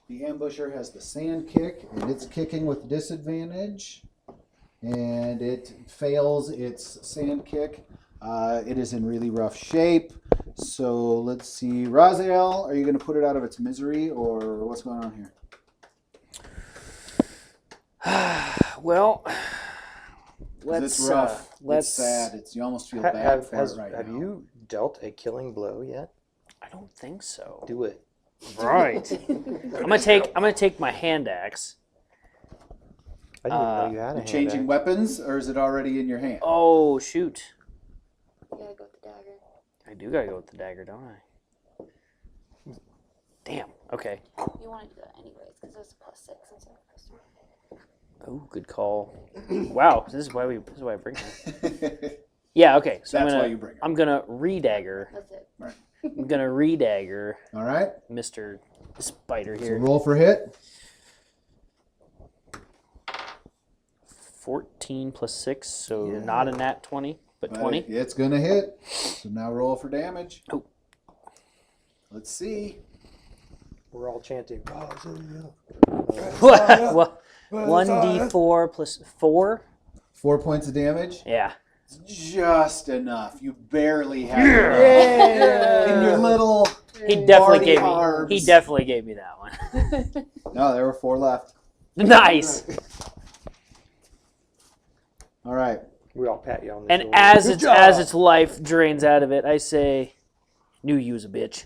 The ambusher has the sand kick, and it's kicking with disadvantage. And it fails its sand kick. It is in really rough shape. So let's see. Rasiel, are you going to put it out of its misery, or what's going on here? Well, 'Cause let's it's rough. let's. It's sad. It's you almost feel Ha- bad have for has, it right have now. you dealt a killing blow yet? I don't think so. Do it. Right. I'm gonna take my hand axe. I didn't even know you had a You're hand changing axe. weapons, or is it already in your hand? Oh shoot! You gotta go with the dagger. I do gotta go with the dagger, don't I? Damn. Okay. You want to do that anyways, because it's +6 instead of +3. Oh, good call. Wow. This is why I bring him. Yeah. Okay. So That's why you bring it. I'm gonna re-dagger. That's it. I'm gonna re-dagger All right. Mr. Spider So here. roll for hit. 14 plus 6, so Yeah. not a nat 20, but 20. It's gonna hit. So now roll for damage. Oh. Let's see. We're all chanting. Well, 1d4 plus 4. 4 points of damage. Yeah. Just enough. You barely have it in your little. He definitely Marty gave me. arms. He definitely gave me that one. No, there were 4 left. Nice. All right. We all pat you on the And shoulder. as its life drains out of it, I say, "Knew you was a bitch."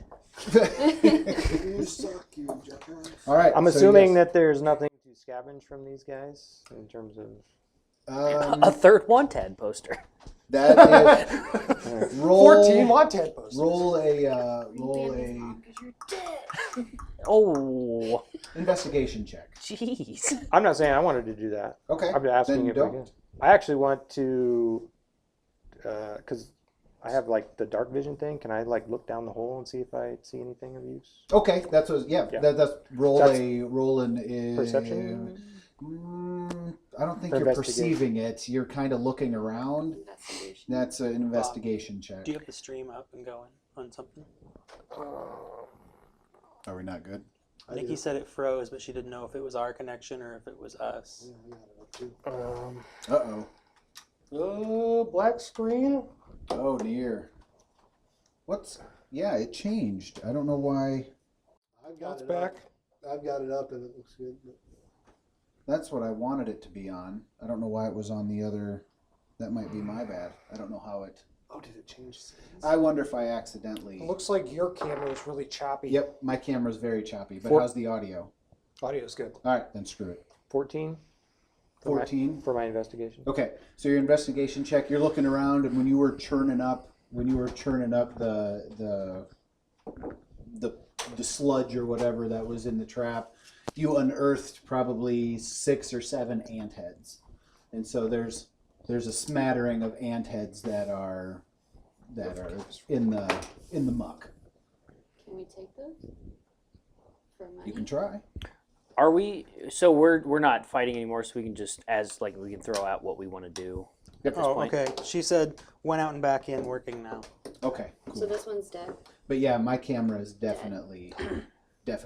You suck, you jackass. All right. I'm so assuming yes. that there's nothing to scavenge from these guys in terms of. A third one-tad poster. That is roll 14 Montad posters. roll a Oh, investigation check. jeez. I'm not saying I wanted to do that. Okay. I'm asking then if we don't. can. I actually want to, because I have like the dark vision thing. Can I like look down the hole and see if I see anything of use? Okay, that's what. Yeah, Yeah. that's roll That's an Perception. I don't think Or you're investigation. perceiving it. You're kind of looking around. Investigation. That's an investigation check. Do you have the stream up and going on something? Are we not good? Nikki said it froze, but she didn't know if it was our connection or if it was us. Black screen. Oh dear. Yeah, it changed. I don't know why. I've got It's it back. Up. I've got it up and it looks good. But That's what I wanted it to be on. I don't know why it was on the other. That might be my bad. I don't know how it. oh, did it change settings? I wonder if I accidentally. It looks like your camera is really choppy. Yep, my camera's very choppy. But For- how's the audio? Audio's good. All right, then screw it. 14 14. for my investigation. Okay, so your investigation check. You're looking around, and when you were churning up the sludge or whatever that was in the trap, you unearthed probably 6 or 7 ant heads, and so there's a smattering of ant heads that are in the muck. Can we take those? For money? You can try. Are we? So we're not fighting anymore. So we can just we can throw out what we want to do. At this Oh, point. okay. She said went out and back in, working now. Okay, cool. So this one's dead. But yeah, my camera is definitely off. As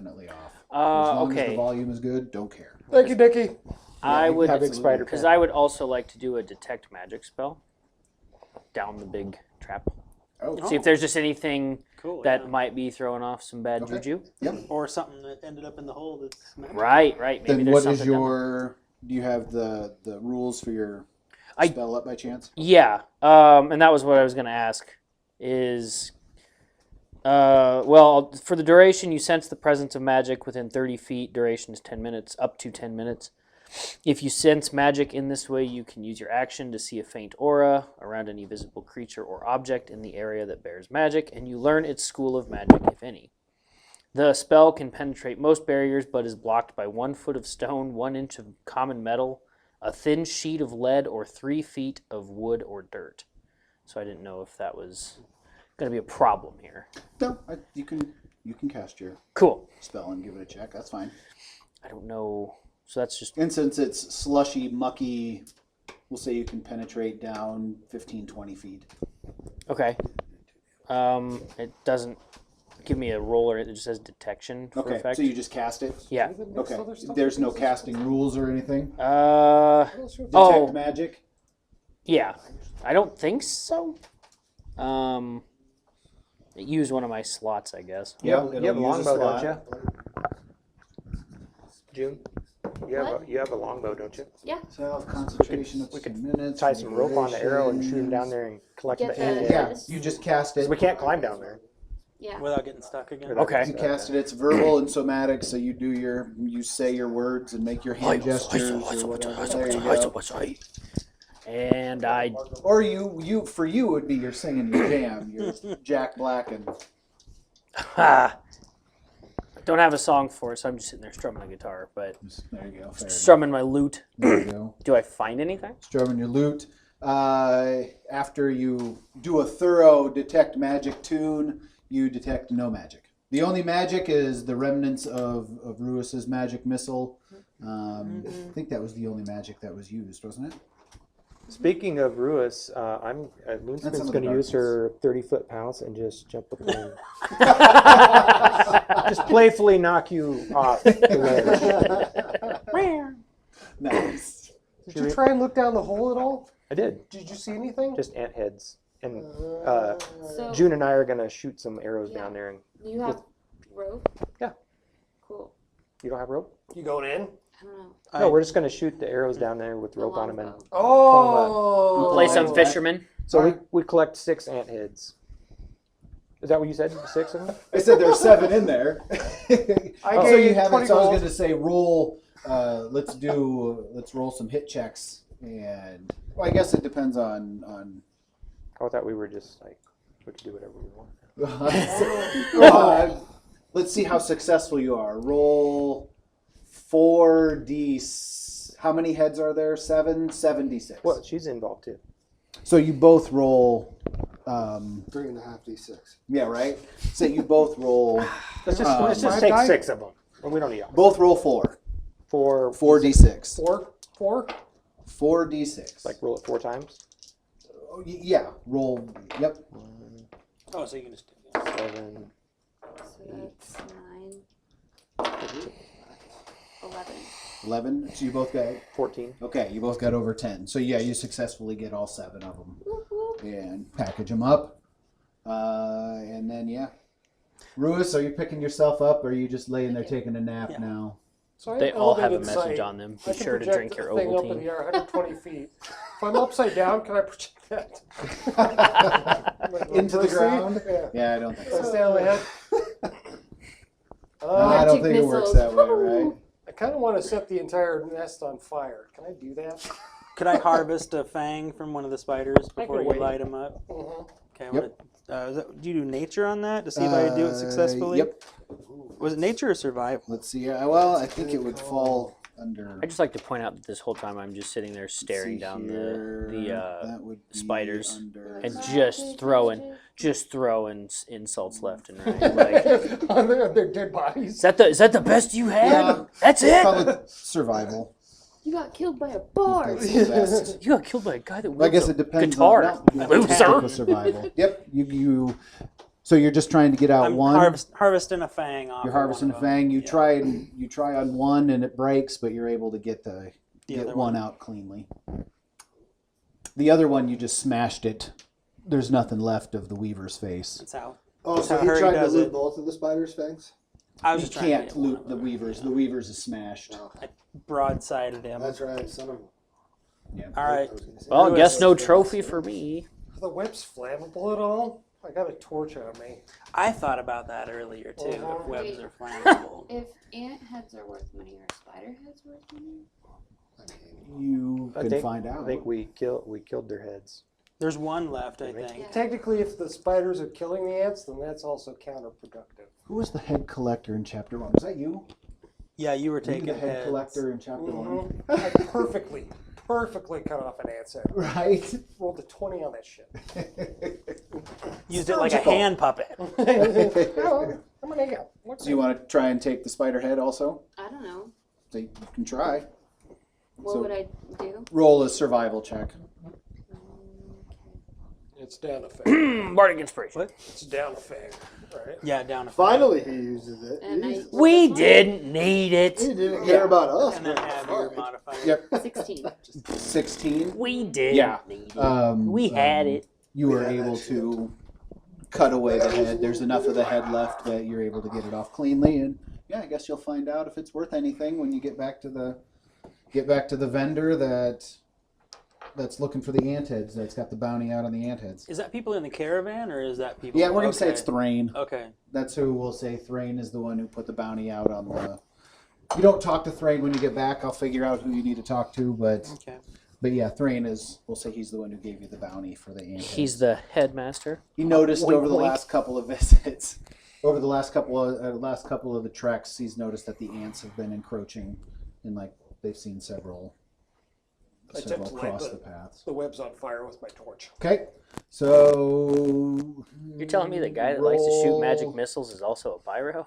long as the Okay. volume is good, don't care. Thank you, Dickie. I would, Have big spider because pen. I would also like to do a detect magic spell down the big trap. Oh, See if there's just anything Cool. that yeah. might be throwing off some bad Okay. juju. Or something that ended up in the hole that's magic. Right. Maybe then there's what something is down there. your? Do you have the rules for your I- spell up by chance? Yeah, and that was what I was going to ask. Is well, for the duration, you sense the presence of magic within 30 feet. Duration is 10 minutes, up to 10 minutes. If you sense magic in this way, you can use your action to see a faint aura around any visible creature or object in the area that bears magic, and you learn its school of magic, if any. The spell can penetrate most barriers, but is blocked by 1 foot of stone, 1 inch of common metal, a thin sheet of lead, or 3 feet of wood or dirt. So I didn't know if that was going to be a problem here. No, you can cast your Cool. spell and give it a check. That's fine. I don't know. So that's just And since it's slushy, mucky, we'll say you can penetrate down 15, 20 feet. okay. It doesn't give me a roller. It just says detection for Okay, effect. so you just cast it. Yeah. Okay. There's no casting rules or anything. Detect Oh, magic. yeah. I don't think so. It used one of my slots, I guess. You have a it'll use longbow, slot. don't you? June? You have a longbow, don't you? So concentration of 2 minutes. Tie some rope on the arrow and shoot him down there and collect Get the the- ant Yeah, heads. you just cast it. 'Cause we can't climb down there. Yeah. Without getting stuck again. Okay. You cast it. It's verbal and somatic, so you say your words and make your hand gestures or whatever. There you go. And I Or for you it would be you're singing your jam. You're Jack Black and don't have a song for it, so I'm just sitting there strumming the guitar, but there you go. Fair enough. strumming my lute. There you go. Do I find anything? Strumming your lute. After you do a thorough detect magic tune, you detect no magic. The only magic is the remnants of Rewis's magic missile. I think that was the only magic that was used, wasn't it? Speaking of Rewis, That's some LuneSpin's of the going to use darkness. her 30-foot pounce and just jump the plane. Just playfully knock you off the ledge. Nice. Did you try and look down the hole at all? I did. Did you see anything? Just ant heads. And So June and I are going to shoot some arrows down there. And you have rope? Yeah. Cool. you don't have rope? You going in? I don't know. No, we're just going to shoot the arrows down there with The rope on them. And longbow. Oh. Play some fisherman. so we collect 6 ant heads. Is that what you said? 6 of them? I said there's 7 in there. I So you gave have 20 it. So I was gold. going to say roll. Let's roll some hit checks, and well, I guess it depends on. I thought we were just like, we could do whatever we want. Let's see how successful you are. Roll 4d. How many heads are there? 7. 76. Well, she's involved too. So you both roll. 3.5 d6. Yeah, right. So you both roll. Let's just five take die? 6 of them. Well, we don't need all. Both roll 4. 4d6. 4? 4d6. Like roll it 4 times. Oh, yeah. Roll. Yep. Oh, so you can just. 7. So that's 9, 11. 11. So you both got. 14. Okay, you both got over 10. So yeah, you successfully get all 7 of them Whoop, whoop. and package them up. And then yeah. Rewis, are you picking yourself up, or are you just laying there taking a nap Yeah. now? So I They all have a elevated message sight. on them. I Be can sure to project drink your the thing up in the Ovaltine. air 120 feet. If I'm upside down, can I project that? Into the Let's see. ground? Yeah. Yeah, I don't think If I so. stay on the head. I don't Magic think it works missiles. that way, right? I kind of want to set the entire nest on fire. Can I do that? Could I harvest a fang from one of the spiders I before can you wait. light them up? Mhm. Okay. Yep. Do you do nature on that to see if I do it successfully? Yep. Was it nature or survival? Let's see. Well, I think it would fall under. I just like to point out that this whole time I'm just sitting there staring see down here. the That would be spiders under- and just throwing insults left and right. Like, On their dead bodies. is that the best you had? Yeah. That's it. Probably survival. You got killed by a bard. That's the best. You got killed by a guy that Well, I wields guess a it depends guitar. on no, Loser. typical survival. Yep. You. So you're just trying to get out I'm one. harvesting a fang off. You're of harvesting a one of them. fang. You Yeah. try on one and it breaks, but you're able to get The get other one one. out cleanly. The other one you just smashed it. There's nothing left of the weaver's face. That's how. Oh, so how he Hurey tried to does loot it. both of the spider's fangs? I was You just trying to can't get one loot of the them, weaver's. you The know. weaver's is smashed. No. Broadsided him. That's right, son of All right. I was gonna say. Well, I Lewis. guess no trophy for me. Are the whips flammable at all? I got a torch on me. I thought about that earlier too. Uh-huh. If webs Wait. are flammable. If ant heads are worth money, are spider heads worth money? You I can think- find out. I think we killed their heads. There's one left, I Really? think. Yeah. Technically, if the spiders are killing the ants, then that's also counterproductive. Who was the head collector in chapter 1? Was that you? Yeah, you were Were you taking the head heads. collector in chapter 1? I perfectly cut off an ant's head. Right. Rolled a 20 on that shit. Used it like a Surgical. hand puppet. Oh, I'm an ant. What's So you want to try and take the spider head also? I don't know. So you can try. What So- would I do? Roll a survival check. It's down a fang. Bardic inspiration. What? It's down a fang, right? Yeah, down a Finally, he uses it. And I We didn't need He it. didn't care about us. and then but have your fuck. modifier. Yep. 16. 16. We did. Yeah. Need it. We had it. You were had that able shit. to cut away the head. There's enough of the head left that you're able to get it off cleanly, and yeah, I guess you'll find out if it's worth anything when you get back to the vendor that's looking for the ant heads. That's got the bounty out on the ant heads. Is that people in the caravan, or is that people? Yeah, we're gonna say it's Thrain. Okay. That's who we'll say. Thrain is the one who put the bounty out on the. You don't talk to Thrain when you get back. I'll figure out who you need to talk to, but. Okay. But yeah, Thrain is. We'll say he's the one who gave you the bounty for the ant. He's the headmaster. He noticed Wink, over the wink. last couple of visits, over the last couple of the treks, he's noticed that the ants have been encroaching, and like they've seen several I attempt to light cross the paths. the web's on fire with my torch. Okay, so You're telling me the guy that likes to shoot magic roll- missiles is also a pyro?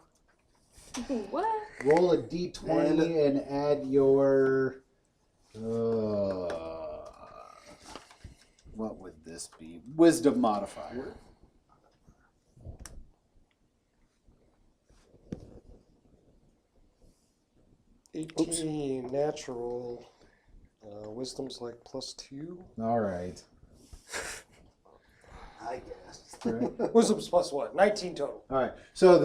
What? Roll a d20 and add your. What would this be? Wisdom modifier. 18 natural. Wisdom's like +2. All right. I guess. Right. Wisdom's +1. 19 total. All right. So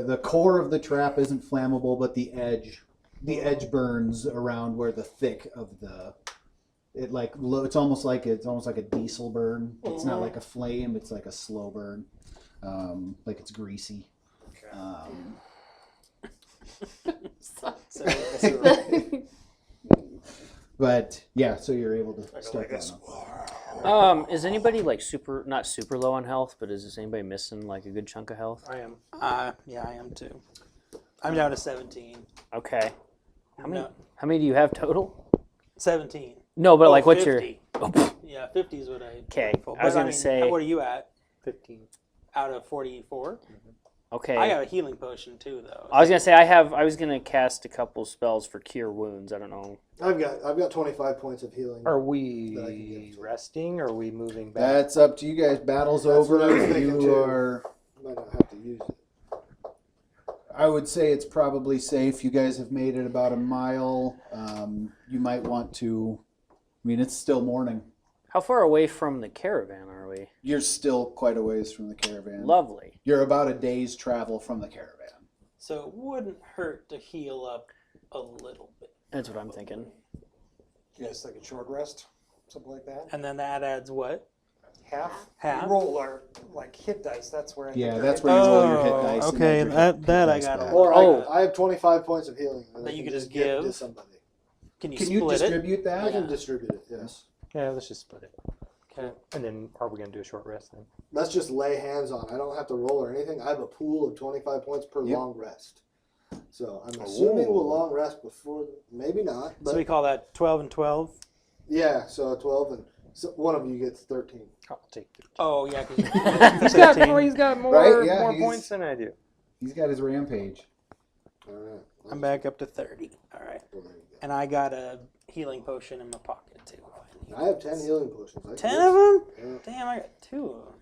the core of the trap isn't flammable, but the edge burns around where the thick of the it's almost like a diesel burn. It's not like a flame. It's like a slow burn. Like it's greasy. But yeah, so you're able to start this. that. Is anybody like not super low on health, but is anybody missing like a good chunk of health? I am. Yeah, I am too. I'm down to 17. Okay. How many? No, How many do you have total? 17. No, but Oh, like what's 50. your? Yeah, 50 is what I. 'Kay, But I was gonna say- What are you at? 15. Out of 44? Okay. I got a healing potion too, though. I was gonna say I was gonna cast a couple spells for cure wounds. I don't know. I've got 25 points of healing. Are that I can we give. resting or are we moving back? That's up to you guys. Battle's That's over. what I was thinking, You too. are. Might not have to use it. I would say it's probably safe. You guys have made it about a mile. You might want to. I mean, it's still morning. How far away from the caravan are we? You're still quite a ways from the caravan. Lovely. You're about a day's travel from the caravan. So it wouldn't hurt to heal up a little bit. That's what I'm thinking. You guys take a short rest? Something like that? And then that adds what? Half? Half? We roll our hit dice. That's where I Yeah, think that's our where hit you dice- roll your hit dice. and okay, add your hit that I dice got. back. Or Oh. I have 25 points of healing That you can could just give to give? somebody. Can you Can you split it? distribute I that? can distribute it. Yes. Yeah, let's just split it. Okay. And then are we going to do a short rest then? Let's just lay hands on. I don't have to roll or anything. I have a pool of 25 points per Yep. long rest. So I'm assuming we'll long rest before. Maybe not. But So we call that 12 and 12? yeah. So 12 and so one of you gets 13. I'll take it. Oh, yeah. 'Cause He's got more, Right, yeah, more he's- points than I do. He's got his rampage. All right. I'm back up to 30. All right. Well, there you go. And I got a healing potion in my pocket, too. I have 10 healing potions. I can 10 use- of them? Yeah. Damn, I got 2 of them.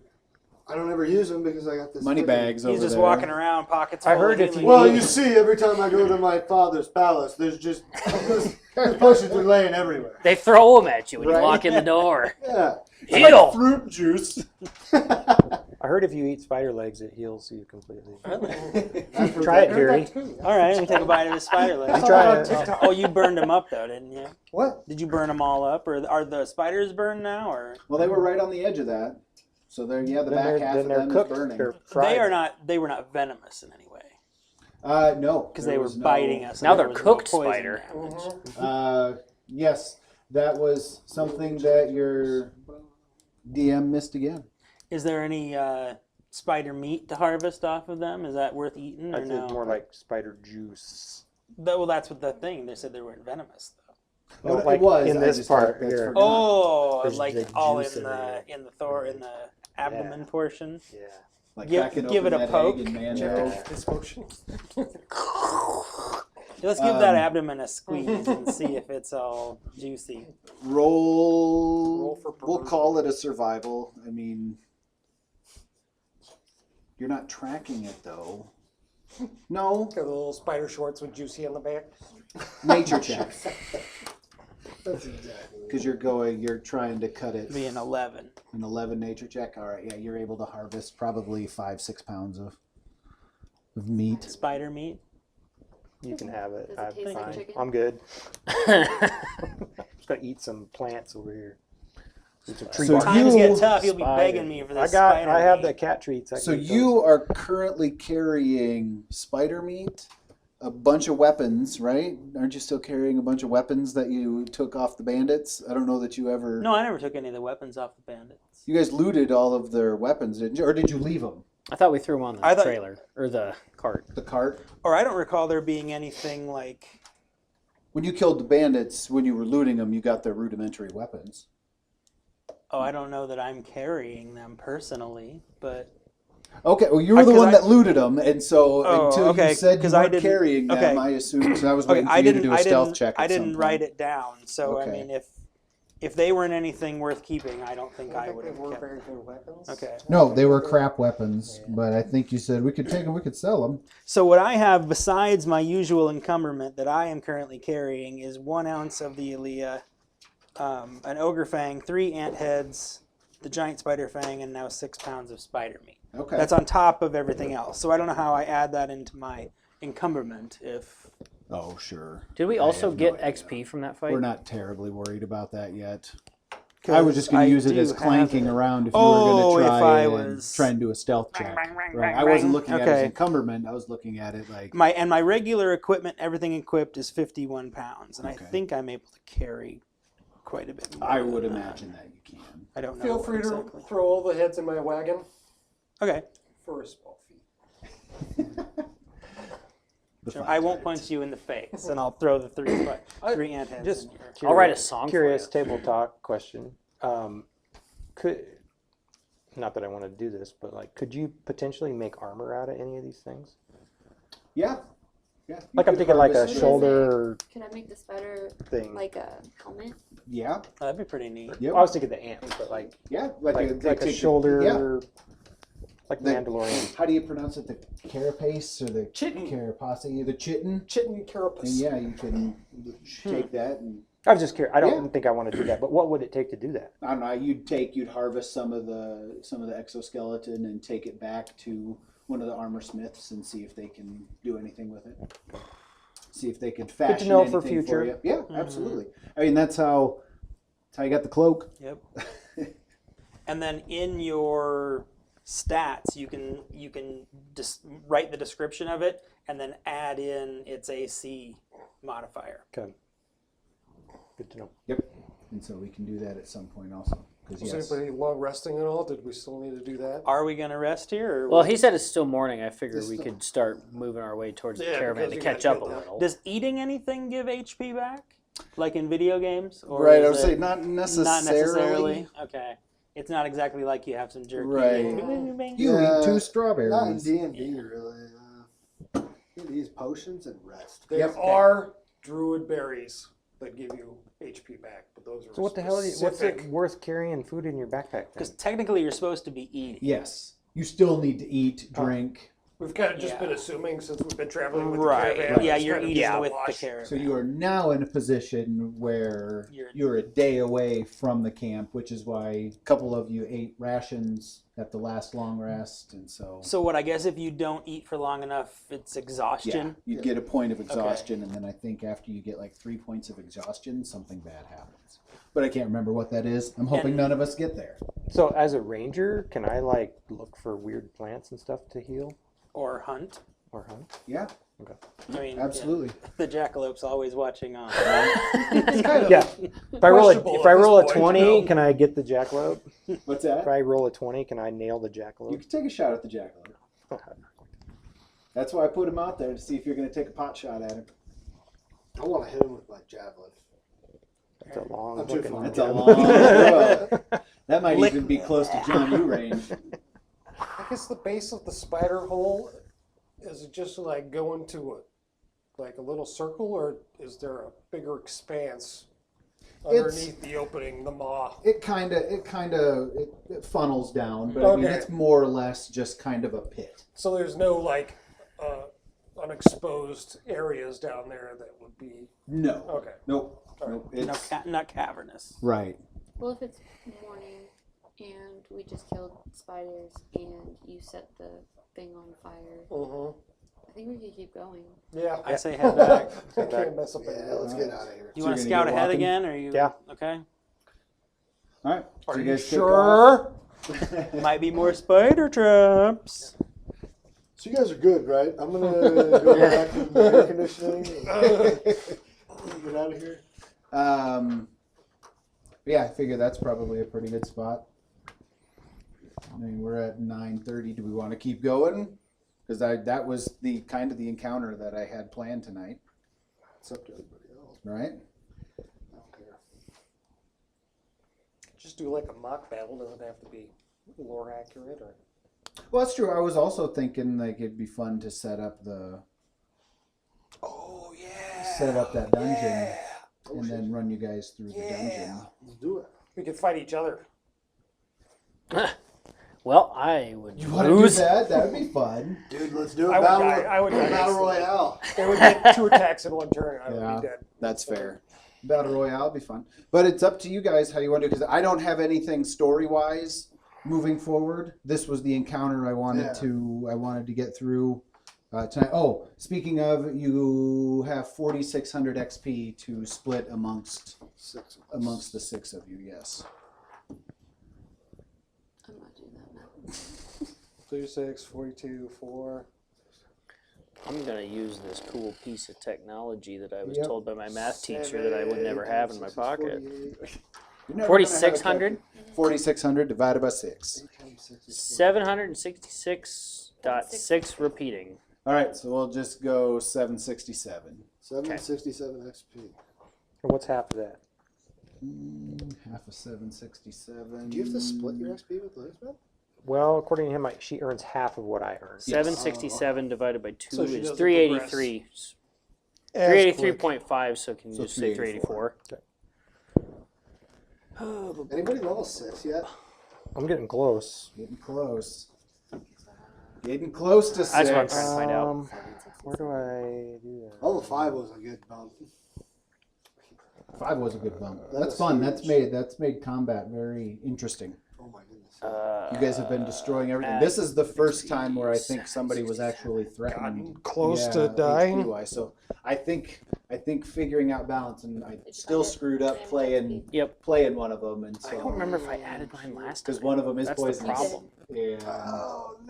I don't ever use them because I got this Money freaking- bags over He's just there. walking around, pockets I full heard of if healing you- Well, potions. you see, every time I go to my father's palace, there's just there's potions are laying everywhere. They throw them at you when you Right. walk in the door. Yeah. Heal. Fruit juice. I heard if you eat spider legs, it heals you completely. I've heard Try it, that. Hurey. All right, let me take a bite of his spider leg. That's Try all on it. TikTok. Oh, you burned them up, though, didn't you? What? Did you burn them all up? Or are the spiders burned now? Or Well, they were right on the edge of that. So they're the back half of them is burning. They're fried. they were not venomous in any way. No. Because there they were was no- biting us. Now and there they're was cooked no poison spider. damage. Yes, that was something that your DM missed again. Is there any spider meat to harvest off of them? Is that worth eating I or think no? more like spider juice. Well, that's what the thing. They said they weren't venomous, though. No, It like was, in I this just part that's here. forgotten. Oh, There's like the all juice in the in the abdomen portion. Yeah. Like give- cracking give open it a that poke. egg and Mando. This potion. Let's give that abdomen a squeeze and see if it's all juicy. Roll for we'll perversion. call it a survival. I mean, you're not tracking it though. No, Got the little spider shorts with juicy on the back. nature check. That's exactly. Because you're trying to cut it. It'd be an 11. An 11 nature check. All right, yeah, you're able to harvest probably 5-6 pounds of meat. Spider meat. You can have it. Does it I'm taste like fine. chicken? I'm good. Just gonna eat some plants over here. Eat some tree So bark. Times you- get tough. You'll be Spider. begging me for this. I spider have meat. the cat treats. I So can eat you those. are currently carrying spider meat, a bunch of weapons, right? Aren't you still carrying a bunch of weapons that you took off the bandits? I don't know that you ever. No, I never took any of the weapons off the bandits. You guys looted all of their weapons, didn't you? Or did you leave them? I thought we threw them on the I thought- trailer or the cart. The cart? Or I don't recall there being anything like. When you killed the bandits, when you were looting them, you got their rudimentary weapons. Oh, I don't know that I'm carrying them personally, but Okay, well, you were the 'cause one I- that looted them, and so Oh, until okay, you said you 'cause I weren't didn't- carrying them, okay. I assumed I was okay, waiting for you to do a stealth check. I at some didn't point. write it down. So Okay. I mean, if they weren't anything worth keeping, I don't think I think would they have were kept. very good weapons. Okay. No, they were crap weapons, but I think you said we could take them, we could sell them. So what I have besides my usual encumberment that I am currently carrying is 1 ounce of the Elia, an ogre fang, 3 ant heads, the giant spider fang, and now 6 pounds of spider meat. Okay. That's on top of everything else. So I don't know how I add that into my encumberment. If Oh, sure. Did we I also have no get idea. XP from that fight? We're not terribly worried about that yet. I was just going I to use it do as have clanking it. around if you Oh, were if going I to was- try and do a stealth check. Ring, ring, Right. ring, I wasn't ring. looking at it as Okay. encumberment. I was looking at it like my regular equipment, everything equipped is 51 pounds, and Okay. I think I'm able to carry quite a bit more. I than would that. imagine that you can. I don't know. Feel free exactly. to throw all the heads in my wagon Okay. for a small fee. The Sure, fine I won't giant. punch you in the face, and I'll throw the three ant heads. Just in your- I'll write a song for Curious you. table talk question. Could not that I want to do this, but like, could you potentially make armor out of any of these things? Yeah. Yeah. you Like I'm could thinking like a harvest it. shoulder Could I make the spider thing. like a helmet? Yeah. Oh, that'd be pretty neat. Yep. I was thinking the ants, but like Yeah. like they a take the- shoulder, Yeah. like The- Mandalorian. How do you pronounce it? The carapace or the Chitin. carapace? The chitin. Chitin And carapace. yeah, you can take that and I was just curious. I don't Yeah. think I want to do that, but what would it take to do that? I don't know. You'd harvest some of the exoskeleton and take it back to one of the armor smiths and see if they can do anything with it. See if they could fashion know for anything future. you. Yeah, absolutely. I mean, that's how you got the cloak. Yep. And then in your stats, you can just write the description of it and then add in its AC modifier. Okay. Good to know. Yep. And so we can do that at some point also. Because Was yes, anybody long resting at all? Did we still need to do that? Are we gonna rest here? Or Well, he said it's still morning. I figured It's we still- could start moving our way towards the Yeah, caravan because to you catch gotta up a get that. little. does eating anything give HP back, like in video games? Or right. is I would say it not necessarily. not necessarily. Okay, it's not exactly like you have some jerky. Right. You Yeah, eat 2 Not in strawberries. D&D, really. These potions and rest. There Yep. are druid berries that give you HP back, but those are So what the hell? What's specific. it worth carrying food in your backpack? Because Then? technically you're supposed to be eating. Yes. You still need to eat, drink. We've kind of just Yeah. been assuming since we've been traveling with Right. the caravan. Yeah, it's you're kind of eating just a with the wash. caravan. So you are now in a position where You're- you're a day away from the camp, which is why a couple of you ate rations at the last long rest, and so So what I guess if you don't eat for long enough, it's yeah, exhaustion. you get a point of exhaustion, and then I think after you get like 3 points of exhaustion, something bad happens. But I can't remember what that is. I'm hoping And- none of us get there. So as a ranger, can I like look for weird plants and stuff to heal Or hunt. or hunt? Yeah, I mean, absolutely. yeah, the jackalope's always watching on. It's kind of Yeah. If I roll questionable if I at this roll a point, 20, you know. can I get the jackalope? What's If that? I roll a 20, can I nail the You jackalope? can take a shot at the jackalope. That's why I put him out there to see if you're going to take a pot shot at him. I want to hit him with my javelin. That's a long I'm too fucking far. That's a javelin. long throw. That might even be close to Jonyoo range. I guess the base of the spider hole is it just like going to a little circle, or is there a bigger expanse underneath the opening, the maw? It kind of funnels down, but I mean Okay. it's more or less just kind of a pit. So there's no like unexposed areas down there that would be No. okay. Nope. All right. Nope. No, It's not cavernous. right. Well, if it's morning and we just killed spiders and you set the thing on fire, Mm-hmm. I think we could keep going. Yeah. I say head back. I can't mess up Yeah, any let's get out of here. You So want to you're scout gonna get ahead walking? again, or you? Yeah. Okay. All right. Are so you guys take sure? off. Might be more spider traps. So you guys are good, right? I'm gonna go back to the air conditioning. Get out of here. Yeah, I figure that's probably a pretty good spot. I mean, we're at 9:30. Do we want to keep going? Because that was the kind of the encounter that I had planned tonight, It's up to everybody else. right? I don't care. Just do like a mock battle. Doesn't have to be lore accurate or. Well, that's true. I was also thinking like it'd be fun to set up the Oh yeah. set up that dungeon Oh, and shit. then run you guys through the dungeon. Let's do it. We could fight each other. Well, I would You want to do lose. that? That'd be fun. Dude, let's do it. I would Battle, die. I would die. Battle Royale. They would get 2 attacks in one turn. I Yeah. would be dead. That's fair. Battle Royale would be fun. But it's up to you guys how you want to do, because I don't have anything story-wise moving forward. This was the encounter I wanted to get through tonight. Oh, speaking of, you have 4,600 XP to split amongst the 6 of you, yes. I'm not doing that now. 36, 42, 4. I'm gonna use this cool piece of technology that I was Yep. told by my math teacher that I would never have in my pocket. You're never gonna have a 4,600. 4,600 divided by 6. 766.6 repeating. All right, so we'll just go 767. 767 XP. And what's half of that? Half of 767. Do you have to split your XP with LuneSpin? Well, according to him, she earns half of what I earn. 767 divided by 2 So she is doesn't 383. 383.5, so can you So just say 384? Anybody level 6 yet? I'm getting close. Getting close. Getting close to 6. That's what I'm trying to find out. Where do I do that? Level 5 was a good bump. 5 was a good bump. That That's was fun. huge. That's made combat very interesting. Oh my goodness. You guys have been destroying everything. This is the first time where I think somebody was actually threatened. Gotten close to HP dying. wise. So I think figuring out balance, and I still screwed up playing one of them, and I don't so remember if I added mine last because time. one of them is That's the poison. problem. Yeah, Oh I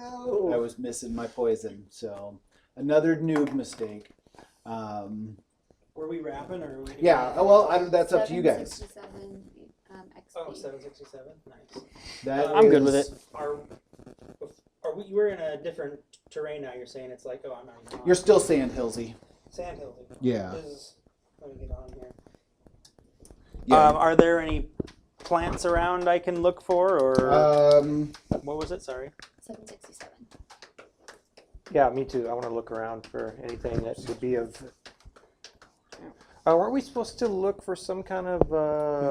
no. was missing my poison. So another noob mistake. Were we rapping or? Were we Yeah. Well, that's up to you guys. 767 XP. Oh, 767. Nice. That I'm good with is- it. Are we? We're in a different terrain now. You're saying it's like, oh, I'm not even on. You're still sandhillsy. Sandhill. Yeah. Let me get on here. Yeah. Are there any plants around I can look for, or what was it? Sorry. 767. Yeah, me too. I want to look around for anything that would be of. Aren't we supposed to look for some kind of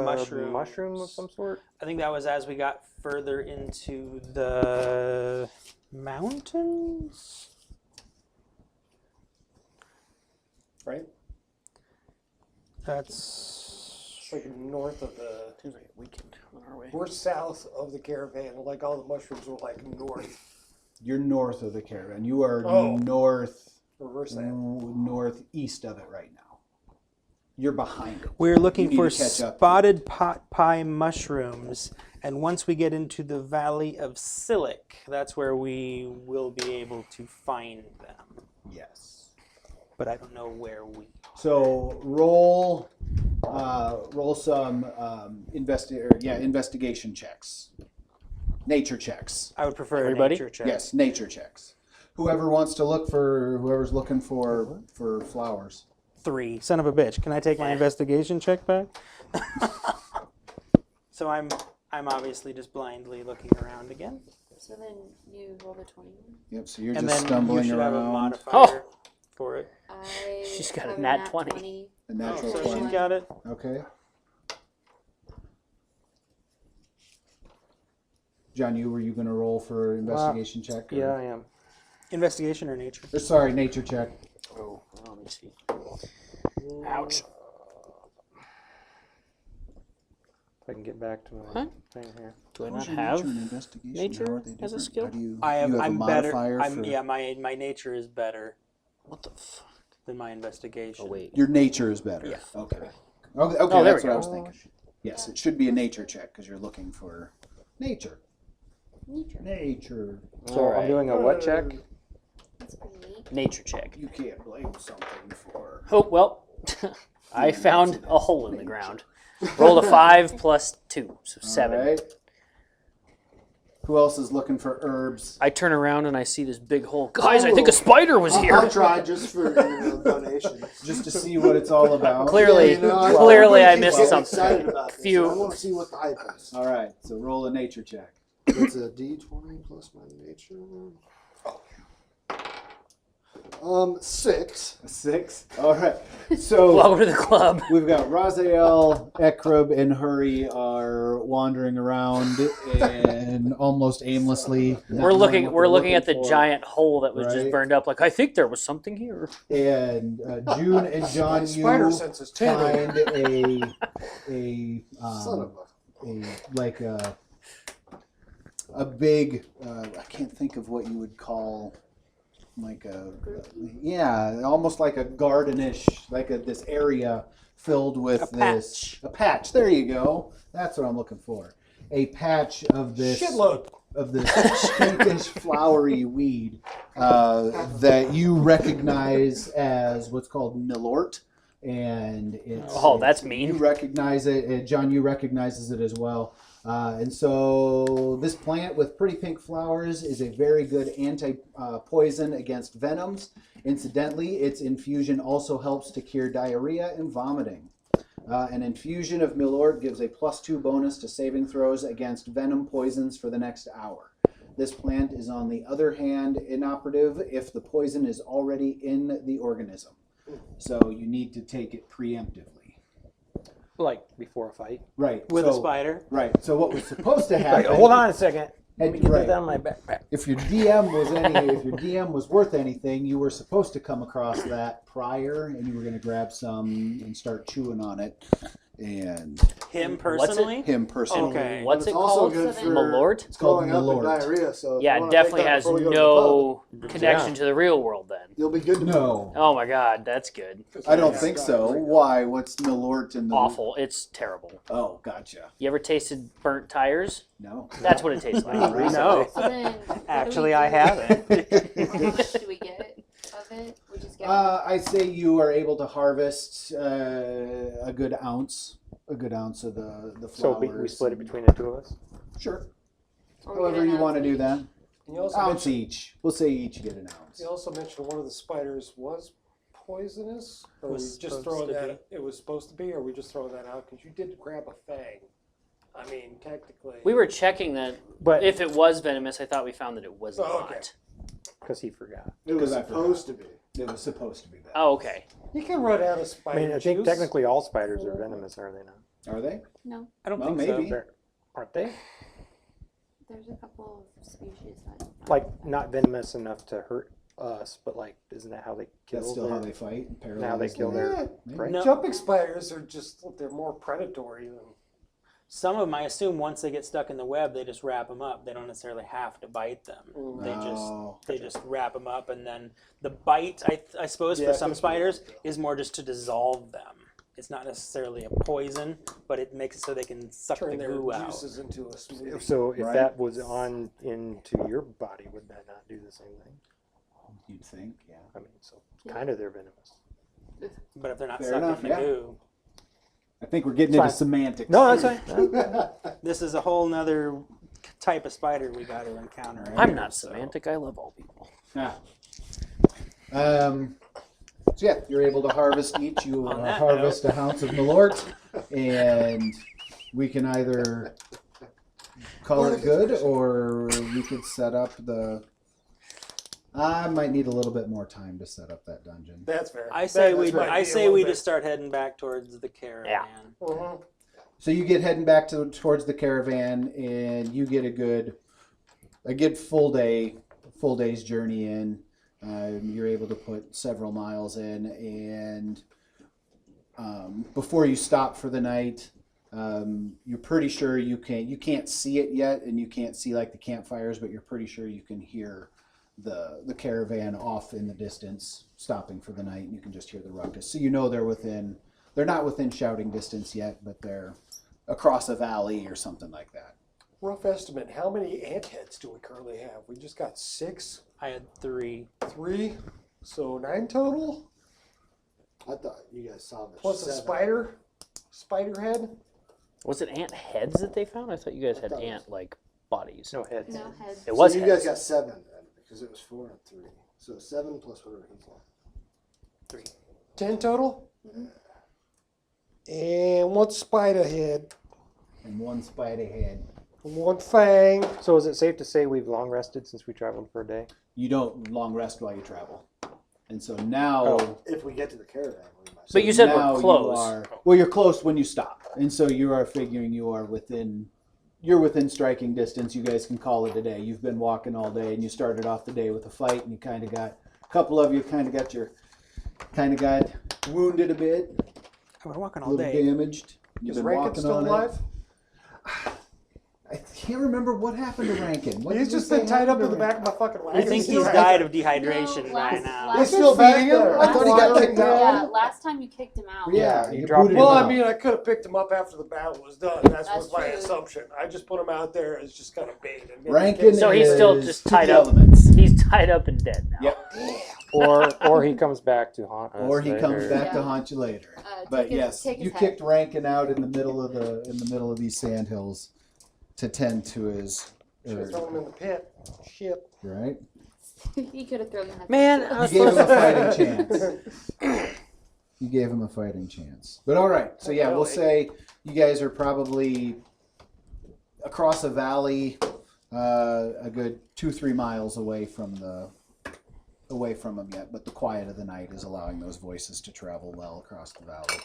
mushroom of some sort? I think that was as we got further into the mountains. Right? That's It's like north of the. Seems like a weekend on our way. We're south of the caravan. Like all the mushrooms were like north. You're north of the caravan. You are Oh. northeast Reverse that. of it right now. You're behind it. We're looking You for need to catch up. spotted pot pie mushrooms, and once we get into the Valley of Silic, that's where we will be able to find them. Yes. But I don't know where we. So roll some investigation checks, nature checks. I would prefer Everybody? a nature check. Yes, nature checks. Whoever's looking for flowers. 3. Son of a bitch. Can I take my investigation check back? So I'm obviously just blindly looking around again. So then you roll the 20. Yep. So you're And just then stumbling you should have a around. modifier for it. I She's got a have nat 20. A Oh, natural so 20. she's got it. Okay. Jonyoo, were you going to roll for investigation check? or- Yeah, I am. Investigation or nature? Or, sorry, nature check. Oh, let me see. Ouch. If I can get back to my Huh? thing here. Do I How's not your have? nature and investigation? nature How are they as a different? skill? How do you, I have. you have I'm a better. modifier I'm for, yeah. My nature is better. What the fuck? than my investigation. Oh wait. Your nature is better. Yeah. Okay. Okay, Oh, that's there we what I go. was thinking. Yes, it should be a nature check because you're looking for nature. Nature. So Alright. I'm doing a what check? That's pretty neat. Nature check. You can't blame something for. Oh well. I found a hole in the ground. Rolled a 5 plus 2, so 7. All right. Who else is looking for herbs? I turn around and I see this big hole. Guys, I think a spider was I'll here. try just for donations. Just to see what it's all about. Clearly, Yeah, you know, clearly I everybody missed keeps something. getting excited about this. Few- I want to see what the hype is. All right, so roll a nature check. It's a D20 plus my nature. 6. A 6. All right. So Welcome to the club. we've got Rasiel, Ekrub, and Hurey are wandering around and almost aimlessly. not We're knowing looking. what We're they're looking at the for. giant hole that was just Right. burned up. Like I think there was something here. And June and My spider Jonyoo sense is tingling. find a Son of a big I can't think of what you would call like almost like a gardenish, like this area filled with a patch. There you go. That's what I'm looking for. A patch of this Shitload. of this pinkish flowery weed that you recognize as what's called milort, and That's you mean. recognize it. Jonyoo recognizes it as well. And so this plant with pretty pink flowers is a very good anti-poison against venoms. Incidentally, its infusion also helps to cure diarrhea and vomiting. An infusion of milord gives a +2 bonus to saving throws against venom poisons for the next hour. This plant is, on the other hand, inoperative if the poison is already in the organism. So you need to take it preemptively. Like before a fight Right. with a spider. Right. So what was supposed to happen? Hold on a second. Let me get Right. that on my backpack. If your DM was worth anything, you were supposed to come across that prior, and you were going to grab some and start chewing on it. And Him What's it? personally? him personally. Okay. What's It's it also called? good for Malort? It's called throwing up and milord. diarrhea. So if Yeah, you it wanna definitely take that has before we go to the no pub, connection to the real world. Then. you'll be good to No, Oh my God, that's good. I don't think so. Why? What's milort in the Awful. It's terrible. Oh, gotcha. You ever tasted burnt tires? No. That's what it tastes like. No. So then, what Actually, do we I do? haven't. How much do we get of it? We just get I say you are able to harvest a good ounce of the flowers. So we split it between the two of us? Sure. or we However get you an want to ounce do each. that. And you also Ounce mentioned, each. We'll say each get an ounce. you also mentioned one of the spiders was poisonous. Or Was we just supposed throwing to that? It was supposed to be, or we just throwing that out because you did grab a fang. I mean, technically. We were checking that But if it was venomous. I thought we found that it was Oh, not. okay. because he forgot. It was Because I supposed to be. It was supposed to be that. Oh, okay. You can run out of I spider mean, I think juice. technically all spiders are venomous, are they not? Are they? No, I don't Well, think maybe. so. They're- Aren't they? there's a couple of species that. Like, not venomous enough to hurt us, but like, isn't that how they kill? That's still their- how they fight. And paralyze Now they kill them. their prey. No. Jumping spiders are just, they're more predatory than. Some of them, I assume, once they get stuck in the web, they just wrap them up. They don't necessarily have to bite them. Oh. They just wrap them up, and then the bite, I suppose, Yeah, for I some think so. spiders, is more just to dissolve them. It's not necessarily a poison, but it makes it so they can suck Turn the their goo out. juices into a smoothie. So if Right. that was on into your body, would that not do the same thing? You'd think, yeah. I mean, so kind of they're venomous. But if they're not Fair sucking enough, the yeah. goo, I think we're getting Fine. into semantics. No, that's fine. this is a whole nother type of spider we got to encounter. I'm not semantic. I love all people. Ah. So yeah, you're able to harvest each. You On that harvest a ounce of milort, and we can either call it good, or we could set up the. I might need a little bit more time to set up that dungeon. That's fair. I say That- we. that's I right. say we just start heading back towards the caravan. Mhm. So you get heading back towards the caravan, and you get a good full day's journey in. You're able to put several miles in, and before you stop for the night, you're pretty sure you can't see it yet, and you can't see like the campfires, but you're pretty sure you can hear the caravan off in the distance, stopping for the night, and you can just hear the ruckus. So you know they're not within shouting distance yet, but they're across a valley or something like that. Rough estimate, how many ant heads do we currently have? We just got 6? I had 3. 3? So 9 total? I thought you guys saw this. Plus a 7. spider head? Was it ant heads that they found? I thought you guys had thought it ant like bodies. No heads. No heads. It was So you heads. guys got 7 then, because it was 4 and 3. So 7 plus whatever he's got. 3. 10 total? Mhm. And 1 spider head. And 1 spider head. 1 fang. So is it safe to say we've long rested since we traveled for a day? You don't long rest while you travel. And so now... Oh. If we get to the caravan, we might. But you said now we're you close. well, you're close when you stop. And so you are figuring you're within striking distance. You guys can call it a day. You've been walking all day and you started off the day with a fight and you kind of got, a couple of you kind of got wounded a bit, I've been walking a all little day. damaged. You've Is been Rankin walking still on alive? I can't remember what happened to Rankin. What He's did we just say been tied up happened in the to back of my fucking I wagon. think He's he's still- died of dehydration No, by now. last- He's still back there. I thought he got kicked out. Yeah, last time you kicked him out. Yeah, you you dropped booted him Well, him I out. mean, I could have picked him up after the battle was done. That's That's my true. assumption. I just put him out there as just kind of bait. And Rankin So he's still is just to tied the up. elements. He's tied up and dead now. Yep. Or he comes back to haunt us. Or he comes later. back to Yeah. haunt you later. Take But his- yes, take his you head. kicked Rankin out in the middle of these sandhills to tend to his Should have thrown him in the pit. Shit. right. He could have thrown the head. Man, too. I You was gave him a supposed fighting chance. You gave him a fighting chance. But all right, so yeah, we'll say you guys are probably across a valley, a good 2-3 miles away from them yet. But the quiet of the night is allowing those voices to travel well across the valley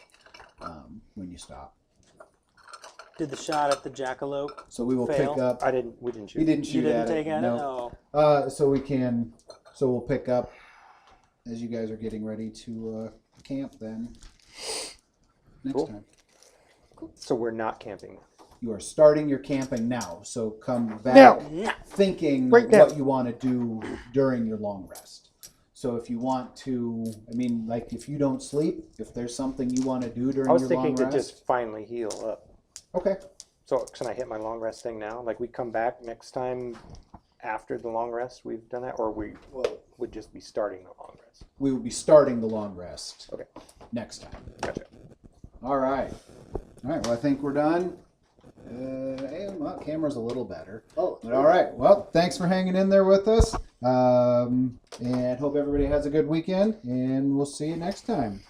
when you stop. did the shot at the jackalope. So we will Fail. pick up. We didn't shoot. He didn't You shoot didn't at take it. at No. it? No. So we'll pick up as you guys are getting ready to camp then. Next Cool. time. So we're not camping. You are starting your camping now. So come back Now. thinking Right now. what you want to do during your long rest. So if you want to, I mean, like if you don't sleep, if there's something you want to do during I was your thinking long to rest. just finally heal up. Okay. So can I hit my long rest thing now? Like we come back next time after the long rest we've done that, or we would just be starting the long rest? We will be starting the long rest Okay. next time. Gotcha. All right. All right. Well, I think we're done. Well, camera's a little better. Oh, But all right. Well, thanks for hanging in there with us. And hope everybody has a good weekend. And we'll see you next time.